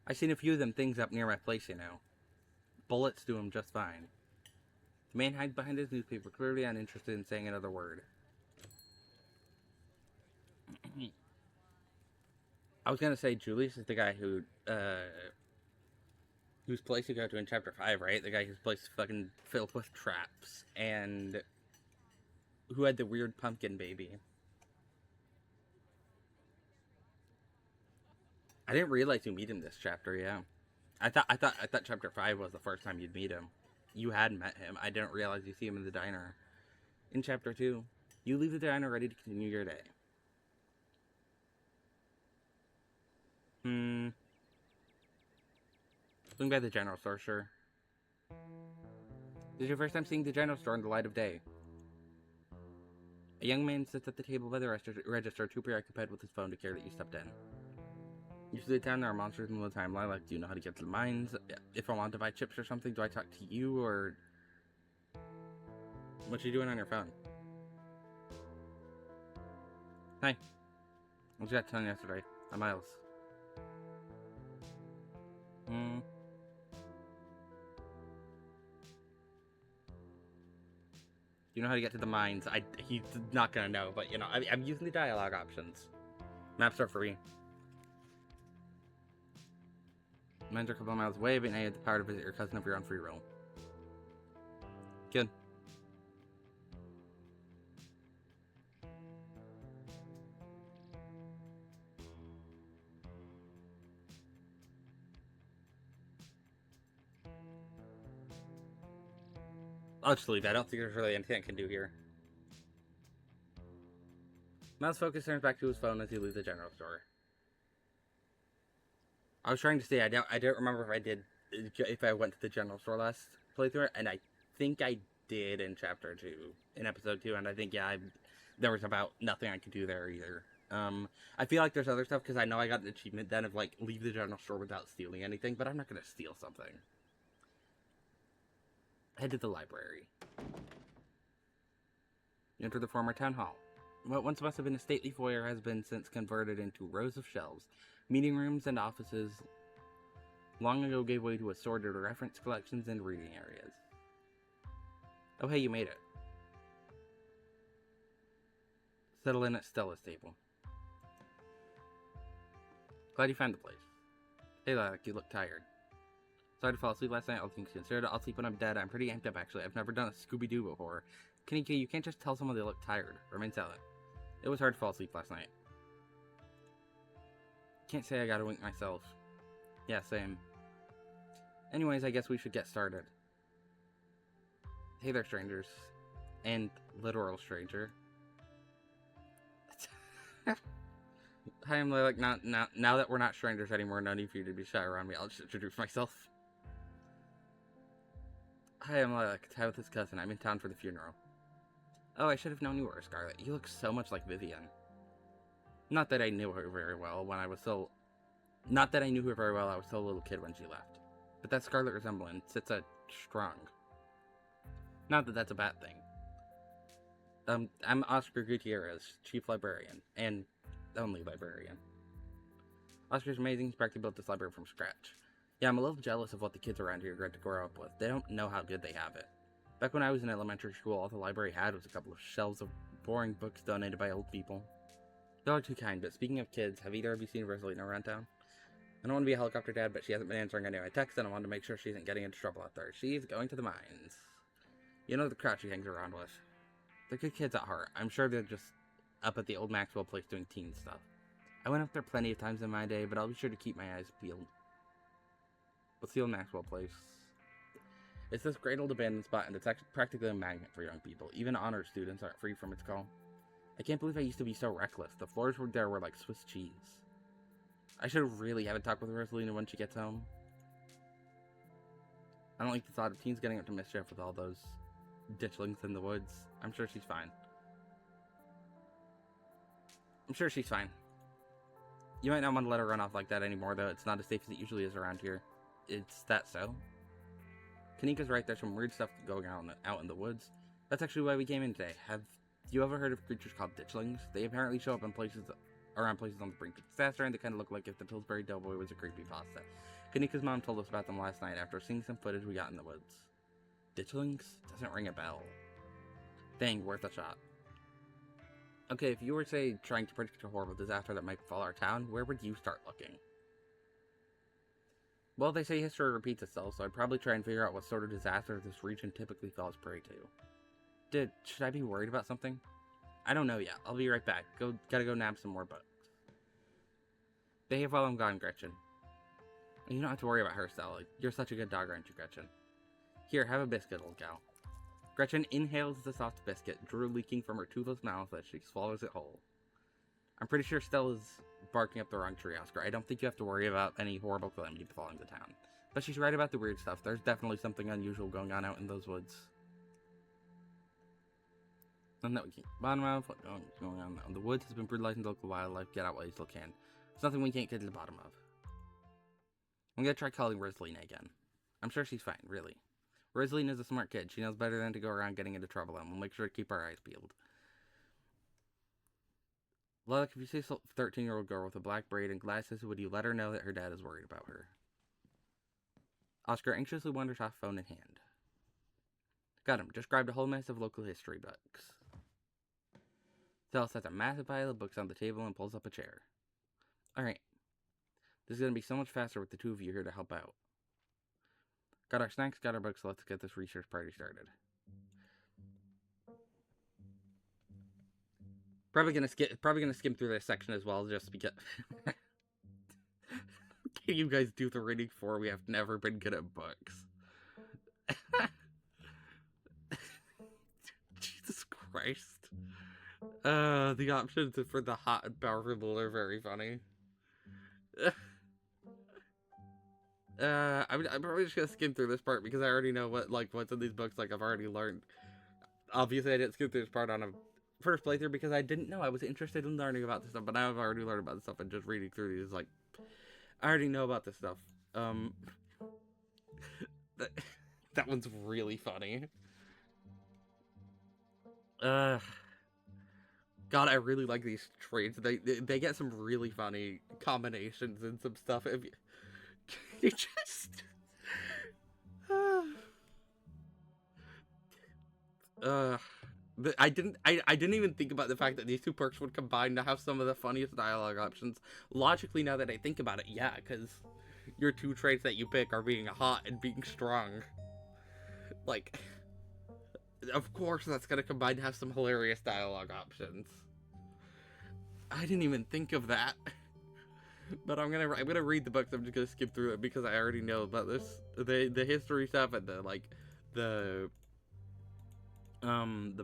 I've seen a few of them things up near my place, you know. Bullets do them just fine. The man hides behind his newspaper, clearly uninterested in saying another word. I was gonna say Julius is the guy whose place you go to in chapter 5, right? The guy whose place is fucking filled with traps, and who had the weird pumpkin baby. I didn't realize you meet him this chapter, yeah. I thought chapter 5 was the first time you'd meet him. You had met him. I didn't realize you see him in the diner. In chapter 2, you leave the diner ready to continue your day. Swing by the general store, sure. This is your first time seeing the general store in the light of day. A young man sits at the table by the register, too preoccupied with his phone to care that you stepped in. Usually down there are monsters in the timeline, like, do you know how to get to the mines? If I want to buy chips or something, do I talk to you, or... What you doing on your phone? Hi. I was at 10 yesterday. I'm Miles. You know how to get to the mines. He's not gonna know, but, you know, I'm using the dialogue options. Maps are free. Mines are a couple of miles away, but now you have the power to visit your cousin if you're on free roll. Good. I'll just leave. I don't think there's really anything I can do here. Miles' focus turns back to his phone as he leaves the general store. I was trying to say, I don't remember if I went to the general store last playthrough, and I think I did in chapter 2, in episode 2, and I think, yeah, there was about nothing I could do there either. I feel like there's other stuff, because I know I got an achievement then of, like, leave the general store without stealing anything, but I'm not going to steal something. Head to the library. You enter the former town hall. What once must have been a stately foyer has been since converted into rows of shelves. Meeting rooms and offices long ago gave way to assorted reference collections and reading areas. Oh hey, you made it. Settle in at Stella's table. Glad you found the place. Hey Lilac, you look tired. Sorry to fall asleep last night, all things considered. I'll sleep when I'm dead. I'm pretty amped up actually. I've never done a Scooby-Doo before. Kanika, you can't just tell someone they look tired. Remain silent. It was hard to fall asleep last night. Can't say I got a wink myself. Yeah, same. Anyways, I guess we should get started. Hey there, strangers. And literal stranger. Hi, I'm Lilac. Now that we're not strangers anymore, no need for you to be shy around me. I'll just introduce myself. Hi, I'm Lilac. Tabitha's cousin. I'm in town for the funeral. Oh, I should have known you were Scarlet. You look so much like Vivian. Not that I knew her very well when I was so... Not that I knew her very well, I was still a little kid when she left. But that Scarlet resemblance, it's a strong. Not that that's a bad thing. I'm Oscar Gutierrez, Chief Librarian, and only librarian. Oscar's amazing, he's practically built this library from scratch. Yeah, I'm a little jealous of what the kids around here get to grow up with. They don't know how good they have it. Back when I was in elementary school, all the library had was a couple of shelves of boring books donated by old people. Y'all are too kind, but speaking of kids, have either of you seen Rosalina around town? I don't want to be a helicopter dad, but she hasn't been answering any of my texts, and I wanted to make sure she isn't getting into trouble out there. She's going to the mines. You know the crowd she hangs around with. They're good kids at heart. I'm sure they're just up at the old Maxwell place doing teen stuff. I went up there plenty of times in my day, but I'll be sure to keep my eyes peeled. What's the old Maxwell place? It's this great old abandoned spot, and it's actually practically a magnet for young people. Even honor students aren't free from its call. I can't believe I used to be so reckless. The floors there were like Swiss cheese. I should really have a talk with Rosalina when she gets home. I don't like the thought of teens getting up to mischief with all those ditchlings in the woods. I'm sure she's fine. You might not want to let her run off like that anymore, though. It's not as safe as it usually is around here. It's that so? Kanika's right, there's some weird stuff going on out in the woods. That's actually why we came in today. Have you ever heard of creatures called ditchlings? They apparently show up in around places on the brink of disaster, and they kind of look like if the Pillsbury Doughboy was a creepypasta. Kanika's mom told us about them last night after seeing some footage we got in the woods. Ditchlings? Doesn't ring a bell. Dang, worth a shot. Okay, if you were, say, trying to predict a horrible disaster that might befall our town, where would you start looking? Well, they say history repeats itself, so I'd probably try and figure out what sort of disaster this region typically falls prey to. Should I be worried about something? I don't know yet. I'll be right back. Gotta go nab some more books. Behave while I'm gone, Gretchen. You don't have to worry about her, Stella. You're such a good dog, aren't you, Gretchen? Here, have a biscuit, old gal. Gretchen inhales the soft biscuit, drool leaking from her toothless mouth as she swallows it whole. I'm pretty sure Stella's barking up the wrong tree, Oscar. I don't think you have to worry about any horrible calamity befalling the town. But she's right about the weird stuff. There's definitely something unusual going on out in those woods. Nothing that we can't bottom of. What's going on now? The woods has been brutalizing the local wildlife. Get out while you still can. It's nothing we can't get to the bottom of. I'm gonna try calling Rosalina again. I'm sure she's fine, really. Rosalina's a smart kid. She knows better than to go around getting into trouble, and we'll make sure to keep our eyes peeled. Look, if you see a 13-year-old girl with a black braid and glasses, would you let her know that her dad is worried about her? Oscar anxiously wanders off, phone in hand. Got him. Just grabbed a whole mess of local history books. Stella sets a massive pile of books on the table and pulls up a chair. Alright. This is going to be so much faster with the two of you here to help out. Got our snacks, got our books, so let's get this research party started. Probably gonna skim through this section as well, just because. Can you guys do the reading for? We have never been good at books. Jesus Christ. The options for the hot and powerful are very funny. I'm probably just gonna skim through this part because I already know what's in these books. Like, I've already learned. Obviously, I didn't skim through this part on a first playthrough because I didn't know I was interested in learning about this stuff, but now I've already learned about this stuff and just reading through these, like, I already know about this stuff. That one's really funny. God, I really like these traits. They get some really funny combinations and some stuff. If you just I didn't even think about the fact that these two perks would combine to have some of the funniest dialogue options. Logically, now that I think about it, yeah, because your two traits that you pick are being hot and being strong. Like, of course that's gonna combine to have some hilarious dialogue options. I didn't even think of that. But I'm gonna read the books. I'm just gonna skip through it because I already know about this, the history stuff and the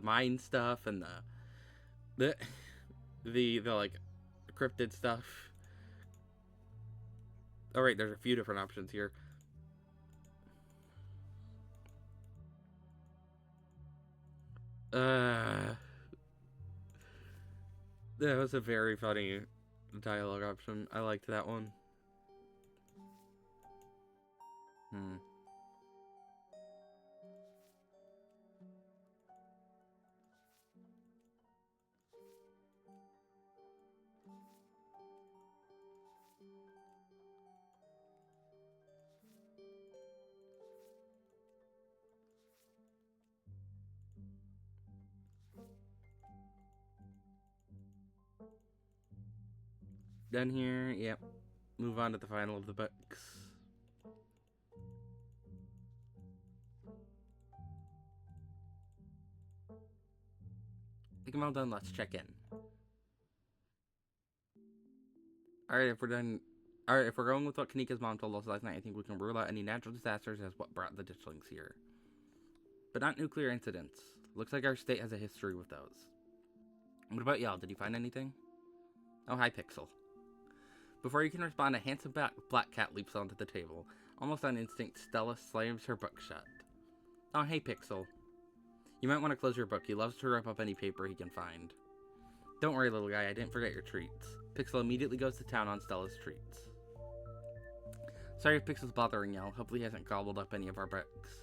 mine stuff and the like cryptid stuff. All right, there's a few different options here. That was a very funny dialogue option. I liked that one. Done here. Yep. Move on to the final of the books. I think I'm all done. Let's check in. Alright, if we're done Alright, if we're going with what Kanika's mom told us last night, I think we can rule out any natural disasters as what brought the ditchlings here. But not nuclear incidents. Looks like our state has a history with those. What about y'all? Did you find anything? Oh, hi, Pixel. Before you can respond, a handsome black cat leaps onto the table. Almost on instinct, Stella slams her book shut. Oh, hey, Pixel. You might want to close your book. He loves to rip up any paper he can find. Don't worry, little guy. I didn't forget your treats. Pixel immediately goes to town on Stella's treats. Sorry if Pixel's bothering y'all. Hopefully he hasn't gobbled up any of our books.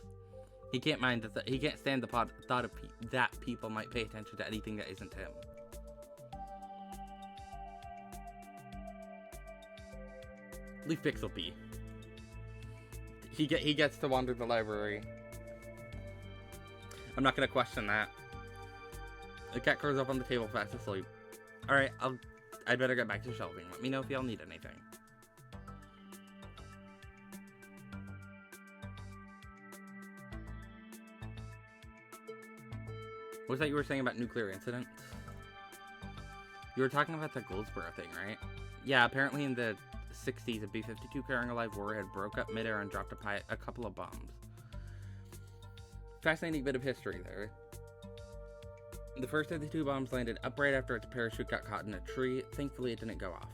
He can't mind he can't stand the thought of that people might pay attention to anything that isn't him. Leave Pixel be. He gets to wander the library. I'm not gonna question that. The cat curls up on the table fast asleep. Alright, I'd better get back to shelving. Let me know if y'all need anything. What was that you were saying about nuclear incidents? You were talking about the Goldsboro thing, right? Yeah, apparently in the 60s, a B-52 carrying a live warhead broke up midair and dropped a couple of bombs. Fascinating bit of history there. The first of the two bombs landed upright after its parachute got caught in a tree. Thankfully, it didn't go off.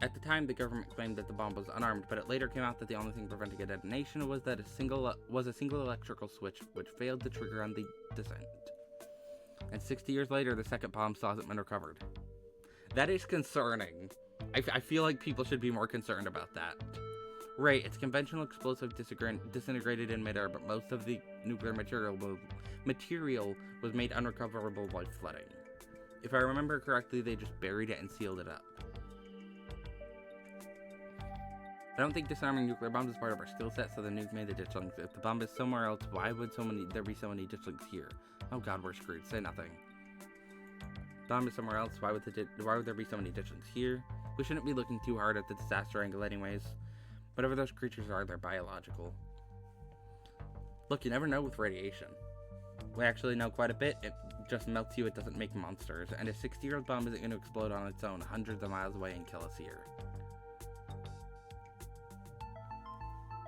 At the time, the government claimed that the bomb was unarmed, but it later came out that the only thing preventing a detonation was a single electrical switch which failed to trigger on the descent. And 60 years later, the second bomb still hasn't been recovered. That is concerning. I feel like people should be more concerned about that. Right, it's conventional explosive disintegrated in midair, but most of the nuclear material was made unrecoverable by flooding. If I remember correctly, they just buried it and sealed it up. I don't think disarming nuclear bombs is part of our skill set, so the nuke made the ditchlings. If the bomb is somewhere else, why would there be so many ditchlings here? Oh god, we're screwed. Say nothing. Bomb is somewhere else, why would there be so many ditchlings here? We shouldn't be looking too hard at the disaster angle anyways. Whatever those creatures are, they're biological. Look, you never know with radiation. We actually know quite a bit. It just melts you, it doesn't make monsters. And a 60-year-old bomb isn't going to explode on its own hundreds of miles away and kill us here.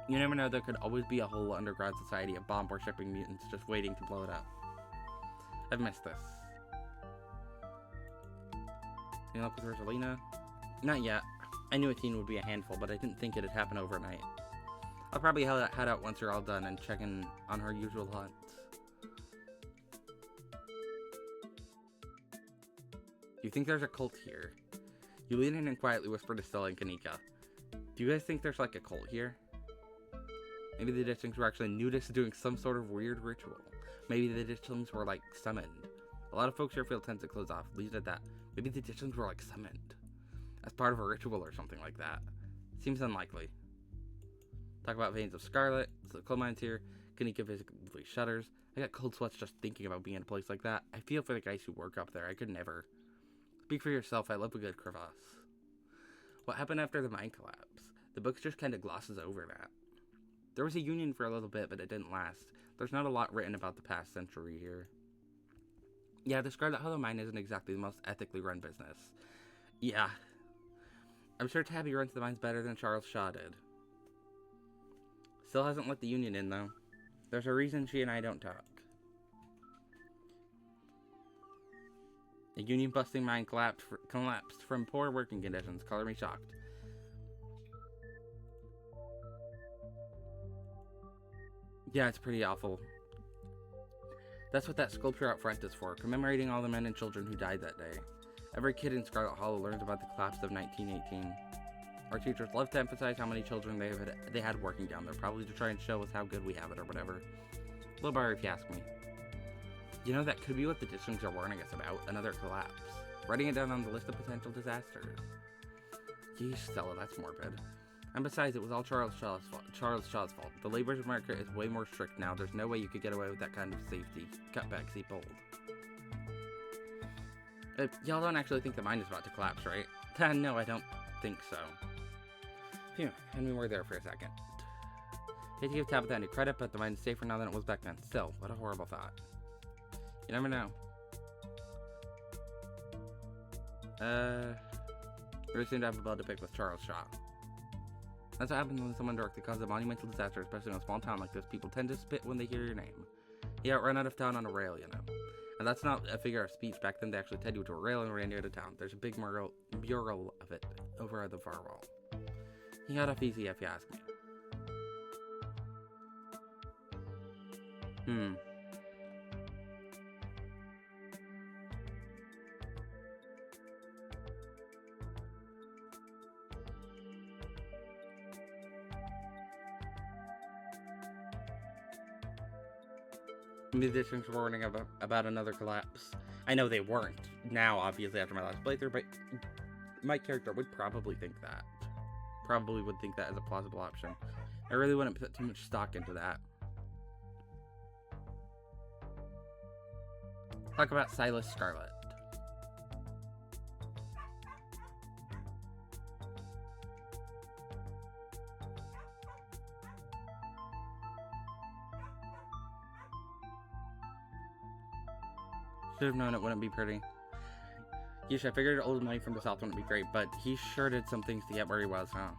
You never know, there could always be a whole underground society of bomb-worshipping mutants just waiting to blow it up. I've missed this. Any luck with Rosalina? Not yet. I knew a teen would be a handful, but I didn't think it'd happen overnight. I'll probably head out once you're all done and check in on her usual hunts. You think there's a cult here? You lean in and quietly whisper to Stella and Kanika. Do you guys think there's like a cult here? Maybe the ditchlings were actually nudists doing some sort of weird ritual. Maybe the ditchlings were like summoned. A lot of folks here feel tense to close off. Leave it at that. Maybe the ditchlings were like summoned as part of a ritual or something like that. Seems unlikely. Talk about veins of scarlet. So the coal mines here. Kanika visibly shudders. I got cold sweats just thinking about being in a place like that. I feel for the guys who work up there. I could never. Speak for yourself. I love a good crevasse. What happened after the mine collapse? The book just kind of glosses over that. There was a union for a little bit, but it didn't last. There's not a lot written about the past century here. Yeah, the Scarlet Hollow mine isn't exactly the most ethically run business. Yeah. I'm sure Tabby runs the mines better than Charles Shaw did. Still hasn't let the union in, though. There's a reason she and I don't talk. A union-busting mine collapsed from poor working conditions. Color me shocked. Yeah, it's pretty awful. That's what that sculpture out front is for, commemorating all the men and children who died that day. Every kid in Scarlet Hollow learns about the collapse of 1918. Our teachers love to emphasize how many children they had working down there, probably to try and show us how good we have it or whatever. A little bar if you ask me. You know, that could be what the ditchlings are warning us about, another collapse. Writing it down on the list of potential disasters. Yeesh, Stella, that's morbid. And besides, it was all Charles Shaw's fault. The labor's market is way more strict now. There's no way you could get away with that kind of safety. Cutbacks he pulled. Y'all don't actually think the mine is about to collapse, right? No, I don't think so. Phew, and we were there for a second. Hate to give Tabitha any credit, but the mine is safer now than it was back then. Still, what a horrible thought. You never know. We seem to have a bone to pick with Charles Shaw. That's what happens when someone directly causes a monumental disaster, especially in a small town like this. People tend to spit when they hear your name. You got run out of town on a rail, you know. And that's not a figure of speech. Back then, they actually tied you to a rail and ran you out of town. There's a big mural of it over at the far wall. He got off easy if you ask me. Musicians were warning about another collapse. I know they weren't now, obviously, after my last playthrough, but my character would probably think that. Probably would think that as a plausible option. I really wouldn't put too much stock into that. Talk about Silas Scarlet. Should have known it wouldn't be pretty. Yeesh, I figured old money from the south wouldn't be great, but he sure did some things to get where he was, huh?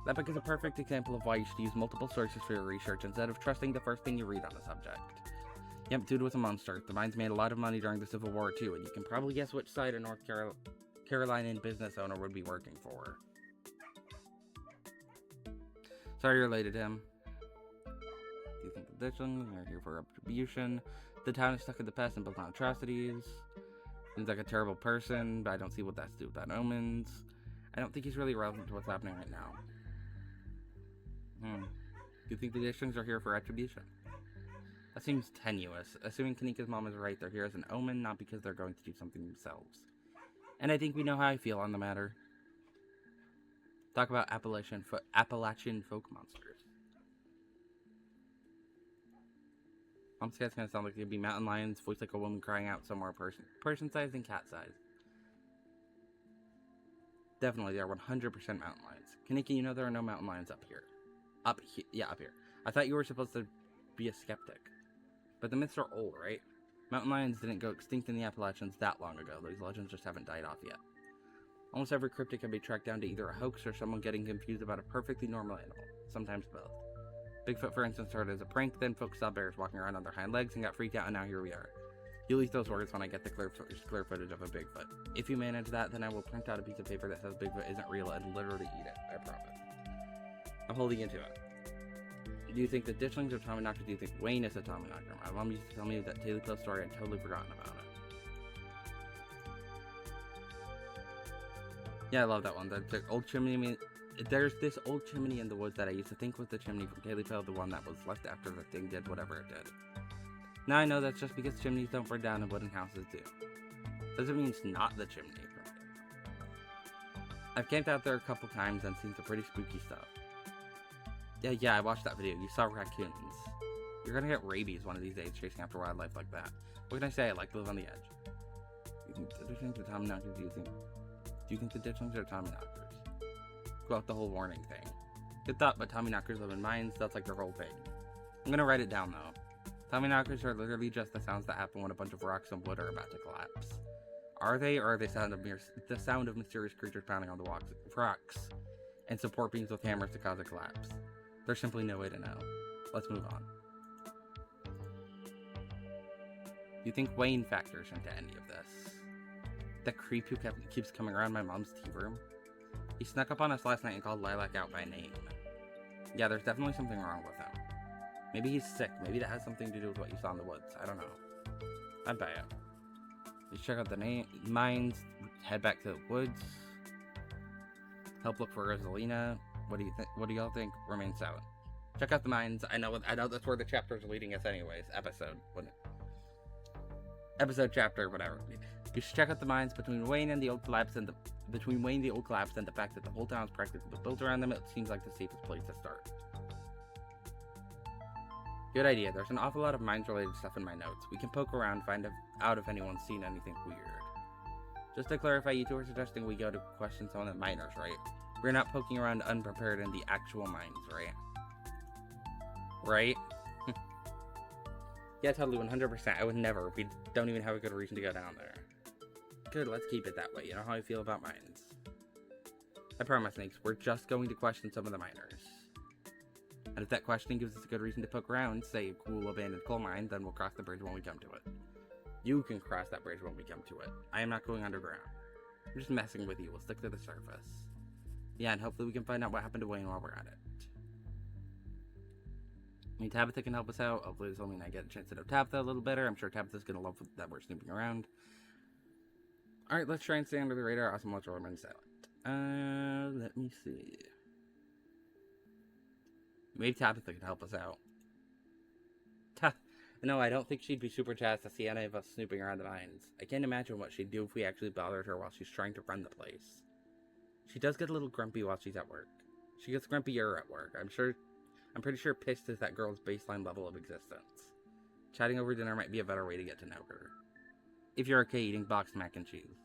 That book is a perfect example of why you should use multiple sources for your research instead of trusting the first thing you read on a subject. Yep, dude was a monster. The mines made a lot of money during the Civil War too, and you can probably guess which side a North Carolinian business owner would be working for. Sorry you're late at him. Do you think the ditchlings are here for retribution? The town is stuck in the past and built on atrocities. Seems like a terrible person, but I don't see what that's to do with that omens. I don't think he's really relevant to what's happening right now. Do you think the ditchlings are here for retribution? That seems tenuous. Assuming Kanika's mom is right, they're here as an omen, not because they're going to do something themselves. And I think we know how I feel on the matter. Talk about Appalachian folk monsters. Mom's cat's gonna sound like they'd be mountain lions, voice like a woman crying out somewhere, person-sized and cat-sized. Definitely, they are 100% mountain lions. Kanika, you know there are no mountain lions up here. Up here. I thought you were supposed to be a skeptic. But the myths are old, right? Mountain lions didn't go extinct in the Appalachians that long ago. These legends just haven't died off yet. Almost every cryptid can be tracked down to either a hoax or someone getting confused about a perfectly normal animal. Sometimes both. Bigfoot, for instance, started as a prank, then folks saw bears walking around on their hind legs and got freaked out, and now here we are. You'll eat those words when I get the clear footage of a Bigfoot. If you manage that, then I will print out a piece of paper that says Bigfoot isn't real and literally eat it, I promise. I'm holding you to it. Do you think the ditchlings are Tommyknockers? Do you think Wayne is a Tommyknocker? My mom used to tell me that Daily Post story. I'd totally forgotten about it. Yeah, I love that one. The old chimney. There's this old chimney in the woods that I used to think was the chimney from Daily Post, the one that was left after the thing did whatever it did. Now I know that's just because chimneys don't burn down and wooden houses do. Doesn't mean it's not the chimney from it. I've camped out there a couple times and seen some pretty spooky stuff. Yeah, I watched that video. You saw raccoons. You're gonna get rabies one of these days chasing after wildlife like that. What can I say? I like to live on the edge. Do you think the ditchlings are Tommyknockers? Do you think the ditchlings are Tommyknockers? Go out the whole warning thing. Good thought, but Tommyknockers live in mines. That's like their whole thing. I'm gonna write it down though. Tommyknockers are literally just the sounds that happen when a bunch of rocks and wood are about to collapse. Are they, or are they the sound of mysterious creatures pounding on the rocks and support beams with hammers to cause a collapse? There's simply no way to know. Let's move on. Do you think Wayne factors into any of this? The creep who keeps coming around my mom's tea room? He snuck up on us last night and called Lilac out by name. Yeah, there's definitely something wrong with him. Maybe he's sick. Maybe that has something to do with what you saw in the woods. I don't know. I'd buy it. You check out the mines, head back to the woods, help look for Rosalina. What do y'all think? Remain silent. Check out the mines. I know that's where the chapters are leading us anyways. Episode, chapter, whatever. You should check out the mines between Wayne and the old collapse and the fact that the whole town is practically built around them. It seems like the safest place to start. Good idea. There's an awful lot of mines-related stuff in my notes. We can poke around, find out if anyone's seen anything weird. Just to clarify, you two are suggesting we go to question some of the miners, right? We're not poking around unprepared in the actual mines, right? Right? Yeah, totally, 100%. I would never. We don't even have a good reason to go down there. Good, let's keep it that way. You know how I feel about mines. I promise, Snakes, we're just going to question some of the miners. And if that questioning gives us a good reason to poke around, say a cool abandoned coal mine, then we'll cross the bridge when we come to it. You can cross that bridge when we come to it. I am not going underground. I'm just messing with you. We'll stick to the surface. Yeah, and hopefully we can find out what happened to Wayne while we're at it. I mean, Tabitha can help us out. Hopefully this will mean I get a chance to know Tabitha a little better. I'm sure Tabitha's going to love that we're snooping around. Alright, let's try and stay under the radar. Awesome, let's remain silent. Let me see. Maybe Tabitha can help us out. No, I don't think she'd be super jazzed to see any of us snooping around the mines. I can't imagine what she'd do if we actually bothered her while she's trying to run the place. She does get a little grumpy while she's at work. She gets grumpier at work. I'm pretty sure pissed is that girl's baseline level of existence. Chatting over dinner might be a better way to get to know her. If you're okay eating boxed mac and cheese.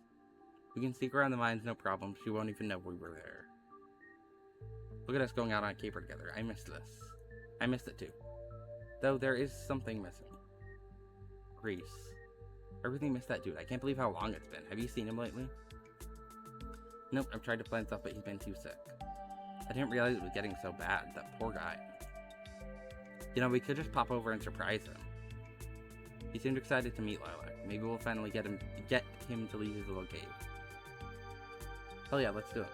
We can sneak around the mines, no problem. She won't even know we were there. Look at us going out on a caper together. I missed this. I missed it too. Though there is something missing. Reese. I really missed that dude. I can't believe how long it's been. Have you seen him lately? Nope, I've tried to plan stuff, but he's been too sick. I didn't realize it was getting so bad. That poor guy. You know, we could just pop over and surprise him. He seemed excited to meet Lilac. Maybe we'll finally get him to leave his little cave. Oh yeah, let's do it.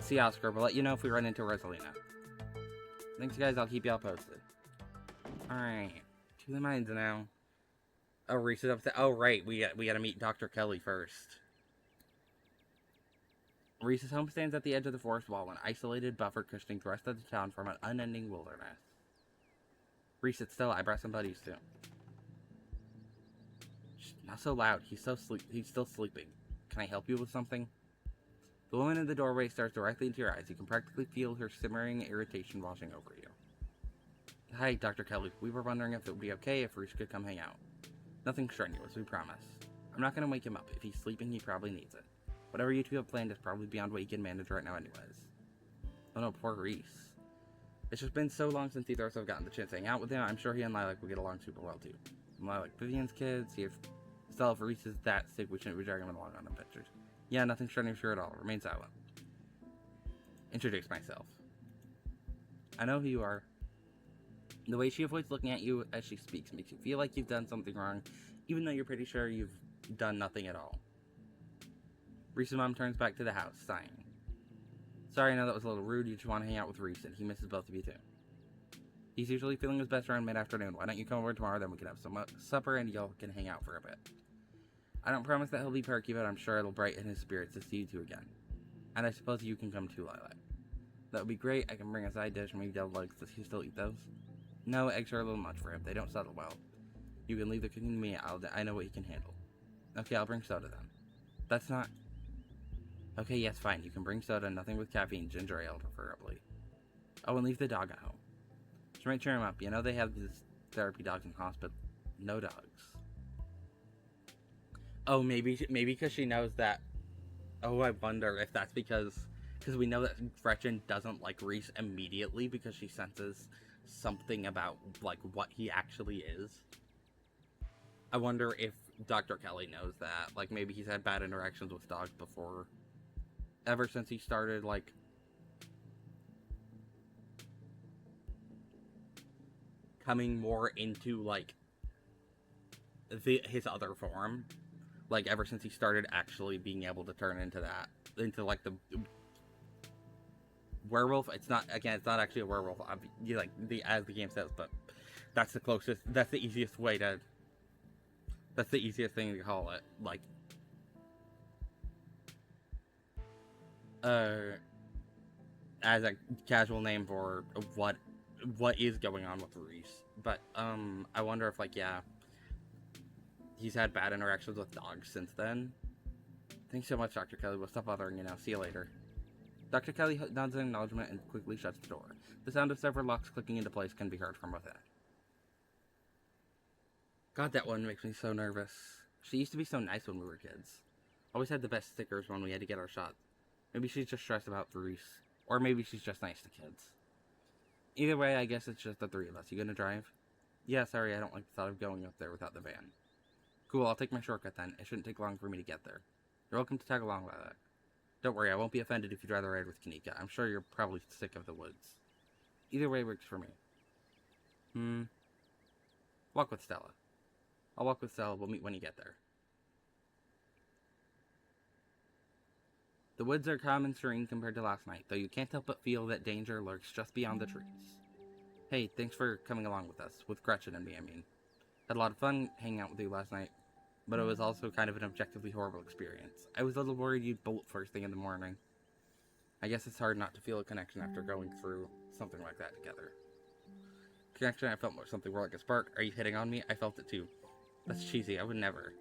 See Oscar, we'll let you know if we run into Rosalina. Thanks guys, I'll keep y'all posted. Alright, to the mines now. Oh, Reese is upset. Oh right, we gotta meet Dr. Kelly first. Reese's home stands at the edge of the forest wall, an isolated buffer cushioning the rest of the town from an unending wilderness. Reese, sit still, I brought some buddies too. Shh, not so loud, he's still sleeping. Can I help you with something? The woman in the doorway stares directly into your eyes. You can practically feel her simmering irritation washing over you. Hi, Dr. Kelly. We were wondering if it would be okay if Reese could come hang out. Nothing strenuous, we promise. I'm not going to wake him up. If he's sleeping, he probably needs it. Whatever you two have planned is probably beyond what he can manage right now anyways. Oh no, poor Reese. It's just been so long since either of us have gotten the chance to hang out with him. I'm sure he and Lilac will get along super well too. Lilac, Vivian's kids, see if Reese is that sick, we shouldn't be dragging him along on adventures. Yeah, nothing strenuous here at all. Remain silent. Introduce myself. I know who you are. The way she avoids looking at you as she speaks makes you feel like you've done something wrong, even though you're pretty sure you've done nothing at all. Reese's mom turns back to the house, sighing. Sorry, I know that was a little rude. You just want to hang out with Reese, and he misses both of you too. He's usually feeling his best around mid-afternoon. Why don't you come over tomorrow, then we can have some supper, and y'all can hang out for a bit. I don't promise that he'll be perky, but I'm sure it'll brighten his spirits to see you two again. And I suppose you can come too, Lilac. That would be great. I can bring a side dish, maybe deviled eggs. Does he still eat those? No, eggs are a little much for him. They don't settle well. You can leave the cooking to me. I know what he can handle. Okay, I'll bring soda then. That's not... Okay, yes, fine. You can bring soda, nothing with caffeine, ginger ale preferably. Oh, and leave the dog at home. She might cheer him up. You know they have these therapy dogs in hospital. No dogs. Oh, maybe because she knows that... Oh, I wonder if that's because we know that Gretchen doesn't like Reese immediately because she senses something about, like, what he actually is. I wonder if Dr. Kelly knows that. Like, maybe he's had bad interactions with dogs before. Ever since he started, like... coming more into, like... his other form. Like, ever since he started actually being able to turn into that. Into, like, the... werewolf. It's not actually a werewolf. Like, as the game says, but... That's the closest... That's the easiest way to... That's the easiest thing to call it. Like... as a casual name for what is going on with Reese. But, I wonder if, like, yeah... He's had bad interactions with dogs since then. Thanks so much, Dr. Kelly. We'll stop bothering you now. See you later. Dr. Kelly nods in acknowledgement and quickly shuts the door. The sound of several locks clicking into place can be heard from within. God, that one makes me so nervous. She used to be so nice when we were kids. Always had the best stickers when we had to get our shot. Maybe she's just stressed about Reese. Or maybe she's just nice to kids. Either way, I guess it's just the three of us. You gonna drive? Yeah, sorry, I don't like the thought of going up there without the van. Cool, I'll take my shortcut then. It shouldn't take long for me to get there. You're welcome to tag along, Lilac. Don't worry, I won't be offended if you'd rather ride with Kanika. I'm sure you're probably sick of the woods. Either way works for me. Walk with Stella. I'll walk with Stella. We'll meet when you get there. The woods are calm and serene compared to last night, though you can't help but feel that danger lurks just beyond the trees. Hey, thanks for coming along with us. With Gretchen and me, I mean. Had a lot of fun hanging out with you last night, but it was also kind of an objectively horrible experience. I was a little worried you'd bolt first thing in the morning. I guess it's hard not to feel a connection after going through something like that together. Connection, I felt something more like a spark. Are you hitting on me? I felt it too. That's cheesy, I would never.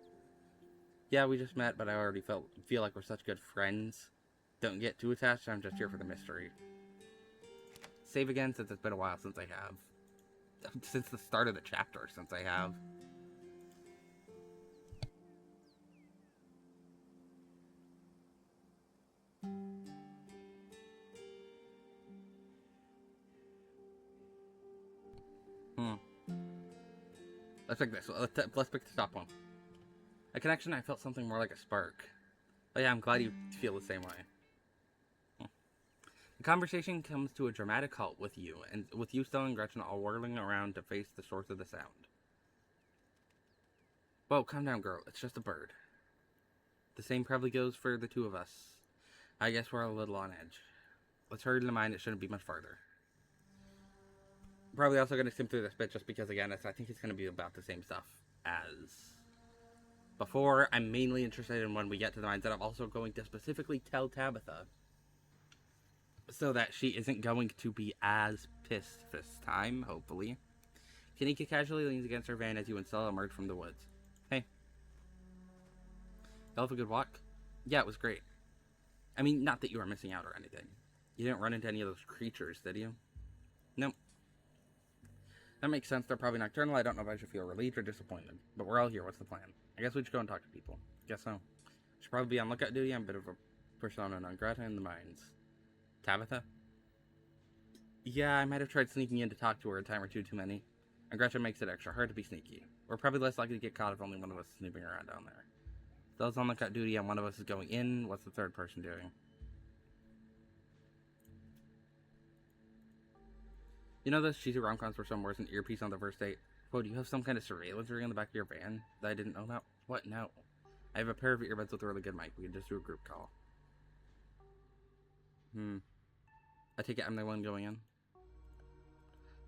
Yeah, we just met, but I already feel like we're such good friends. Don't get too attached, I'm just here for the mystery. Save again, since it's been a while since I have. Since the start of the chapter, since I have. Let's pick this. Let's pick the top one. A connection, I felt something more like a spark. Oh yeah, I'm glad you feel the same way. The conversation comes to a dramatic halt with you, and with you, Stella, and Gretchen all whirling around to face the source of the sound. Whoa, calm down, girl. It's just a bird. The same probably goes for the two of us. I guess we're a little on edge. Let's hurry to the mine. It shouldn't be much farther. Probably also going to skim through this bit just because, again, I think it's going to be about the same stuff as before. I'm mainly interested in when we get to the mines, and I'm also going to specifically tell Tabitha so that she isn't going to be as pissed this time, hopefully. Kanika casually leans against her van as you and Stella emerge from the woods. Hey. Y'all have a good walk? Yeah, it was great. I mean, not that you were missing out or anything. You didn't run into any of those creatures, did you? Nope. That makes sense. They're probably nocturnal. I don't know if I should feel relieved or disappointed. But we're all here. What's the plan? I guess we should go and talk to people. Guess so. Should probably be on lookout duty. I'm a bit of a persona non grata in the mines. Tabitha? Yeah, I might have tried sneaking in to talk to her a time or two too many. And Gretchen makes it extra hard to be sneaky. We're probably less likely to get caught if only one of us is snooping around down there. Stella's on lookout duty and one of us is going in. What's the third person doing? You know those cheesy rom-coms where someone wears an earpiece on the first date? Whoa, do you have some kind of surveillance ring on the back of your van that I didn't know about? What? No. I have a pair of earbuds with a really good mic. We can just do a group call. I take it I'm the one going in?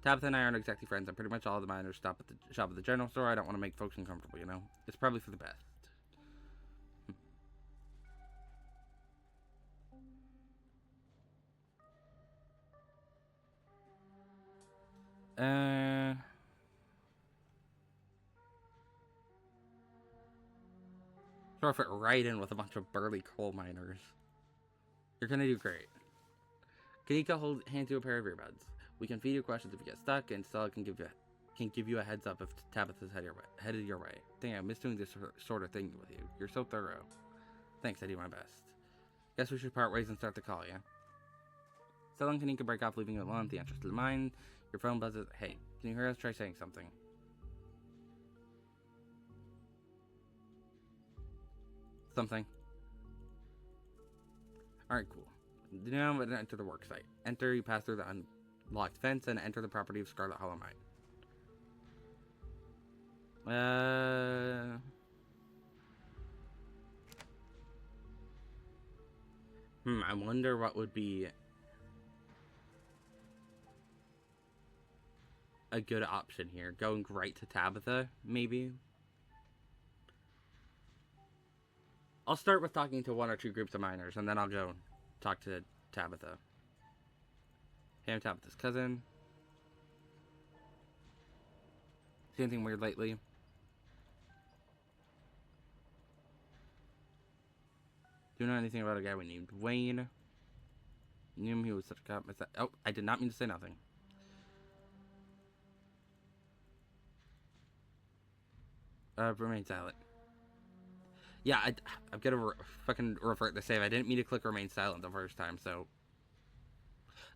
Tabitha and I aren't exactly friends, and pretty much all of the miners shop at the general store. I don't want to make folks uncomfortable, you know? It's probably for the best. Throw it right in with a bunch of burly coal miners. You're gonna do great. Kanika hands you a pair of earbuds. We can feed you questions if you get stuck, and Stella can give you a heads up if Tabitha's headed your way. Dang, I miss doing this sort of thing with you. You're so thorough. Thanks, I do my best. Guess we should part ways and start the call, yeah? Stella and Kanika break off, leaving you alone at the entrance to the mine. Your phone buzzes. Hey, can you hear us? Try saying something. Something. Alright, cool. Now enter the work site. Enter, you pass through the unlocked fence, and enter the property of Scarlet Hollow Mine. I wonder what would be a good option here. Going right to Tabitha, maybe? I'll start with talking to one or two groups of miners, and then I'll go talk to Tabitha. Hey, I'm Tabitha's cousin. See anything weird lately? Do you know anything about a guy we named Wayne? Knew him, he was such a cop. Oh, I did not mean to say nothing. Remain silent. Yeah, I'm gonna fucking revert the save. I didn't mean to click remain silent the first time, so...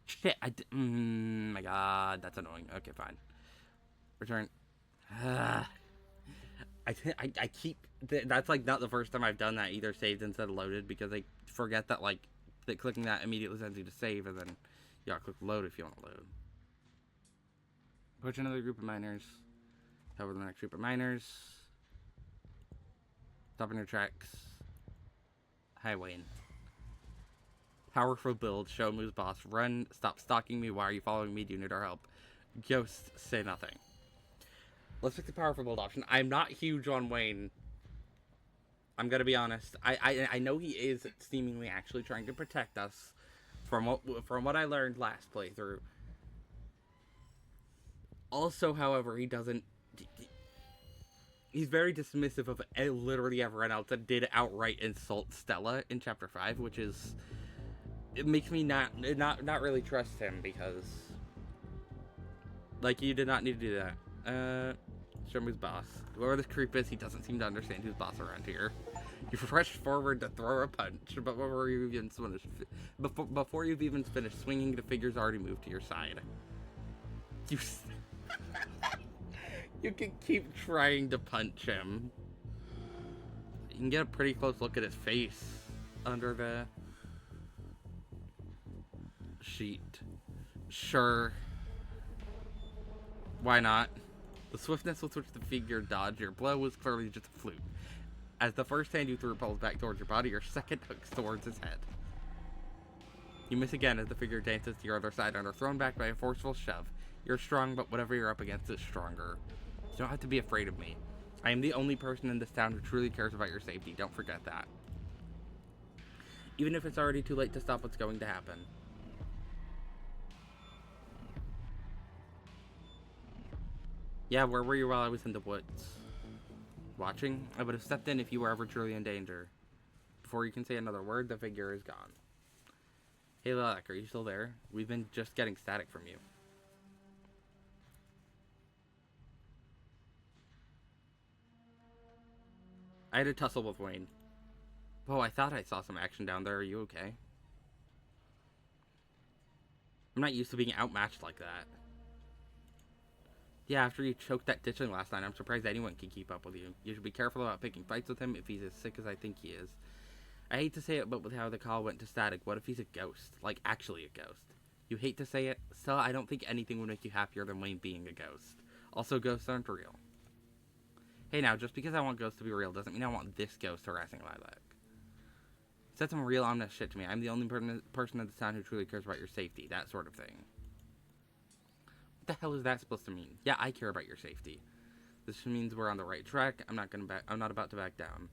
Shit, my god, that's annoying. Okay, fine. Return. I keep that's like not the first time I've done that either, saved instead of loaded, because I forget that like that clicking that immediately sends you to save, and then you gotta click load if you want to load. Approach another group of miners. Cover the next group of miners. Stop in your tracks. Hi, Wayne. Powerful build. Show moves boss. Run. Stop stalking me. Why are you following me? Do you need our help? Ghost. Say nothing. Let's pick the powerful build option. I'm not huge on Wayne. I'm gonna be honest. I know he is seemingly actually trying to protect us from what I learned last playthrough. Also, however, he doesn't. He's very dismissive of literally everyone else that did outright insult Stella in Chapter 5, which is... It makes me not really trust him, because... Like, you did not need to do that. Show me who's boss. Whoever this creep is, he doesn't seem to understand who's boss around here. You rushed forward to throw a punch, but before you've even finished swinging, the figure's already moved to your side. You can keep trying to punch him. You can get a pretty close look at his face under the sheet. Sure. Why not? The swiftness with which the figure dodged your blow was clearly just a fluke. As the first hand you threw pulls back towards your body, your second hooks towards his head. You miss again as the figure dances to your other side and are thrown back by a forceful shove. You're strong, but whatever you're up against is stronger. You don't have to be afraid of me. I am the only person in this town who truly cares about your safety. Don't forget that. Even if it's already too late to stop what's going to happen. Yeah, where were you while I was in the woods? Watching? I would have stepped in if you were ever truly in danger. Before you can say another word, the figure is gone. Hey Lilac, are you still there? We've been just getting static from you. I had a tussle with Wayne. Oh, I thought I saw some action down there. Are you okay? I'm not used to being outmatched like that. Yeah, after you choked that ditchling last night, I'm surprised anyone can keep up with you. You should be careful about picking fights with him if he's as sick as I think he is. I hate to say it, but with how the call went to static, what if he's a ghost? Like, actually a ghost. You hate to say it, still, I don't think anything would make you happier than Wayne being a ghost. Also, ghosts aren't real. Hey now, just because I want ghosts to be real doesn't mean I want this ghost harassing Lilac. Said some real ominous shit to me. I'm the only person in this town who truly cares about your safety, that sort of thing. What the hell is that supposed to mean? Yeah, I care about your safety. This means we're on the right track. I'm not about to back down.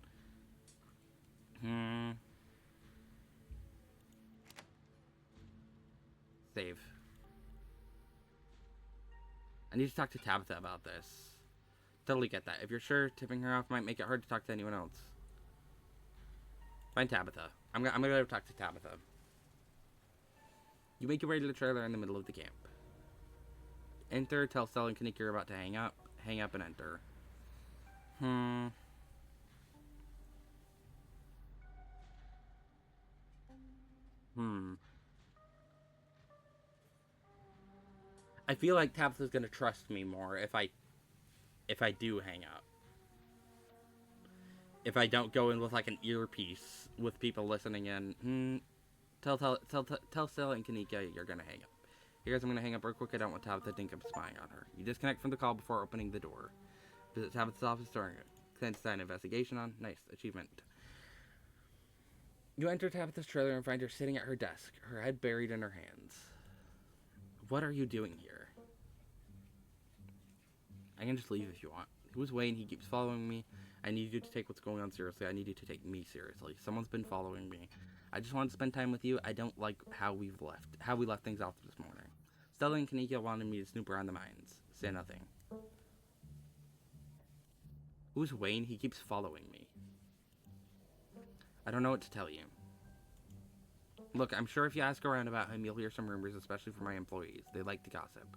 Save. I need to talk to Tabitha about this. Totally get that. If you're sure, tipping her off might make it hard to talk to anyone else. Find Tabitha. I'm gonna go talk to Tabitha. You make your way to the trailer in the middle of the camp. Enter, tell Stella and Kanika you're about to hang up. Hang up and enter. I feel like Tabitha's gonna trust me more if I do hang up. If I don't go in with like an earpiece with people listening in. Tell Stella and Kanika you're gonna hang up. Hey guys, I'm gonna hang up real quick. I don't want Tabitha to think I'm spying on her. You disconnect from the call before opening the door. Visit Tabitha's office during it. Send an investigation on. Nice. Achievement. You enter Tabitha's trailer and find her sitting at her desk, her head buried in her hands. What are you doing here? I can just leave if you want. Who's Wayne? He keeps following me. I need you to take what's going on seriously. I need you to take me seriously. Someone's been following me. I just want to spend time with you. I don't like how we left things off this morning. Stella and Kanika wanted me to snoop around the mines. Say nothing. Who's Wayne? He keeps following me. I don't know what to tell you. Look, I'm sure if you ask around about him, you'll hear some rumors, especially from my employees. They like to gossip.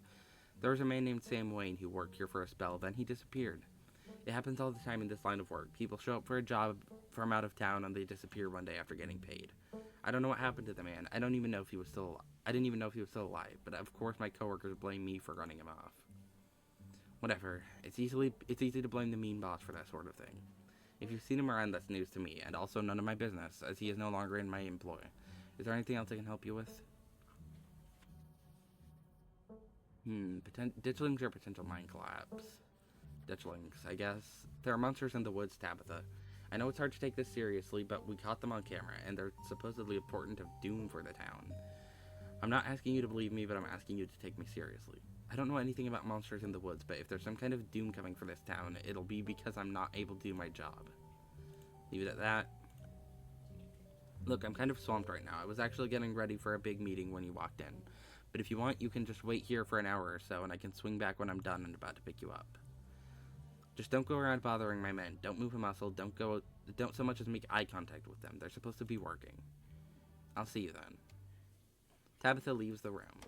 There was a man named Sam Wayne who worked here for a spell, then he disappeared. It happens all the time in this line of work. People show up for a job from out of town and they disappear one day after getting paid. I don't know what happened to the man. I didn't even know if he was still alive, but of course my coworkers blame me for running him off. Whatever. It's easy to blame the mean boss for that sort of thing. If you've seen him around, that's news to me, and also none of my business, as he is no longer in my employ. Is there anything else I can help you with? Ditchlings or potential mine collapse. Ditchlings, I guess. There are monsters in the woods, Tabitha. I know it's hard to take this seriously, but we caught them on camera, and they're supposedly a portent of doom for the town. I'm not asking you to believe me, but I'm asking you to take me seriously. I don't know anything about monsters in the woods, but if there's some kind of doom coming for this town, it'll be because I'm not able to do my job. Leave it at that. Look, I'm kind of swamped right now. I was actually getting ready for a big meeting when you walked in. But if you want, you can just wait here for an hour or so, and I can swing back when I'm done and about to pick you up. Just don't go around bothering my men. Don't move a muscle. Don't so much as make eye contact with them. They're supposed to be working. I'll see you then. Tabitha leaves the room.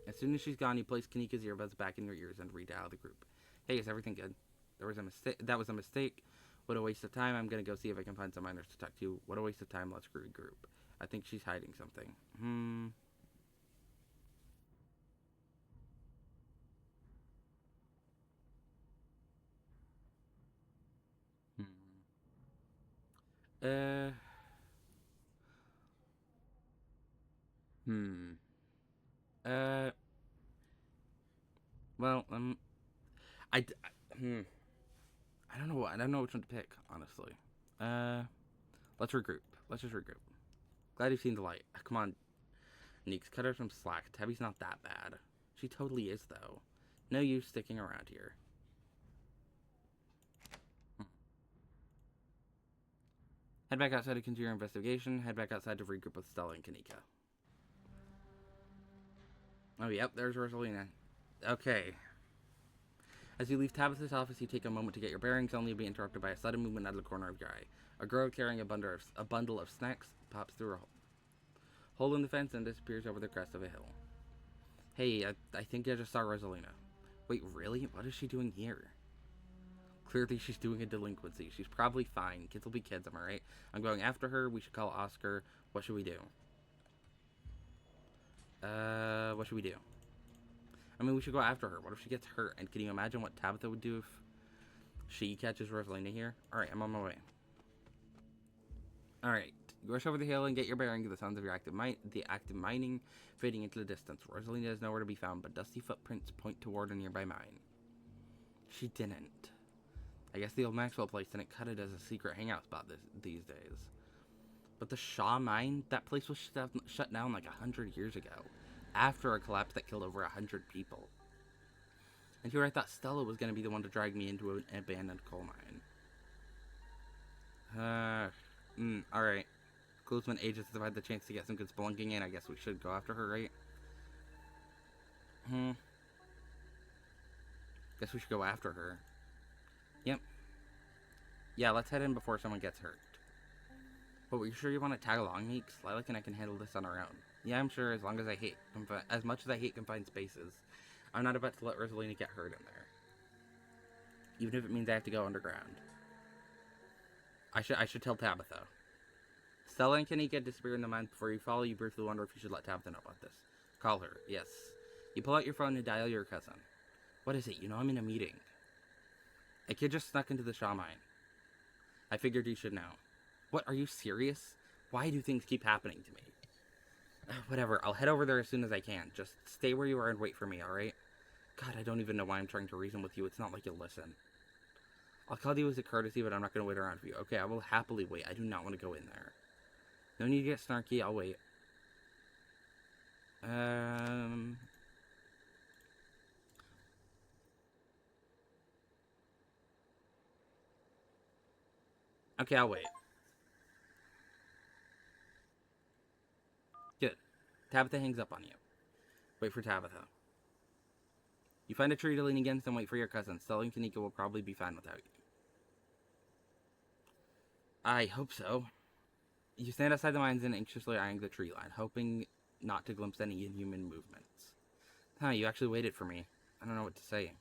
As soon as she's gone, you place Kanika's earbuds back in your ears and redial the group. Hey, is everything good? That was a mistake. What a waste of time. I'm gonna go see if I can find some miners to talk to. What a waste of time. Let's regroup. I think she's hiding something. Uh. Hmm. Uh. Well. I. I don't know. I don't know which one to pick, honestly. Uh. Let's regroup. Let's just regroup. Glad you've seen the light. Come on, Neeks, cut her some slack. Tabby's not that bad. She totally is, though. No use sticking around here. Head back outside to continue your investigation. Head back outside to regroup with Stella and Kanika. Oh, yep, there's Rosalina. Okay. As you leave Tabitha's office, you take a moment to get your bearings, only to be interrupted by a sudden movement out of the corner of your eye. A girl carrying a bundle of snacks pops through a hole in the fence and disappears over the crest of a hill. Hey, I think I just saw Rosalina. Wait, really? What is she doing here? Clearly she's doing a delinquency. She's probably fine. Kids will be kids, am I right? I'm going after her. We should call Oscar. What should we do? What should we do? I mean, we should go after her. What if she gets hurt? And can you imagine what Tabitha would do if she catches Rosalina here? Alright, I'm on my way. Alright, rush over the hill and get your bearings. The sounds of your active mining fading into the distance. Rosalina is nowhere to be found, but dusty footprints point toward a nearby mine. She didn't. I guess the old Maxwell place didn't cut it as a secret hangout spot these days. But the Shaw mine, that place was shut down like 100 years ago, after a collapse that killed over 100 people. And here I thought Stella was going to be the one to drag me into an abandoned coal mine. Alright. Glusman agents have had the chance to get some good spelunking in. I guess we should go after her, right? Guess we should go after her. Yep. Yeah, let's head in before someone gets hurt. But are you sure you want to tag along, Meeks? Lilac and I can handle this on our own. Yeah, I'm sure, as long as I hate as much as I hate confined spaces. I'm not about to let Rosalina get hurt in there. Even if it means I have to go underground. I should tell Tabitha. Stella and Kanika disappear in the mines before you follow. You briefly wonder if you should let Tabitha know about this. Call her. Yes. You pull out your phone and dial your cousin. What is it? You know I'm in a meeting. A kid just snuck into the Shaw mine. I figured you should know. What, are you serious? Why do things keep happening to me? Whatever, I'll head over there as soon as I can. Just stay where you are and wait for me, alright? God, I don't even know why I'm trying to reason with you. It's not like you'll listen. I'll call you as a courtesy, but I'm not going to wait around for you. Okay, I will happily wait. I do not want to go in there. No need to get snarky. I'll wait. Okay, I'll wait. Good. Tabitha hangs up on you. Wait for Tabitha. You find a tree to lean against and wait for your cousin. Stella and Kanika will probably be fine without you. I hope so. You stand outside the mines and anxiously eyeing the tree line, hoping not to glimpse any inhuman movements. Huh, you actually waited for me. I don't know what to say.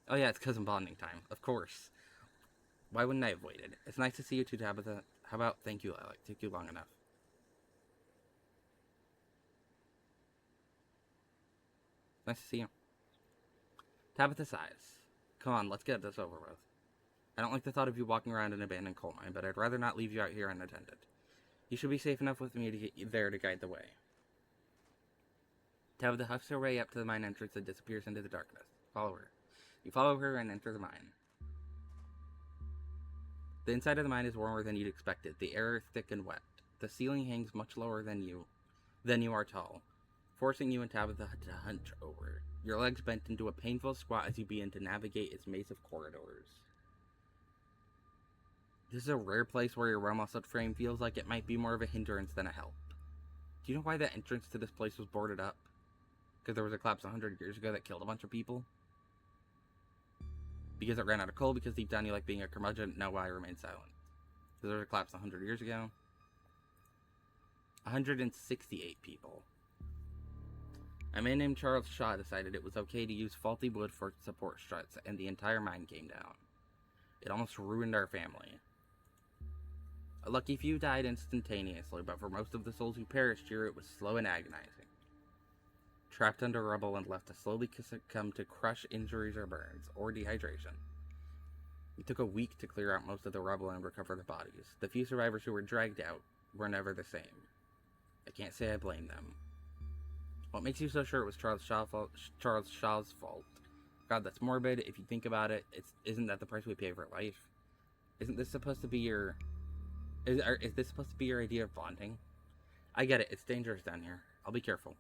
Oh yeah, it's cousin bonding time. Of course. Why wouldn't I have waited? It's nice to see you too, Tabitha. How about thank you, Lilac? Took you long enough. Nice to see you. Tabitha sighs. Come on, let's get this over with. I don't like the thought of you walking around an abandoned coal mine, but I'd rather not leave you out here unattended. You should be safe enough with me to get you there to guide the way. Tabitha huffs her way up to the mine entrance and disappears into the darkness. Follow her. You follow her and enter the mine. The inside of the mine is warmer than you'd expected. The air is thick and wet. The ceiling hangs much lower than you are tall, forcing you and Tabitha to hunch over. Your legs bent into a painful squat as you begin to navigate its maze of corridors. This is a rare place where your well-muscled frame feels like it might be more of a hindrance than a help. Do you know why the entrance to this place was boarded up? Because there was a collapse 100 years ago that killed a bunch of people? Because it ran out of coal? Because deep down you like being a curmudgeon? No, why remain silent? Because there was a collapse 100 years ago? 168 people. A man named Charles Shaw decided it was okay to use faulty wood for support struts, and the entire mine came down. It almost ruined our family. A lucky few died instantaneously, but for most of the souls who perished here, it was slow and agonizing. Trapped under rubble and left to slowly succumb to crush, injuries, or burns, or dehydration. It took a week to clear out most of the rubble and recover the bodies. The few survivors who were dragged out were never the same. I can't say I blame them. What makes you so sure it was Charles Shaw's fault? God, that's morbid. If you think about it, isn't that the price we pay for life? Isn't this supposed to be your... Is this supposed to be your idea of bonding? I get it. It's dangerous down here. I'll be careful.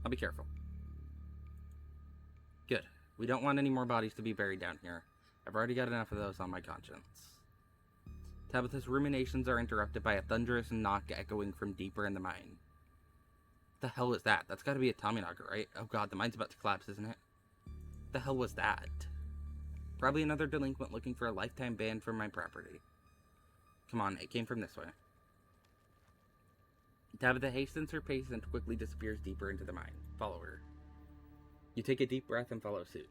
I'll be careful. Good. We don't want any more bodies to be buried down here. I've already got enough of those on my conscience. Tabitha's ruminations are interrupted by a thunderous knock echoing from deeper in the mine. The hell was that? That's gotta be a Tommyknocker, right? Oh god, the mine's about to collapse, isn't it? The hell was that? Probably another delinquent looking for a lifetime ban from my property. Come on, it came from this way. Tabitha hastens her pace and quickly disappears deeper into the mine. Follow her. You take a deep breath and follow suit.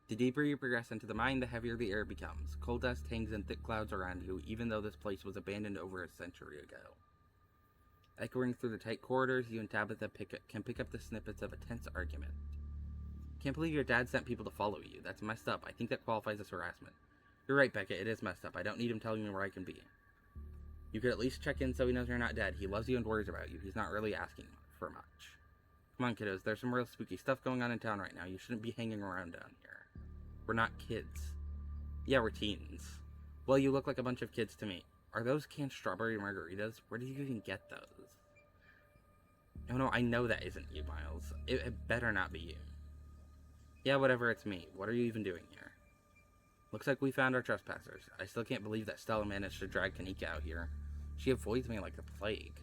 The deeper you progress into the mine, the heavier the air becomes. Coal dust hangs in thick clouds around you, even though this place was abandoned over a century ago. Echoing through the tight corridors, you and Tabitha can pick up the snippets of a tense argument. Can't believe your dad sent people to follow you. That's messed up. I think that qualifies as harassment. You're right, Becca. It is messed up. I don't need him telling me where I can be. You could at least check in so he knows you're not dead. He loves you and worries about you. He's not really asking for much. Come on, kiddos. There's some real spooky stuff going on in town right now. You shouldn't be hanging around down here. We're not kids. Yeah, we're teens. Well, you look like a bunch of kids to me. Are those canned strawberry margaritas? Where did you even get those? Oh no, I know that isn't you, Miles. It better not be you. Yeah, whatever, it's me. What are you even doing here? Looks like we found our trespassers. I still can't believe that Stella managed to drag Kanika out here. She avoids me like the plague.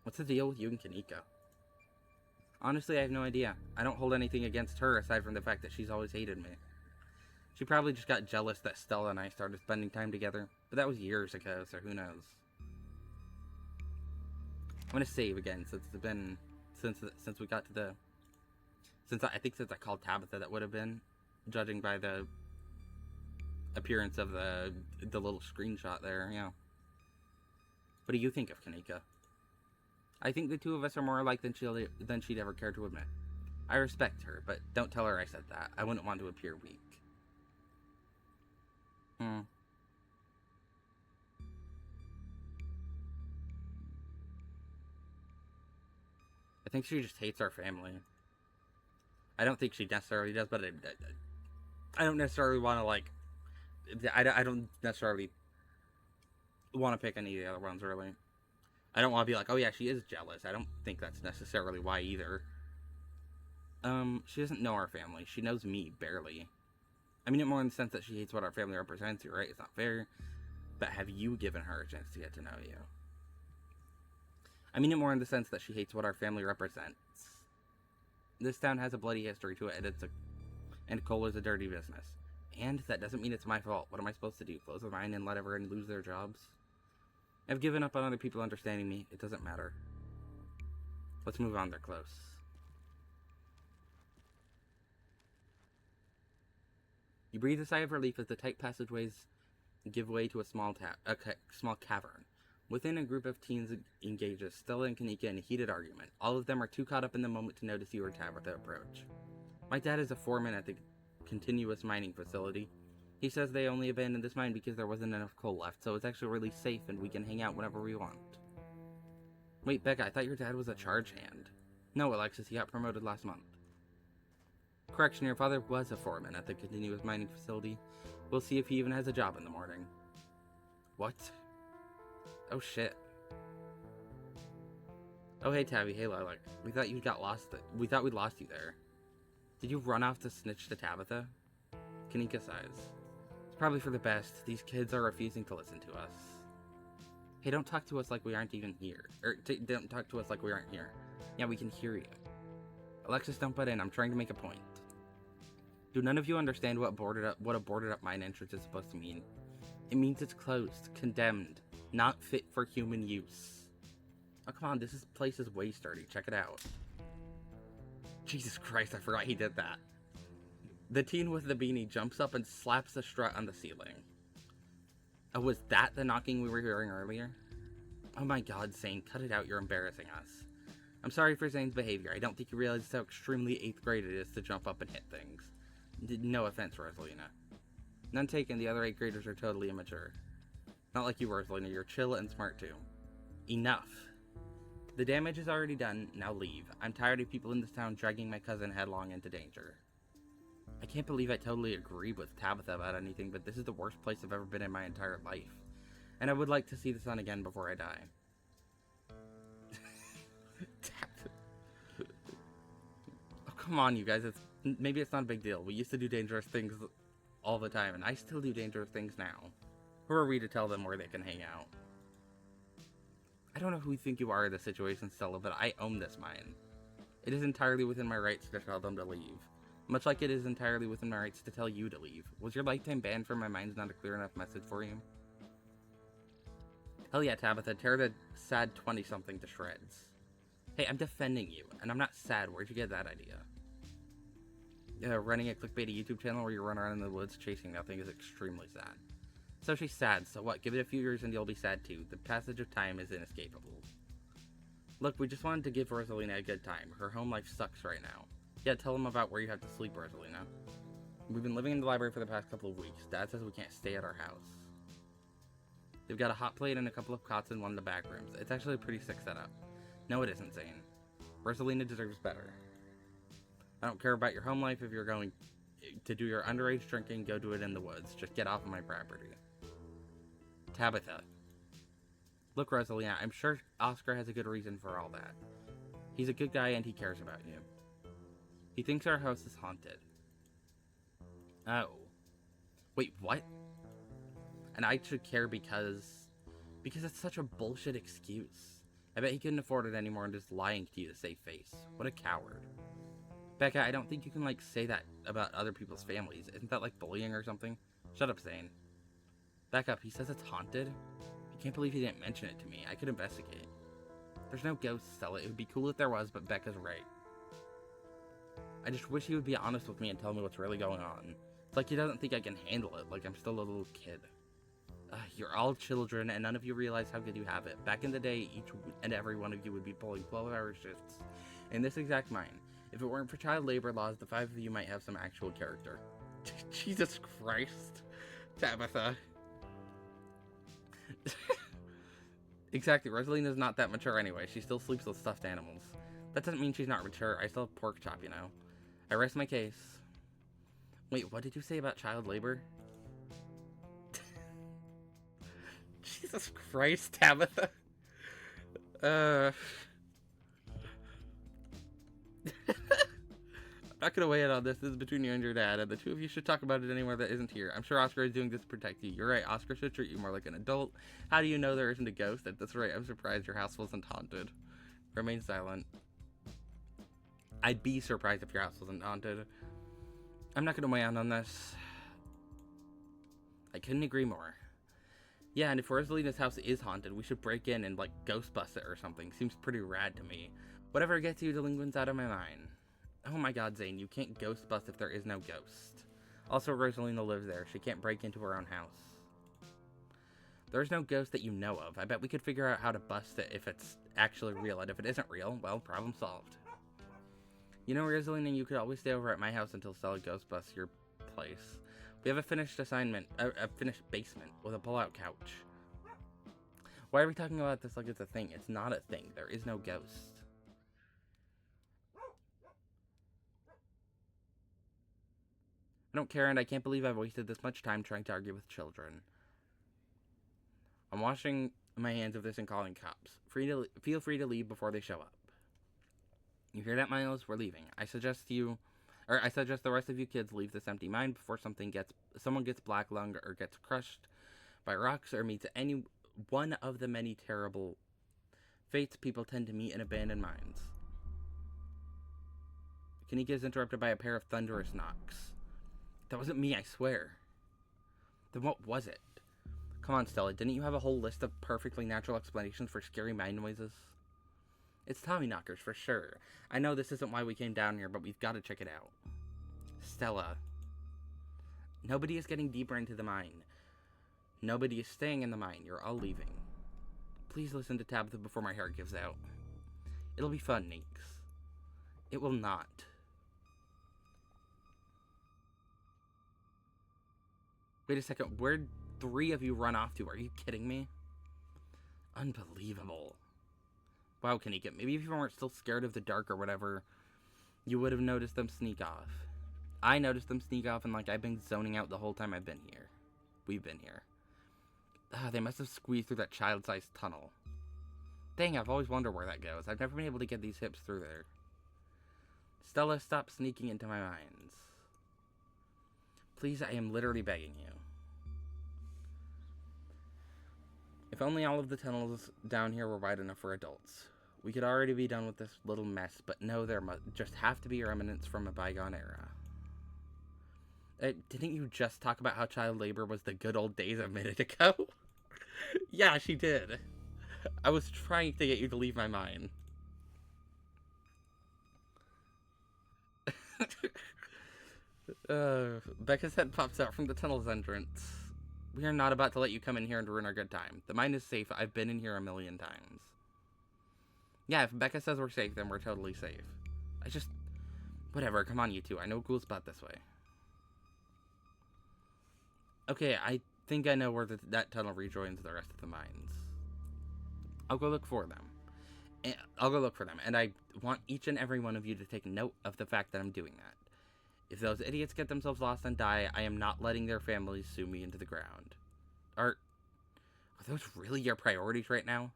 What's the deal with you and Kanika? Honestly, I have no idea. I don't hold anything against her aside from the fact that she's always hated me. She probably just got jealous that Stella and I started spending time together, but that was years ago, so who knows. I'm gonna save again since it's been since we got to the since I called Tabitha, that would have been, judging by the appearance of the little screenshot there. Yeah. What do you think of Kanika? I think the two of us are more alike than she'd ever care to admit. I respect her, but don't tell her I said that. I wouldn't want to appear weak. I think she just hates our family. I don't think she necessarily does, but I don't necessarily want to, like... I don't necessarily want to pick any of the other ones, really. I don't want to be like, oh yeah, she is jealous. I don't think that's necessarily why either. She doesn't know our family. She knows me, barely. I mean it more in the sense that she hates what our family represents. You're right, it's not fair. But have you given her a chance to get to know you? I mean it more in the sense that she hates what our family represents. This town has a bloody history to it, and coal is a dirty business. And that doesn't mean it's my fault. What am I supposed to do? Close the mine and let everyone lose their jobs? I've given up on other people understanding me. It doesn't matter. Let's move on. They're close. You breathe a sigh of relief as the tight passageways give way to a small cavern. Within a group of teens engages Stella and Kanika in a heated argument. All of them are too caught up in the moment to notice you or Tabitha approach. My dad is a foreman at the continuous mining facility. He says they only abandoned this mine because there wasn't enough coal left, so it's actually really safe and we can hang out whenever we want. Wait, Becca, I thought your dad was a charge hand. No, Alexis, he got promoted last month. Correction, your father was a foreman at the continuous mining facility. We'll see if he even has a job in the morning. What? Oh shit. Oh hey Tabby, hey Lilac. We thought you got lost. We thought we'd lost you there. Did you run off to snitch to Tabitha? Kanika sighs. It's probably for the best. These kids are refusing to listen to us. Hey, don't talk to us like we aren't even here. Don't talk to us like we aren't here. Yeah, we can hear you. Alexis, don't butt in. I'm trying to make a point. Do none of you understand what a boarded up mine entrance is supposed to mean? It means it's closed, condemned, not fit for human use. Oh, come on, this place is way sturdy. Check it out. Jesus Christ, I forgot he did that. The teen with the beanie jumps up and slaps the strut on the ceiling. Oh, was that the knocking we were hearing earlier? Oh my god, Zane, cut it out, you're embarrassing us. I'm sorry for Zane's behavior. I don't think he realizes how extremely 8th grade it is to jump up and hit things. No offense, Rosalina. None taken, the other 8th graders are totally immature. Not like you, Rosalina, you're chill and smart too. Enough. The damage is already done, now leave. I'm tired of people in this town dragging my cousin headlong into danger. I can't believe I totally agree with Tabitha about anything, but this is the worst place I've ever been in my entire life. And I would like to see the sun again before I die. Oh, come on, you guys. Maybe it's not a big deal. We used to do dangerous things all the time, and I still do dangerous things now. Who are we to tell them where they can hang out? I don't know who you think you are in this situation, Stella, but I own this mine. It is entirely within my rights to tell them to leave. Much like it is entirely within my rights to tell you to leave. Was your lifetime ban from my mind's not a clear enough message for you? Hell yeah, Tabitha, tear the sad 20-something to shreds. Hey, I'm defending you, and I'm not sad. Where'd you get that idea? Running a clickbait YouTube channel where you run around in the woods chasing nothing is extremely sad. So she's sad, so what? Give it a few years and you'll be sad too. The passage of time is inescapable. Look, we just wanted to give Rosalina a good time. Her home life sucks right now. Yeah, tell them about where you have to sleep, Rosalina. We've been living in the library for the past couple of weeks. Dad says we can't stay at our house. They've got a hot plate and a couple of cots in one of the back rooms. It's actually a pretty sick setup. No, it isn't, Zane. Rosalina deserves better. I don't care about your home life. If you're going to do your underage drinking, go do it in the woods. Just get off of my property. Tabitha. Look, Rosalina, I'm sure Oscar has a good reason for all that. He's a good guy and he cares about you. He thinks our house is haunted. Oh. Wait, what? And I should care because it's such a bullshit excuse. I bet he couldn't afford it anymore and just lying to you to save face. What a coward. Becca, I don't think you can, say that about other people's families. Isn't that, bullying or something? Shut up, Zane. Back up, he says it's haunted? I can't believe he didn't mention it to me. I could investigate. There's no ghosts, Stella. It would be cool if there was, but Becca's right. I just wish he would be honest with me and tell me what's really going on. It's like he doesn't think I can handle it, like I'm still a little kid. You're all children, and none of you realize how good you have it. Back in the day, each and every one of you would be pulling 12-hour shifts in this exact mine. If it weren't for child labor laws, the 5 of you might have some actual character. Jesus Christ, Tabitha. Exactly, Rosalina's not that mature anyway. She still sleeps with stuffed animals. That doesn't mean she's not mature. I still have pork chop, you know. I rest my case. Wait, what did you say about child labor? Jesus Christ, Tabitha. I'm not gonna weigh in on this. This is between you and your dad, and the two of you should talk about it anywhere that isn't here. I'm sure Oscar is doing this to protect you. You're right, Oscar should treat you more like an adult. How do you know there isn't a ghost? That's right, I'm surprised your house wasn't haunted. Remain silent. I'd be surprised if your house wasn't haunted. I'm not gonna weigh in on this. I couldn't agree more. Yeah, and if Rosalina's house is haunted, we should break in and, ghost bust it or something. Seems pretty rad to me. Whatever gets you delinquents out of my mind. Oh my god, Zane, you can't ghost bust if there is no ghost. Also, Rosalina lives there. She can't break into her own house. There's no ghost that you know of. I bet we could figure out how to bust it if it's actually real, and if it isn't real, well, problem solved. You know, Rosaline, you could always stay over at my house until Stella ghost busts your place. We have a finished assignment, a finished basement with a pull-out couch. Why are we talking about this like it's a thing? It's not a thing. There is no ghost. I don't care, and I can't believe I've wasted this much time trying to argue with children. I'm washing my hands of this and calling cops. Feel free to leave before they show up. You hear that, Miles? We're leaving. I suggest the rest of you kids leave this empty mine before someone gets black lunged or gets crushed by rocks or meets any one of the many terrible fates people tend to meet in abandoned mines. Kanika is interrupted by a pair of thunderous knocks. That wasn't me, I swear. Then what was it? Come on, Stella, didn't you have a whole list of perfectly natural explanations for scary mine noises? It's Tommyknockers, for sure. I know this isn't why we came down here, but we've got to check it out. Stella. Nobody is getting deeper into the mine. Nobody is staying in the mine. You're all leaving. Please listen to Tabitha before my heart gives out. It'll be fun, Neeks. It will not. Wait a second, where'd 3 of you run off to? Are you kidding me? Unbelievable. Wow, Kanika, maybe if you weren't still scared of the dark or whatever, you would have noticed them sneak off. I noticed them sneak off, and like I've been zoning out the whole time I've been here. We've been here. They must have squeezed through that child-sized tunnel. Dang, I've always wondered where that goes. I've never been able to get these hips through there. Stella, stop sneaking into my mines. Please, I am literally begging you. If only all of the tunnels down here were wide enough for adults. We could already be done with this little mess, but no, there must just have to be remnants from a bygone era. Didn't you just talk about how child labor was the good old days a minute ago? Yeah, she did. I was trying to get you to leave my mind. Becca's head pops out from the tunnel's entrance. We are not about to let you come in here and ruin our good time. The mine is safe. I've been in here a million times. Yeah, if Becca says we're safe, then we're totally safe. Whatever, come on, you two. I know a cool spot this way. Okay, I think I know where that tunnel rejoins the rest of the mines. I'll go look for them. And I want each and every one of you to take note of the fact that I'm doing that. If those idiots get themselves lost and die, I am not letting their families sue me into the ground. Are those really your priorities right now?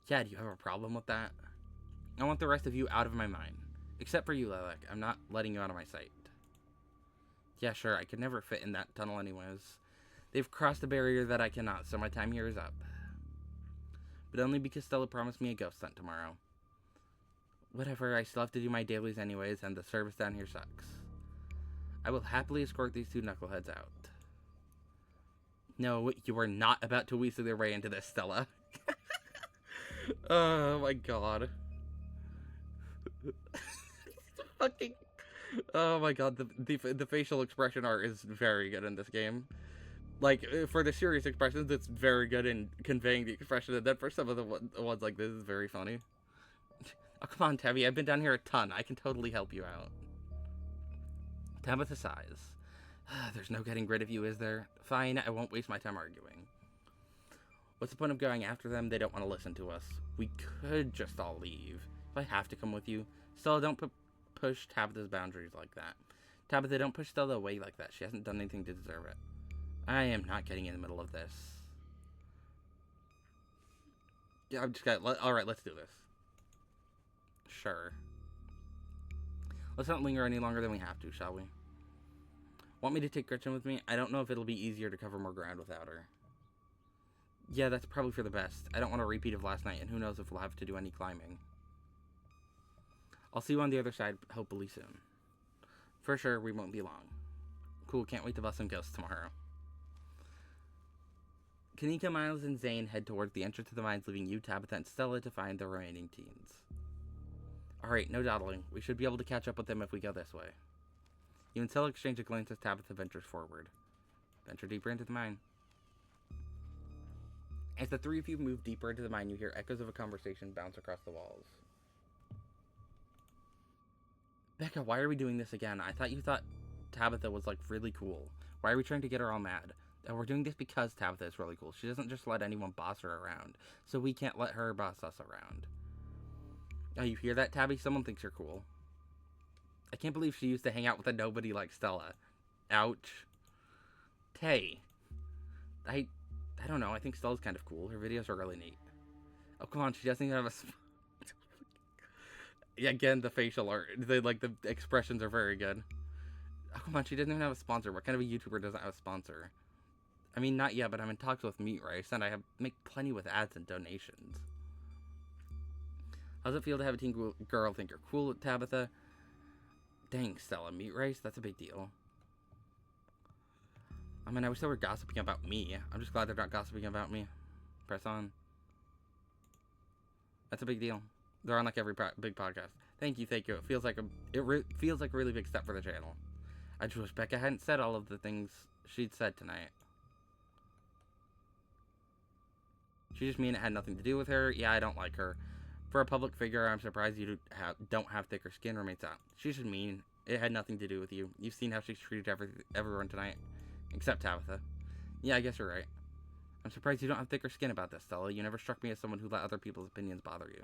Yeah, do you have a problem with that? I want the rest of you out of my mind. Except for you, Lilac. I'm not letting you out of my sight. Yeah, sure, I could never fit in that tunnel anyways. They've crossed a barrier that I cannot, so my time here is up. But only because Stella promised me a ghost hunt tomorrow. Whatever, I still have to do my dailies anyways, and the service down here sucks. I will happily escort these 2 knuckleheads out. No, you are not about to weasel their way into this, Stella. Oh my god. Fucking... Oh my god, the facial expression art is very good in this game. Like, for the serious expressions, it's very good in conveying the expression, and then for some of the ones like this, is very funny. Oh, come on, Tabby, I've been down here a ton. I can totally help you out. Tabitha sighs. There's no getting rid of you, is there? Fine, I won't waste my time arguing. What's the point of going after them? They don't want to listen to us. We could just all leave. If I have to come with you. Stella, don't push Tabitha's boundaries like that. Tabitha, don't push Stella away like that. She hasn't done anything to deserve it. I am not getting in the middle of this. Yeah, I'm just gonna... Alright, let's do this. Sure. Let's not linger any longer than we have to, shall we? Want me to take Gretchen with me? I don't know if it'll be easier to cover more ground without her. Yeah, that's probably for the best. I don't want a repeat of last night, and who knows if we'll have to do any climbing. I'll see you on the other side, hopefully soon. For sure, we won't be long. Cool, can't wait to bust some ghosts tomorrow. Kanika, Miles, and Zane head towards the entrance to the mines, leaving you, Tabitha, and Stella to find the remaining teens. Alright, no dawdling. We should be able to catch up with them if we go this way. You and Stella exchange a glance as Tabitha ventures forward. Venture deeper into the mine. As the three of you move deeper into the mine, you hear echoes of a conversation bounce across the walls. Becca, why are we doing this again? I thought you thought Tabitha was, like, really cool. Why are we trying to get her all mad? And we're doing this because Tabitha is really cool. She doesn't just let anyone boss her around. So we can't let her boss us around. Oh, you hear that, Tabby? Someone thinks you're cool. I can't believe she used to hang out with a nobody like Stella. Ouch. Tay. I don't know. I think Stella's kind of cool. Her videos are really neat. Oh, come on. She doesn't even have a... Yeah, again, the facial art. The expressions are very good. Oh, come on. She doesn't even have a sponsor. What kind of a YouTuber doesn't have a sponsor? I mean, not yet, but I'm in talks with Meat Rice, and I make plenty with ads and donations. How's it feel to have a teen girl think you're cool, Tabitha? Dang, Stella, Meat Rice? That's a big deal. I mean, I wish they were gossiping about me. I'm just glad they're not gossiping about me. Press on. That's a big deal. They're on like every big podcast. Thank you. It feels like feels like a really big step for the channel. I just wish Becca hadn't said all of the things she'd said tonight. She just mean it had nothing to do with her. Yeah, I don't like her. For a public figure, I'm surprised you don't have thicker skin, remains out. She should mean it had nothing to do with you. You've seen how she's treated everyone tonight. Except Tabitha. Yeah, I guess you're right. I'm surprised you don't have thicker skin about this, Stella. You never struck me as someone who let other people's opinions bother you.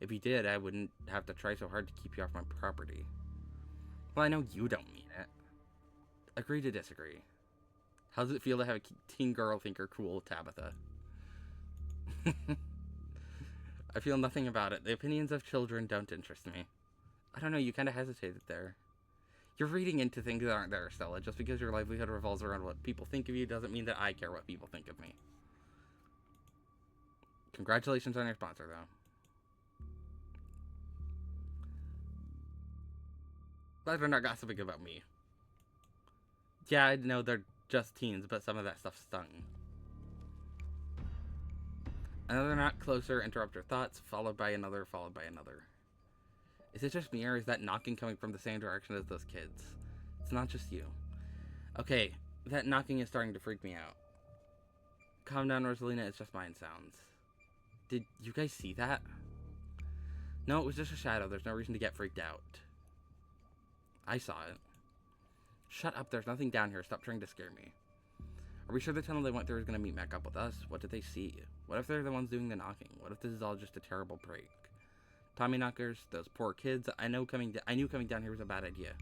If you did, I wouldn't have to try so hard to keep you off my property. Well, I know you don't mean it. Agree to disagree. How does it feel to have a teen girl think you're cool, Tabitha? I feel nothing about it. The opinions of children don't interest me. I don't know, you kind of hesitated there. You're reading into things that aren't there, Stella. Just because your livelihood revolves around what people think of you doesn't mean that I care what people think of me. Congratulations on your sponsor, though. Glad they're not gossiping about me. Yeah, I know they're just teens, but some of that stuff stung. Another knock closer, interrupt your thoughts, followed by another, followed by another. Is it just me, or is that knocking coming from the same direction as those kids? It's not just you. Okay, that knocking is starting to freak me out. Calm down, Rosalina, it's just mine sounds. Did you guys see that? No, it was just a shadow. There's no reason to get freaked out. I saw it. Shut up, there's nothing down here. Stop trying to scare me. Are we sure the tunnel they went through is going to meet back up with us? What did they see? What if they're the ones doing the knocking? What if this is all just a terrible prank? Tommy knockers, those poor kids. I knew coming down here was a bad idea.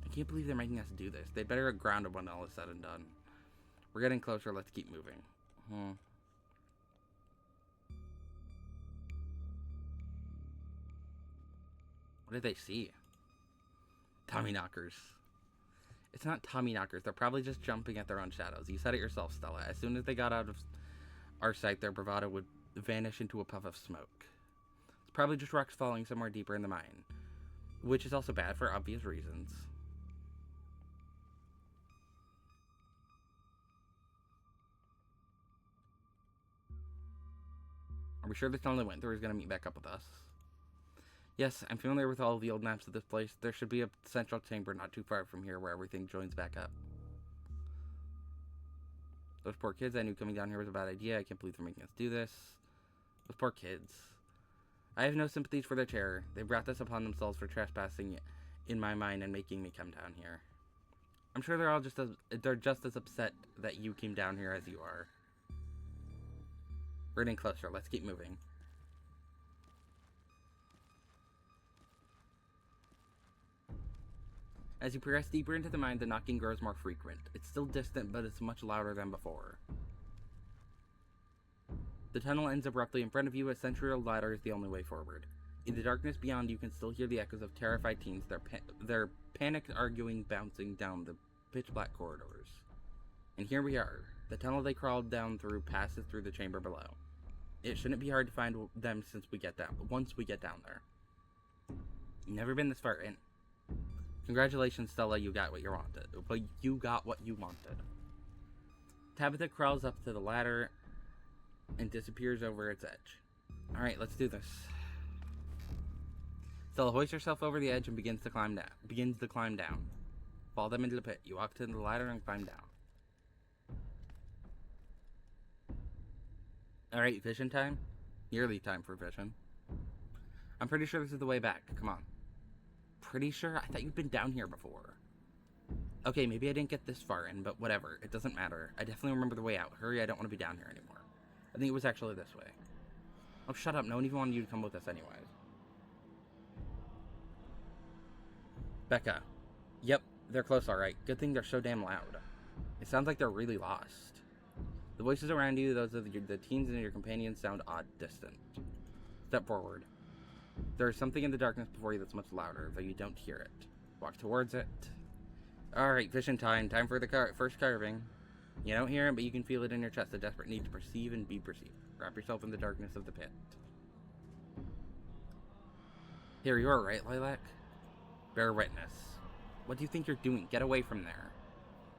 I can't believe they're making us do this. They'd better get grounded when all is said and done. We're getting closer. Let's keep moving. What did they see? Tommy knockers. It's not Tommy knockers. They're probably just jumping at their own shadows. You said it yourself, Stella. As soon as they got out of our sight, their bravado would vanish into a puff of smoke. It's probably just rocks falling somewhere deeper in the mine, which is also bad for obvious reasons. Are we sure the tunnel they went through is going to meet back up with us? Yes, I'm familiar with all of the old maps of this place. There should be a central chamber not too far from here where everything joins back up. Those poor kids, I knew coming down here was a bad idea. I can't believe they're making us do this. Those poor kids. I have no sympathies for their terror. They brought this upon themselves for trespassing in my mind and making me come down here. I'm sure they're just as upset that you came down here as you are. We're getting closer. Let's keep moving. As you progress deeper into the mine, the knocking grows more frequent. It's still distant, but it's much louder than before. The tunnel ends abruptly in front of you. A century-old ladder is the only way forward. In the darkness beyond, you can still hear the echoes of terrified teens, their panicked arguing bouncing down the pitch-black corridors. And here we are. The tunnel they crawled down through passes through the chamber below. It shouldn't be hard to find them once we get down there. You've never been this far in. Congratulations, Stella, you got what you wanted. But you got what you wanted. Tabitha crawls up to the ladder and disappears over its edge. Alright, let's do this. Stella hoists herself over the edge and begins to climb down. Follow them into the pit. You walk to the ladder and climb down. Alright, vision time? Yearly time for vision. I'm pretty sure this is the way back. Come on. Pretty sure? I thought you'd been down here before. Okay, maybe I didn't get this far in, but whatever. It doesn't matter. I definitely remember the way out. Hurry, I don't want to be down here anymore. I think it was actually this way. Oh, shut up. No one even wanted you to come with us anyways. Becca. Yep, they're close alright. Good thing they're so damn loud. It sounds like they're really lost. The voices around you, those of the teens and your companions, sound odd, distant. Step forward. There is something in the darkness before you that's much louder, though you don't hear it. Walk towards it. Alright, vision time. Time for the first carving. You don't hear it, but you can feel it in your chest, a desperate need to perceive and be perceived. Wrap yourself in the darkness of the pit. Here you are, right, Lilac? Bear witness. What do you think you're doing? Get away from there.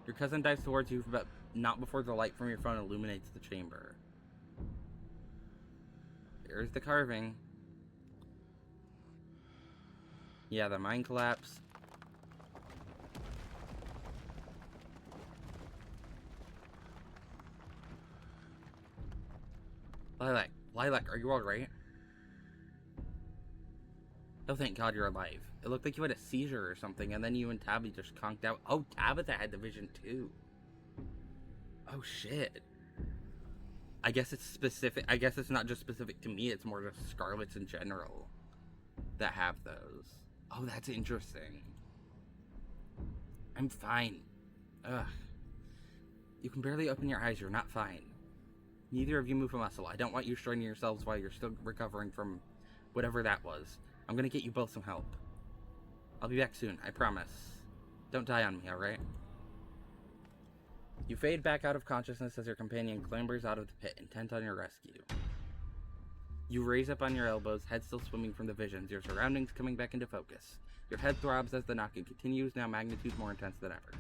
Your cousin dives towards you, but not before the light from your phone illuminates the chamber. Here's the carving. Yeah, the mind collapse. Lilac, are you alright? Oh, thank God you're alive. It looked like you had a seizure or something, and then you and Tabby just conked out. Oh, Tabitha had the vision too. Oh, shit. I guess it's specific. I guess it's not just specific to me, it's more just Scarlets in general that have those. Oh, that's interesting. I'm fine. Ugh. You can barely open your eyes, you're not fine. Neither of you move a muscle. I don't want you straining yourselves while you're still recovering from whatever that was. I'm gonna get you both some help. I'll be back soon, I promise. Don't die on me, alright? You fade back out of consciousness as your companion clambers out of the pit, intent on your rescue. You raise up on your elbows, head still swimming from the visions, your surroundings coming back into focus. Your head throbs as the knocking continues, now magnitude more intense than ever.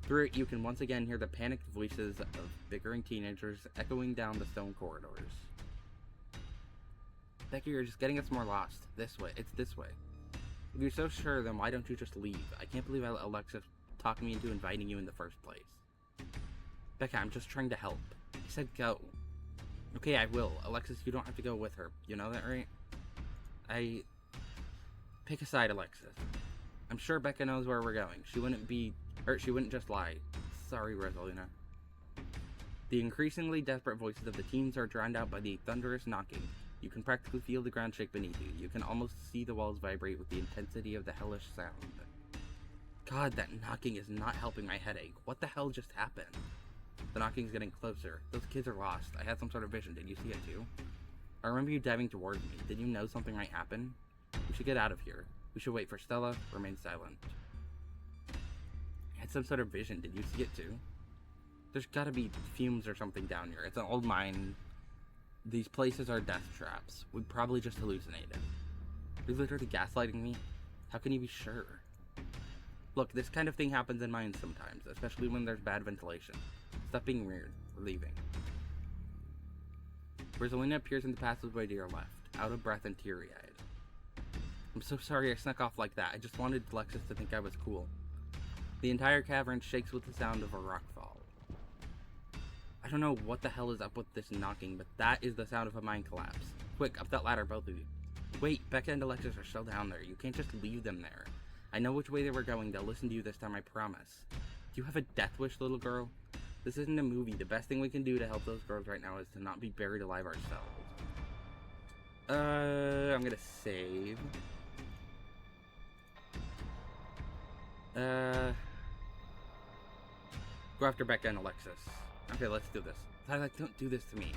Through it, you can once again hear the panicked voices of bickering teenagers echoing down the stone corridors. Becky, you're just getting us more lost. This way. It's this way. If you're so sure, then why don't you just leave? I can't believe I let Alexis talk me into inviting you in the first place. Becca, I'm just trying to help. I said go. Okay, I will. Alexis, you don't have to go with her. You know that, right? Pick a side, Alexis. I'm sure Becca knows where we're going. She wouldn't just lie. Sorry, Rosalina. The increasingly desperate voices of the teens are drowned out by the thunderous knocking. You can practically feel the ground shake beneath you. You can almost see the walls vibrate with the intensity of the hellish sound. God, that knocking is not helping my headache. What the hell just happened? The knocking's getting closer. Those kids are lost. I had some sort of vision. Did you see it too? I remember you diving towards me. Did you know something might happen? We should get out of here. We should wait for Stella. Remain silent. I had some sort of vision. Did you see it too? There's gotta be fumes or something down here. It's an old mine. These places are death traps. We probably just hallucinated. You're literally gaslighting me? How can you be sure? Look, this kind of thing happens in mines sometimes, especially when there's bad ventilation. Stop being weird. We're leaving. Rosalina appears in the passageway to your left, out of breath and teary-eyed. I'm so sorry I snuck off like that. I just wanted Alexis to think I was cool. The entire cavern shakes with the sound of a rockfall. I don't know what the hell is up with this knocking, but that is the sound of a mine collapse. Quick, up that ladder, both of you. Wait, Becca and Alexis are still down there. You can't just leave them there. I know which way they were going. They'll listen to you this time, I promise. Do you have a death wish, little girl? This isn't a movie. The best thing we can do to help those girls right now is to not be buried alive ourselves. I'm gonna save. Go after Becca and Alexis. Okay, let's do this. Like, don't do this to me.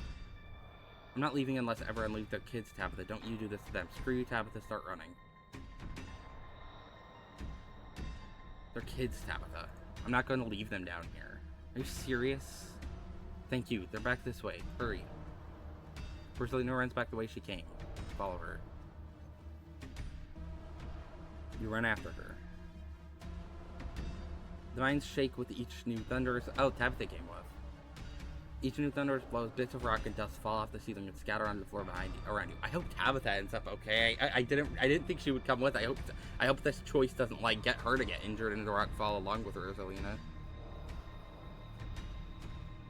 I'm not leaving unless everyone leaves their kids, Tabitha. Don't you do this to them. Screw you, Tabitha. Start running. They're kids, Tabitha. I'm not going to leave them down here. Are you serious? Thank you. They're back this way. Hurry. Rosalina runs back the way she came. Follow her. You run after her. The mines shake with each new thunderous... Oh, Tabitha came with. Each new thunderous blows, bits of rock and dust fall off the ceiling and scatter onto the floor around you. I hope Tabitha ends up okay. I didn't think she would come with. I hope this choice doesn't like get her to get injured in the rock fall along with Rosalina.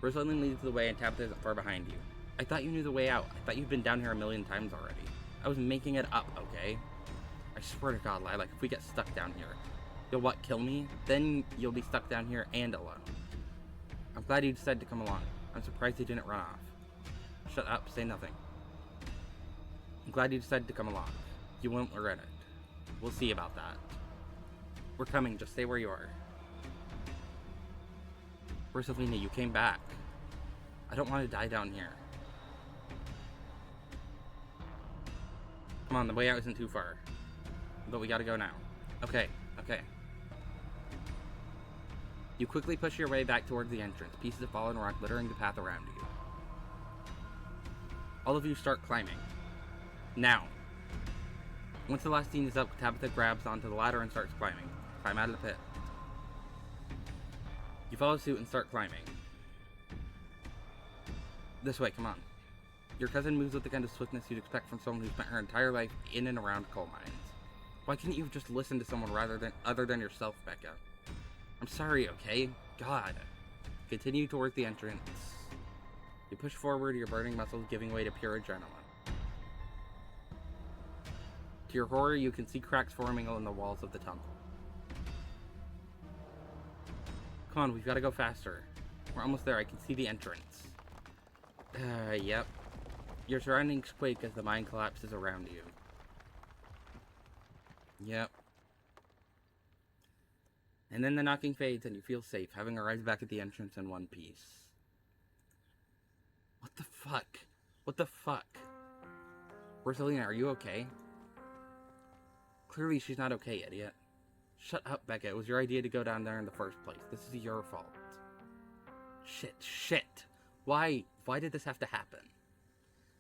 Rosalina leads the way and Tabitha isn't far behind you. I thought you knew the way out. I thought you'd been down here a million times already. I was making it up, okay? I swear to God, Lilac, if we get stuck down here, you'll what, kill me? Then you'll be stuck down here and alone. I'm glad you decided to come along. I'm surprised you didn't run off. Shut up, say nothing. I'm glad you decided to come along. You won't regret it. We'll see about that. We're coming, just stay where you are. Rosalina, you came back. I don't want to die down here. Come on, the way out isn't too far. But we gotta go now. Okay. You quickly push your way back towards the entrance, pieces of fallen rock littering the path around you. All of you start climbing. Now. Once the last scene is up, Tabitha grabs onto the ladder and starts climbing. Climb out of the pit. You follow suit and start climbing. This way, come on. Your cousin moves with the kind of swiftness you'd expect from someone who spent her entire life in and around coal mines. Why couldn't you have just listened to someone other than yourself, Becca? I'm sorry, okay? God. Continue towards the entrance. You push forward, your burning muscles giving way to pure adrenaline. To your horror, you can see cracks forming in the walls of the tunnel. Come on, we've got to go faster. We're almost there, I can see the entrance. Yep. Your surroundings quake as the mine collapses around you. Yep. And then the knocking fades and you feel safe, having arrived back at the entrance in one piece. What the fuck? What the fuck? Rosalina, are you okay? Clearly she's not okay, idiot. Shut up, Becca. It was your idea to go down there in the first place. This is your fault. Shit. Why did this have to happen?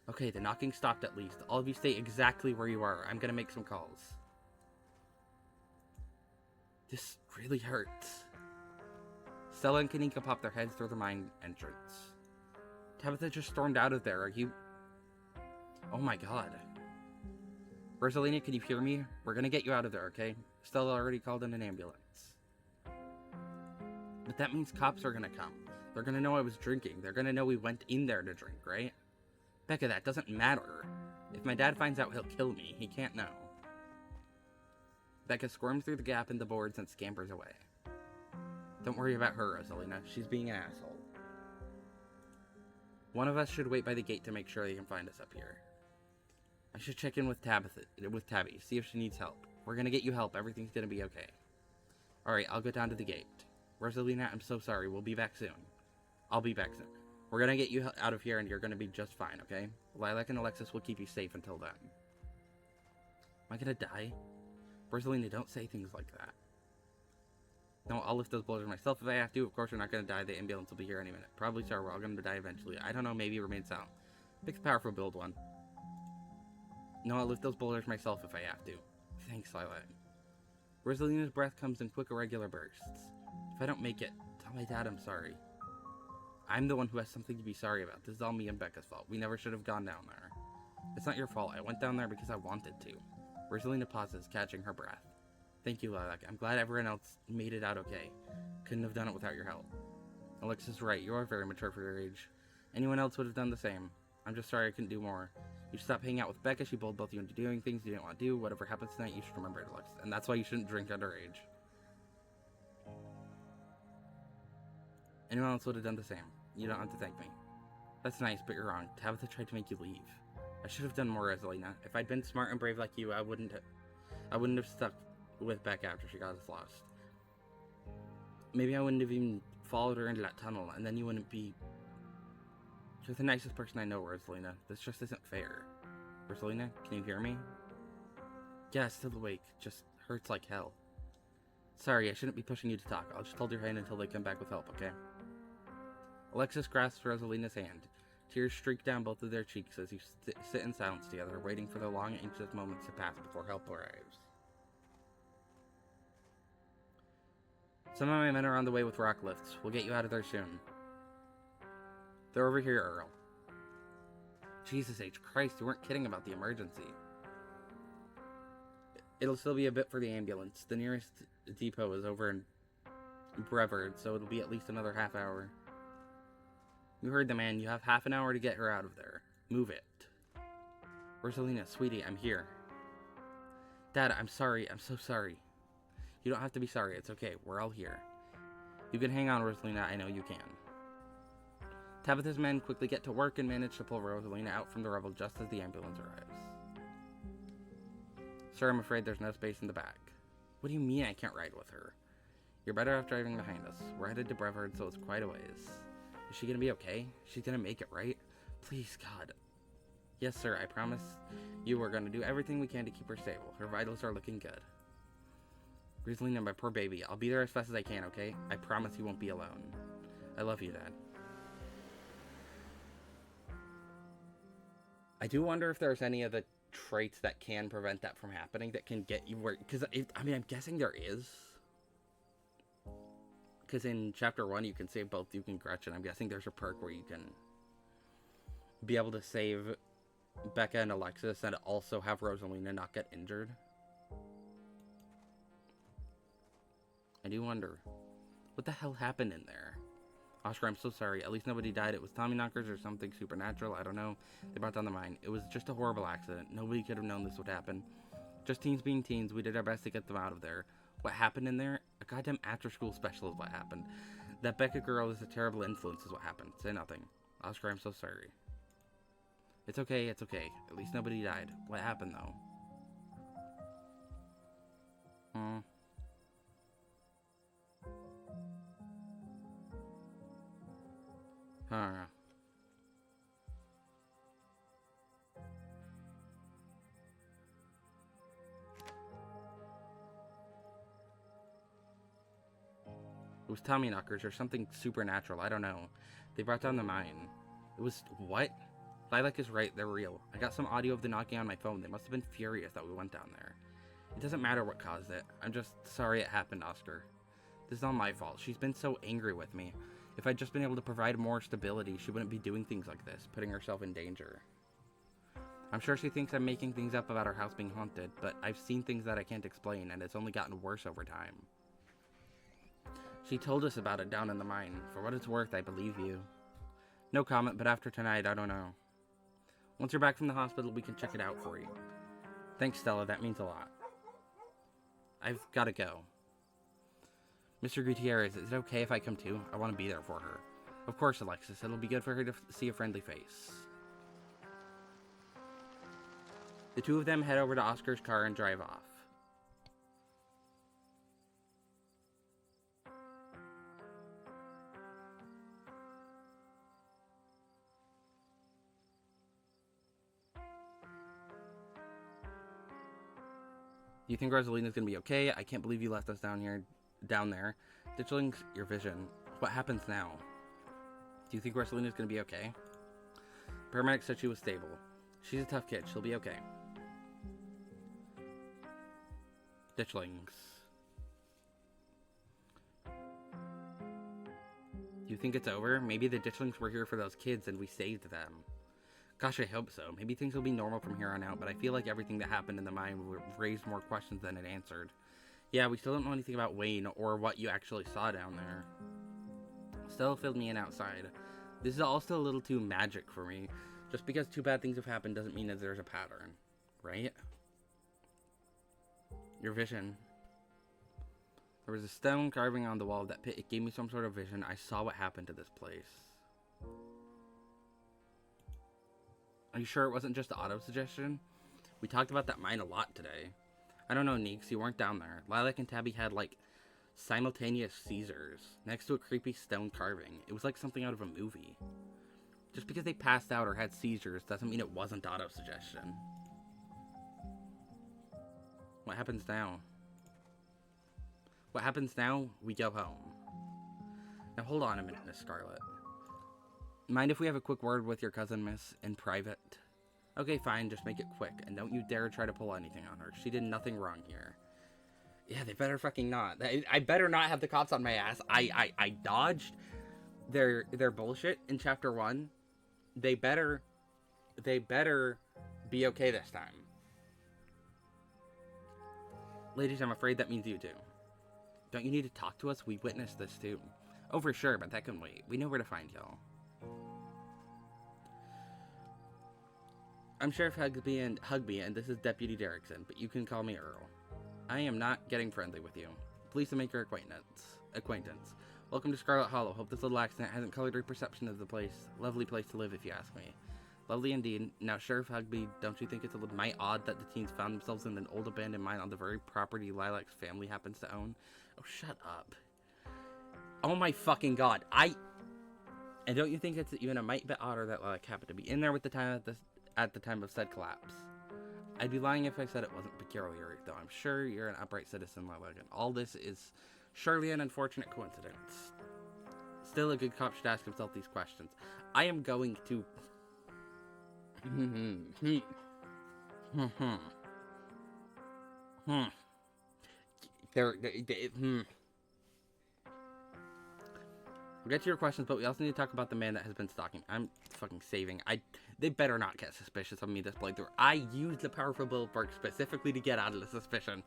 Okay, the knocking stopped at least. All of you stay exactly where you are. I'm gonna make some calls. This really hurts. Stella and Kanika pop their heads through the mine entrance. Tabitha just stormed out of there. Are you... Oh my God. Rosalina, can you hear me? We're gonna get you out of there, okay? Stella already called in an ambulance. But that means cops are gonna come. They're gonna know I was drinking. They're gonna know we went in there to drink, right? Becca, that doesn't matter. If my dad finds out, he'll kill me. He can't know. Becca squirms through the gap in the boards and scampers away. Don't worry about her, Rosalina. She's being an asshole. One of us should wait by the gate to make sure they can find us up here. I should check in with Tabby, see if she needs help. We're gonna get you help. Everything's gonna be okay. Alright, I'll go down to the gate. Rosalina, I'm so sorry. We'll be back soon. I'll be back soon. We're gonna get you out of here and you're gonna be just fine, okay? Lilac and Alexis will keep you safe until then. Am I gonna die? Rosalina, don't say things like that. No, I'll lift those boulders myself if I have to. Of course, we're not gonna die. The ambulance will be here any minute. Probably so. We're all gonna die eventually. I don't know. Maybe remain silent. Pick the powerful build one. No, I'll lift those boulders myself if I have to. Thanks, Lilac. Rosalina's breath comes in quick, irregular bursts. If I don't make it, tell my dad I'm sorry. I'm the one who has something to be sorry about. This is all me and Becca's fault. We never should have gone down there. It's not your fault. I went down there because I wanted to. Rosalina pauses, catching her breath. Thank you, Lilac. I'm glad everyone else made it out okay. Couldn't have done it without your help. Alexis is right. You are very mature for your age. Anyone else would have done the same. I'm just sorry I couldn't do more. You should stop hanging out with Becca. She bold both you into doing things you didn't want to do. Whatever happens tonight, you should remember it, Alexis. And that's why you shouldn't drink underage. Anyone else would have done the same. You don't have to thank me. That's nice, but you're wrong. Tabitha tried to make you leave. I should have done more, Rosalina. If I'd been smart and brave like you, I wouldn't have stuck with Becca after she got us lost. Maybe I wouldn't have even followed her into that tunnel, and then you wouldn't be... You're the nicest person I know, Rosalina. This just isn't fair. Rosalina, can you hear me? Yeah, still awake. Just hurts like hell. Sorry, I shouldn't be pushing you to talk. I'll just hold your hand until they come back with help, okay? Alexis grasps Rosalina's hand. Tears streak down both of their cheeks as you sit in silence together, waiting for the long, anxious moments to pass before help arrives. Some of my men are on the way with rock lifts. We'll get you out of there soon. They're over here, Earl. Jesus H. Christ, you weren't kidding about the emergency. It'll still be a bit for the ambulance. The nearest depot is over in Brevard, so it'll be at least another half hour. You heard the man. You have half an hour to get her out of there. Move it. Rosalina, sweetie, I'm here. Dad, I'm sorry. I'm so sorry. You don't have to be sorry. It's okay. We're all here. You can hang on, Rosalina. I know you can. Tabitha's men quickly get to work and manage to pull Rosalina out from the rubble just as the ambulance arrives. Sir, I'm afraid there's no space in the back. What do you mean I can't ride with her? You're better off driving behind us. We're headed to Brevard, so it's quite a ways. Is she gonna be okay? She's gonna make it, right? Please, God. Yes, sir, I promise you we're gonna do everything we can to keep her stable. Her vitals are looking good. Rosalina, my poor baby. I'll be there as fast as I can, okay? I promise you won't be alone. I love you, Dad. I do wonder if there's any of the traits that can prevent that from happening, that can get you where... Because, I mean, I'm guessing there is. Because in Chapter 1, you can save both Duke and Gretchen. I'm guessing there's a perk where you can be able to save Becca and Alexis and also have Rosalina not get injured. I do wonder. What the hell happened in there? Oscar, I'm so sorry. At least nobody died. It was Tommyknockers or something supernatural. I don't know. They brought down the mine. It was just a horrible accident. Nobody could have known this would happen. Just teens being teens. We did our best to get them out of there. What happened in there? A goddamn after-school special is what happened. That Becca girl is a terrible influence is what happened. Say nothing. Oscar, I'm so sorry. It's okay. It's okay. At least nobody died. What happened, though? Huh. It was Tommyknockers or something supernatural. I don't know. They brought down the mine. It was... What? Lilac is right. They're real. I got some audio of the knocking on my phone. They must have been furious that we went down there. It doesn't matter what caused it. I'm just sorry it happened, Oscar. This is all my fault. She's been so angry with me. If I'd just been able to provide more stability, she wouldn't be doing things like this, putting herself in danger. I'm sure she thinks I'm making things up about her house being haunted, but I've seen things that I can't explain, and it's only gotten worse over time. She told us about it down in the mine. For what it's worth, I believe you. No comment, but after tonight, I don't know. Once you're back from the hospital, we can check it out for you. Thanks, Stella. That means a lot. I've got to go. Mr. Gutierrez, is it okay if I come too? I want to be there for her. Of course, Alexis. It'll be good for her to see a friendly face. The two of them head over to Oscar's car and drive off. Do you think Rosalina's gonna be okay? I can't believe you left us down there. Ditchlings, your vision. What happens now? Do you think Rosalina's gonna be okay? Paramedic said she was stable. She's a tough kid. She'll be okay. Ditchlings. Do you think it's over? Maybe the ditchlings were here for those kids and we saved them. Gosh, I hope so. Maybe things will be normal from here on out, but I feel like everything that happened in the mine raised more questions than it answered. Yeah, we still don't know anything about Wayne or what you actually saw down there. Stella filled me in outside. This is all still a little too magic for me. Just because two bad things have happened doesn't mean that there's a pattern, right? Your vision. There was a stone carving on the wall of that pit. It gave me some sort of vision. I saw what happened to this place. Are you sure it wasn't just auto-suggestion? We talked about that mine a lot today. I don't know, Neeks. You weren't down there. Lilac and Tabby had, like, simultaneous seizures next to a creepy stone carving. It was like something out of a movie. Just because they passed out or had seizures doesn't mean it wasn't auto-suggestion. What happens now? What happens now? We go home. Now hold on a minute, Miss Scarlet. Mind if we have a quick word with your cousin, miss, in private? Okay, fine, just make it quick, and don't you dare try to pull anything on her. She did nothing wrong here. Yeah, they better fucking not. I better not have the cops on my ass. I dodged their bullshit in Chapter 1. They better be okay this time. Ladies, I'm afraid that means you too. Don't you need to talk to us? We witnessed this too. Oh, for sure, but that can wait. We know where to find y'all. I'm Sheriff Hugby, and this is Deputy Derrickson, but you can call me Earl. I am not getting friendly with you. Pleased to make your acquaintance. Welcome to Scarlet Hollow. Hope this little accident hasn't colored your perception of the place. Lovely place to live, if you ask me. Lovely indeed. Now, Sheriff Hugby, don't you think it's a little mite odd that the teens found themselves in an old abandoned mine on the very property Lilac's family happens to own? Oh, shut up. Oh my fucking god. And don't you think it's even a mite bit odder that Lilac happened to be in there at the time of said collapse? I'd be lying if I said it wasn't peculiar, though I'm sure you're an upright citizen, Lilac, and all this is surely an unfortunate coincidence. Still, a good cop should ask himself these questions. I am going to... We'll get to your questions, but we also need to talk about the man that has been stalking. I'm fucking saving. They better not get suspicious of me this playthrough. I used the powerful Billberg specifically to get out of the suspicion.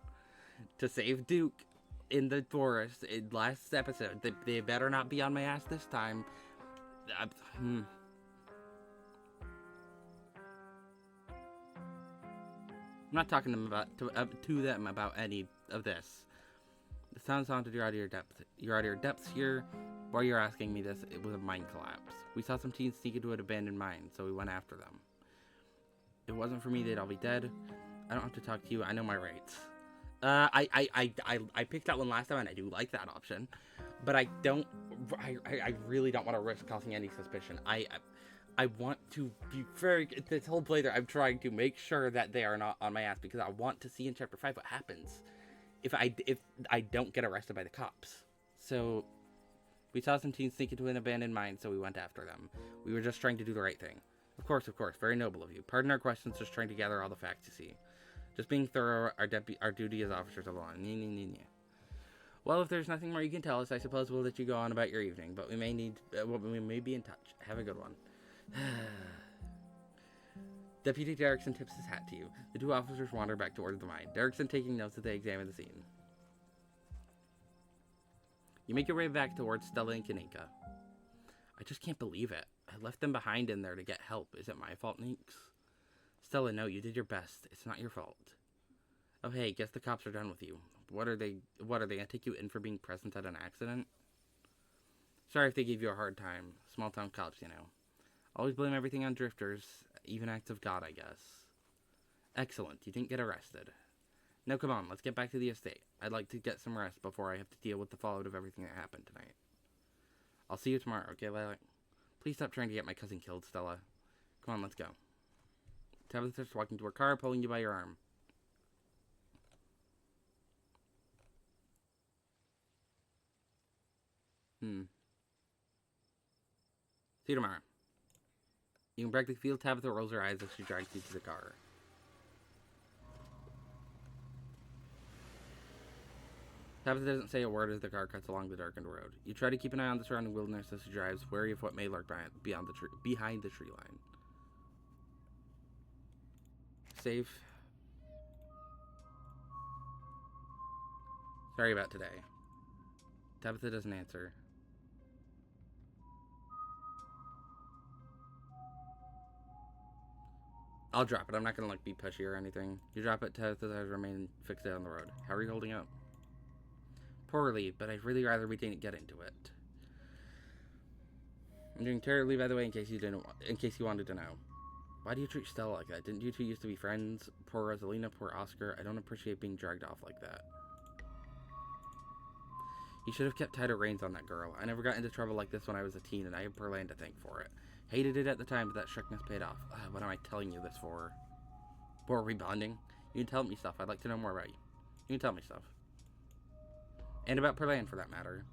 To save Duke in the forest in last episode. They better not be on my ass this time. I'm not talking to them about any of this. It sounds haunted. You're out of your depth. You're out of your depths here. While you're asking me this, it was a mine collapse. We saw some teens sneak into an abandoned mine, so we went after them. If it wasn't for me, they'd all be dead. I don't have to talk to you. I know my rights. I picked that one last time, and I do like that option. But I really don't want to risk causing any suspicion. I want to be very... This whole playthrough, I'm trying to make sure that they are not on my ass, because I want to see in Chapter 5 what happens if I don't get arrested by the cops. So... We saw some teens sneak into an abandoned mine, so we went after them. We were just trying to do the right thing. Of course. Very noble of you. Pardon our questions, just trying to gather all the facts you see. Just being thorough, our duty as officers of law. Well, if there's nothing more you can tell us, I suppose we'll let you go on about your evening. But we may be in touch. Have a good one. Deputy Derrickson tips his hat to you. The two officers wander back towards the mine. Derrickson taking notes as they examine the scene. You make your way back towards Stella and Kanika. I just can't believe it. I left them behind in there to get help. Is it my fault, Neeks? Stella, no, you did your best. It's not your fault. Oh, hey, guess the cops are done with you. What are they gonna take you in for being present at an accident? Sorry if they gave you a hard time. Small town cops, you know. Always blame everything on drifters, even acts of God, I guess. Excellent, you didn't get arrested. No, come on, let's get back to the estate. I'd like to get some rest before I have to deal with the fallout of everything that happened tonight. I'll see you tomorrow, okay, Lilac? Please stop trying to get my cousin killed, Stella. Come on, let's go. Tabitha starts walking to her car, pulling you by your arm. See you tomorrow. You can practically feel Tabitha rolls her eyes as she drags you to the car. Tabitha doesn't say a word as the car cuts along the darkened road. You try to keep an eye on the surrounding wilderness as she drives, wary of what may lurk behind the tree line. Safe. Sorry about today. Tabitha doesn't answer. I'll drop it. I'm not gonna be pushy or anything. You drop it. Tabitha's eyes remain fixated on the road. How are you holding up? Poorly, but I'd really rather we didn't get into it. I'm doing terribly, by the way, in case you wanted to know. Why do you treat Stella like that? Didn't you two used to be friends? Poor Rosalina, poor Oscar. I don't appreciate being dragged off like that. You should have kept tighter reins on that girl. I never got into trouble like this when I was a teen, and I have Perlan to thank for it. Hated it at the time, but that strictness paid off. What am I telling you this for? For rebonding? You can tell me stuff. I'd like to know more about you. You can tell me stuff. And about Perlan, for that matter.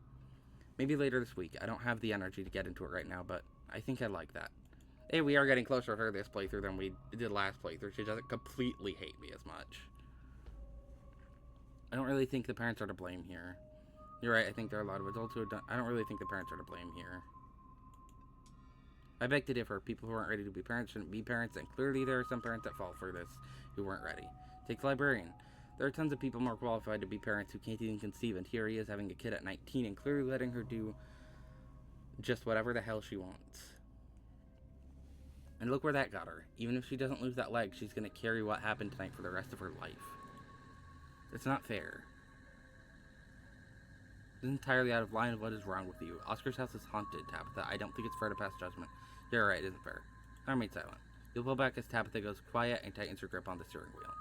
Maybe later this week. I don't have the energy to get into it right now, but I think I'd like that. Hey, we are getting closer to her this playthrough than we did last playthrough. She doesn't completely hate me as much. I don't really think the parents are to blame here. You're right, I think there are a lot of adults who have done... I don't really think the parents are to blame here. I beg to differ. People who aren't ready to be parents shouldn't be parents, and clearly there are some parents that fall for this who weren't ready. Take the librarian. There are tons of people more qualified to be parents who can't even conceive, and here he is having a kid at 19 and clearly letting her do just whatever the hell she wants. And look where that got her. Even if she doesn't lose that leg, she's gonna carry what happened tonight for the rest of her life. It's not fair. It's entirely out of line of what is wrong with you. Oscar's house is haunted, Tabitha. I don't think it's fair to pass judgment. You're right, it isn't fair. I remain silent. You'll pull back as Tabitha goes quiet and tightens her grip on the steering wheel.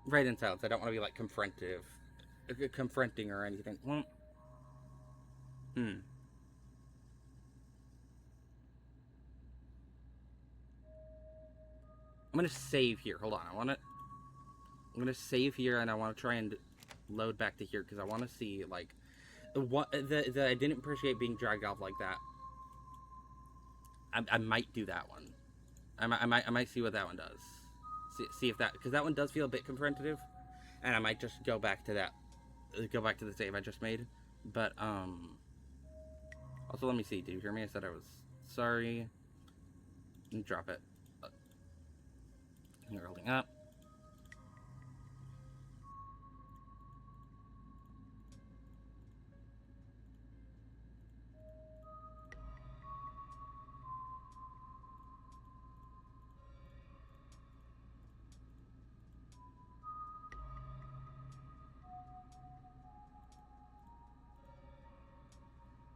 Right in silence. I don't want to be like confronting or anything. Well, I'm gonna save here. Hold on. I'm gonna save here, and I want to try and load back to here because I want to see like what I didn't appreciate being dragged off like that. I might do that one. I might see what that one does. See if that, because that one does feel a bit confrontative, and I might just go back to the save I just made. But also let me see. Did you hear me? I said I was sorry. Drop it. You're holding up.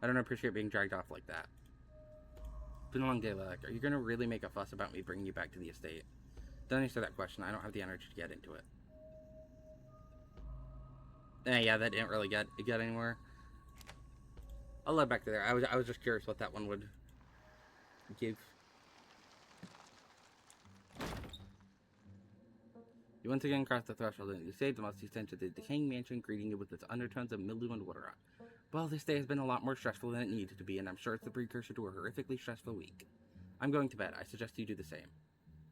I don't appreciate being dragged off like that. It's been a long day, Lilac. Are you going to really make a fuss about me bringing you back to the estate? Don't answer that question. I don't have the energy to get into it. Yeah, that didn't really get anywhere. I'll let back to there. I was just curious what that one would give. You once again crossed the threshold and you saved the most you sent to the decaying mansion, greeting you with its undertones of mildew and water rot. Well, this day has been a lot more stressful than it needed to be, and I'm sure it's the precursor to a horrifically stressful week. I'm going to bed. I suggest you do the same.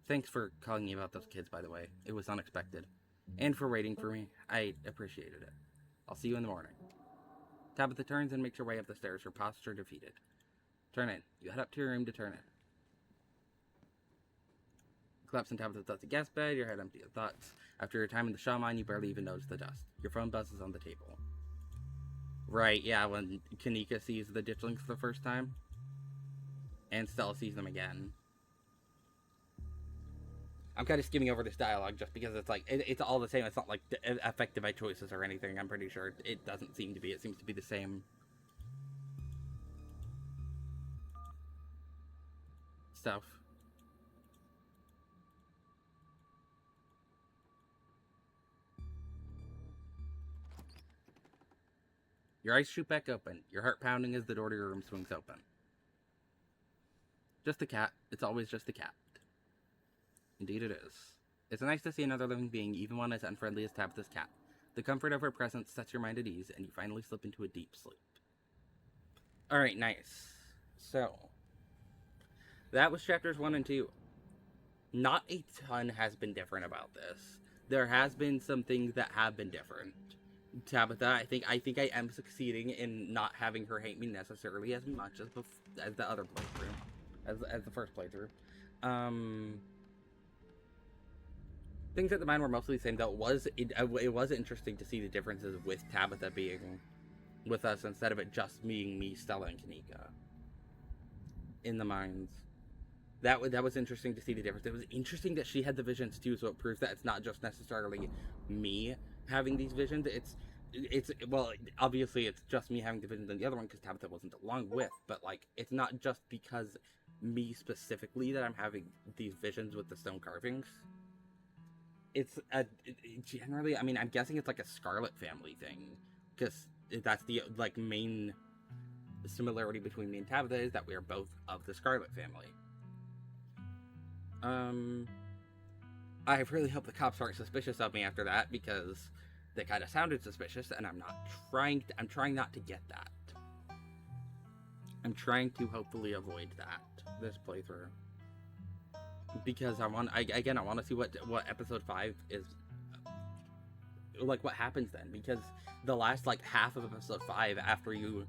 Thanks for calling me about those kids, by the way. It was unexpected. And for waiting for me. I appreciated it. I'll see you in the morning. Tabitha turns and makes her way up the stairs, her posture defeated. Turn in. You head up to your room to turn in. Collapse in Tabitha's dusty guest bed, your head empty of thoughts. After your time in the shaw mine, you barely even notice the dust. Your phone buzzes on the table. Right, yeah, when Kanika sees the ditchlings for the first time. And Stella sees them again. I'm kind of skimming over this dialogue just because it's like, it's all the same. It's not like affected by choices or anything. I'm pretty sure it doesn't seem to be. It seems to be the same stuff. Your eyes shoot back open, your heart pounding as the door to your room swings open. Just a cat. It's always just a cat. Indeed it is. It's nice to see another living being, even one as unfriendly as Tabitha's cat. The comfort of her presence sets your mind at ease, and you finally slip into a deep sleep. Alright, nice. So, that was chapters 1 and 2. Not a ton has been different about this. There has been some things that have been different. Tabitha, I think I am succeeding in not having her hate me necessarily as much as the other playthrough, as the first playthrough. Things at the mine were mostly the same, though. It was interesting to see the differences with Tabitha being with us instead of it just being me, Stella, and Kanika in the mines. That was interesting to see the difference. It was interesting that she had the visions too, so it proves that it's not just necessarily me having these visions. It's well, obviously it's just me having the visions in the other one because Tabitha wasn't along with, but like it's not just because me specifically that I'm having these visions with the stone carvings. It's generally, I mean, I'm guessing it's like a Scarlet family thing, because that's the like main similarity between me and Tabitha is that we are both of the Scarlet family. I really hope the cops aren't suspicious of me after that, because they kind of sounded suspicious, and I'm trying not to get that. I'm trying to hopefully avoid that this playthrough. Because I want to see what episode 5 is like, what happens then, because the last like half of episode 5, after you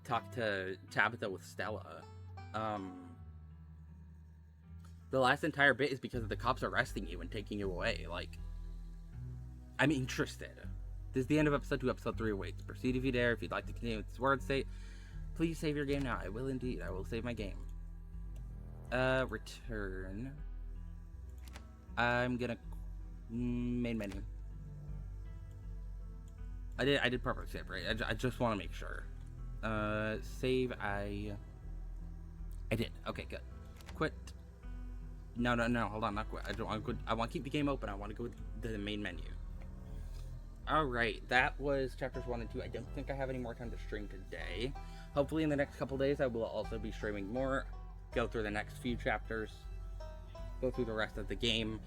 talk to Tabitha with Stella, the last entire bit is because of the cops arresting you and taking you away. Like, I'm interested. This is the end of episode 2. Episode 3 awaits. Proceed if you dare. If you'd like to continue with this word state, Please save your game now. I will indeed. I will save my game. Return. I'm gonna main menu. I did proper save, right? I just want to make sure. Save. I did. Okay, good. Quit. No. Hold on, not quit. I don't want to quit. I want to keep the game open. I want to go to the main menu. All right, that was chapters 1 and 2. I don't think I have any more time to stream today. Hopefully, in the next couple days, I will also be streaming more. Go through the next few chapters. Go through the rest of the game.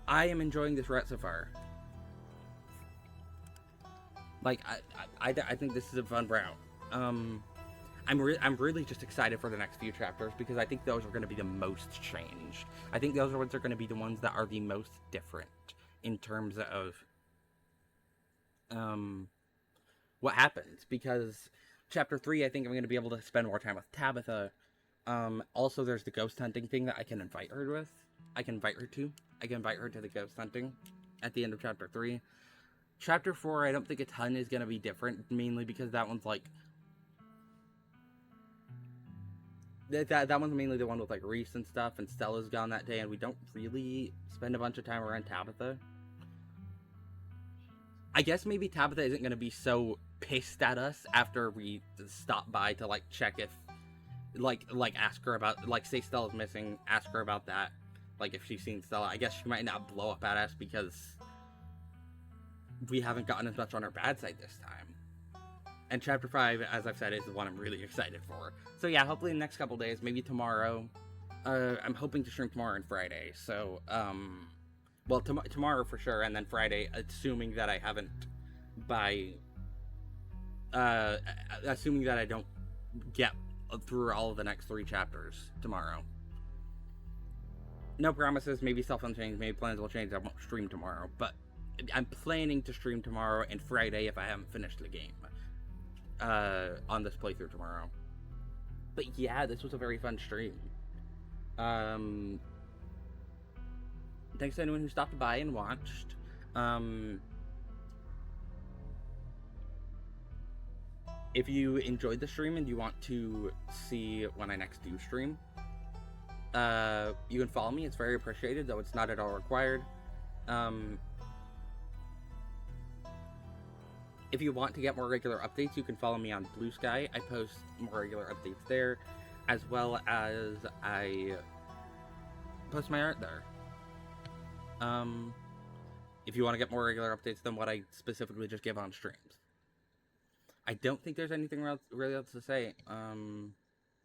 I am enjoying this route so far. Like, I think this is a fun route. I'm really just excited for the next few chapters because I think those are going to be the most changed. I think those are going to be the ones that are the most different in terms of what happens. Because chapter 3, I think I'm going to be able to spend more time with Tabitha. Also, there's the ghost hunting thing that I can invite her with. I can invite her to the ghost hunting at the end of chapter 3. Chapter 4, I don't think a ton is going to be different, mainly because that one's like... That one's mainly the one with, like, Reese and stuff, and Stella's gone that day, and we don't really spend a bunch of time around Tabitha. I guess maybe Tabitha isn't going to be so pissed at us after we stop by to, like, check if... Like, ask her about... Like, say Stella's missing, ask her about that. Like, if she's seen Stella, I guess she might not blow up at us because... we haven't gotten as much on her bad side this time. And chapter 5, as I've said, is the one I'm really excited for. So yeah, hopefully in the next couple days, maybe tomorrow. I'm hoping to stream tomorrow and Friday. So, well, tomorrow for sure, and then Friday, assuming that I haven't assuming that I don't get through all of the next 3 chapters tomorrow. No promises, maybe stuff will change, maybe plans will change, I won't stream tomorrow, but I'm planning to stream tomorrow and Friday if I haven't finished the game on this playthrough tomorrow. But yeah, this was a very fun stream. Thanks to anyone who stopped by and watched. If you enjoyed the stream and you want to see when I next do stream, you can follow me. It's very appreciated, though it's not at all required. If you want to get more regular updates, you can follow me on Blue Sky. I post more regular updates there, as well as I post my art there. If you want to get more regular updates than what I specifically just give on streams. I don't think there's anything really else to say.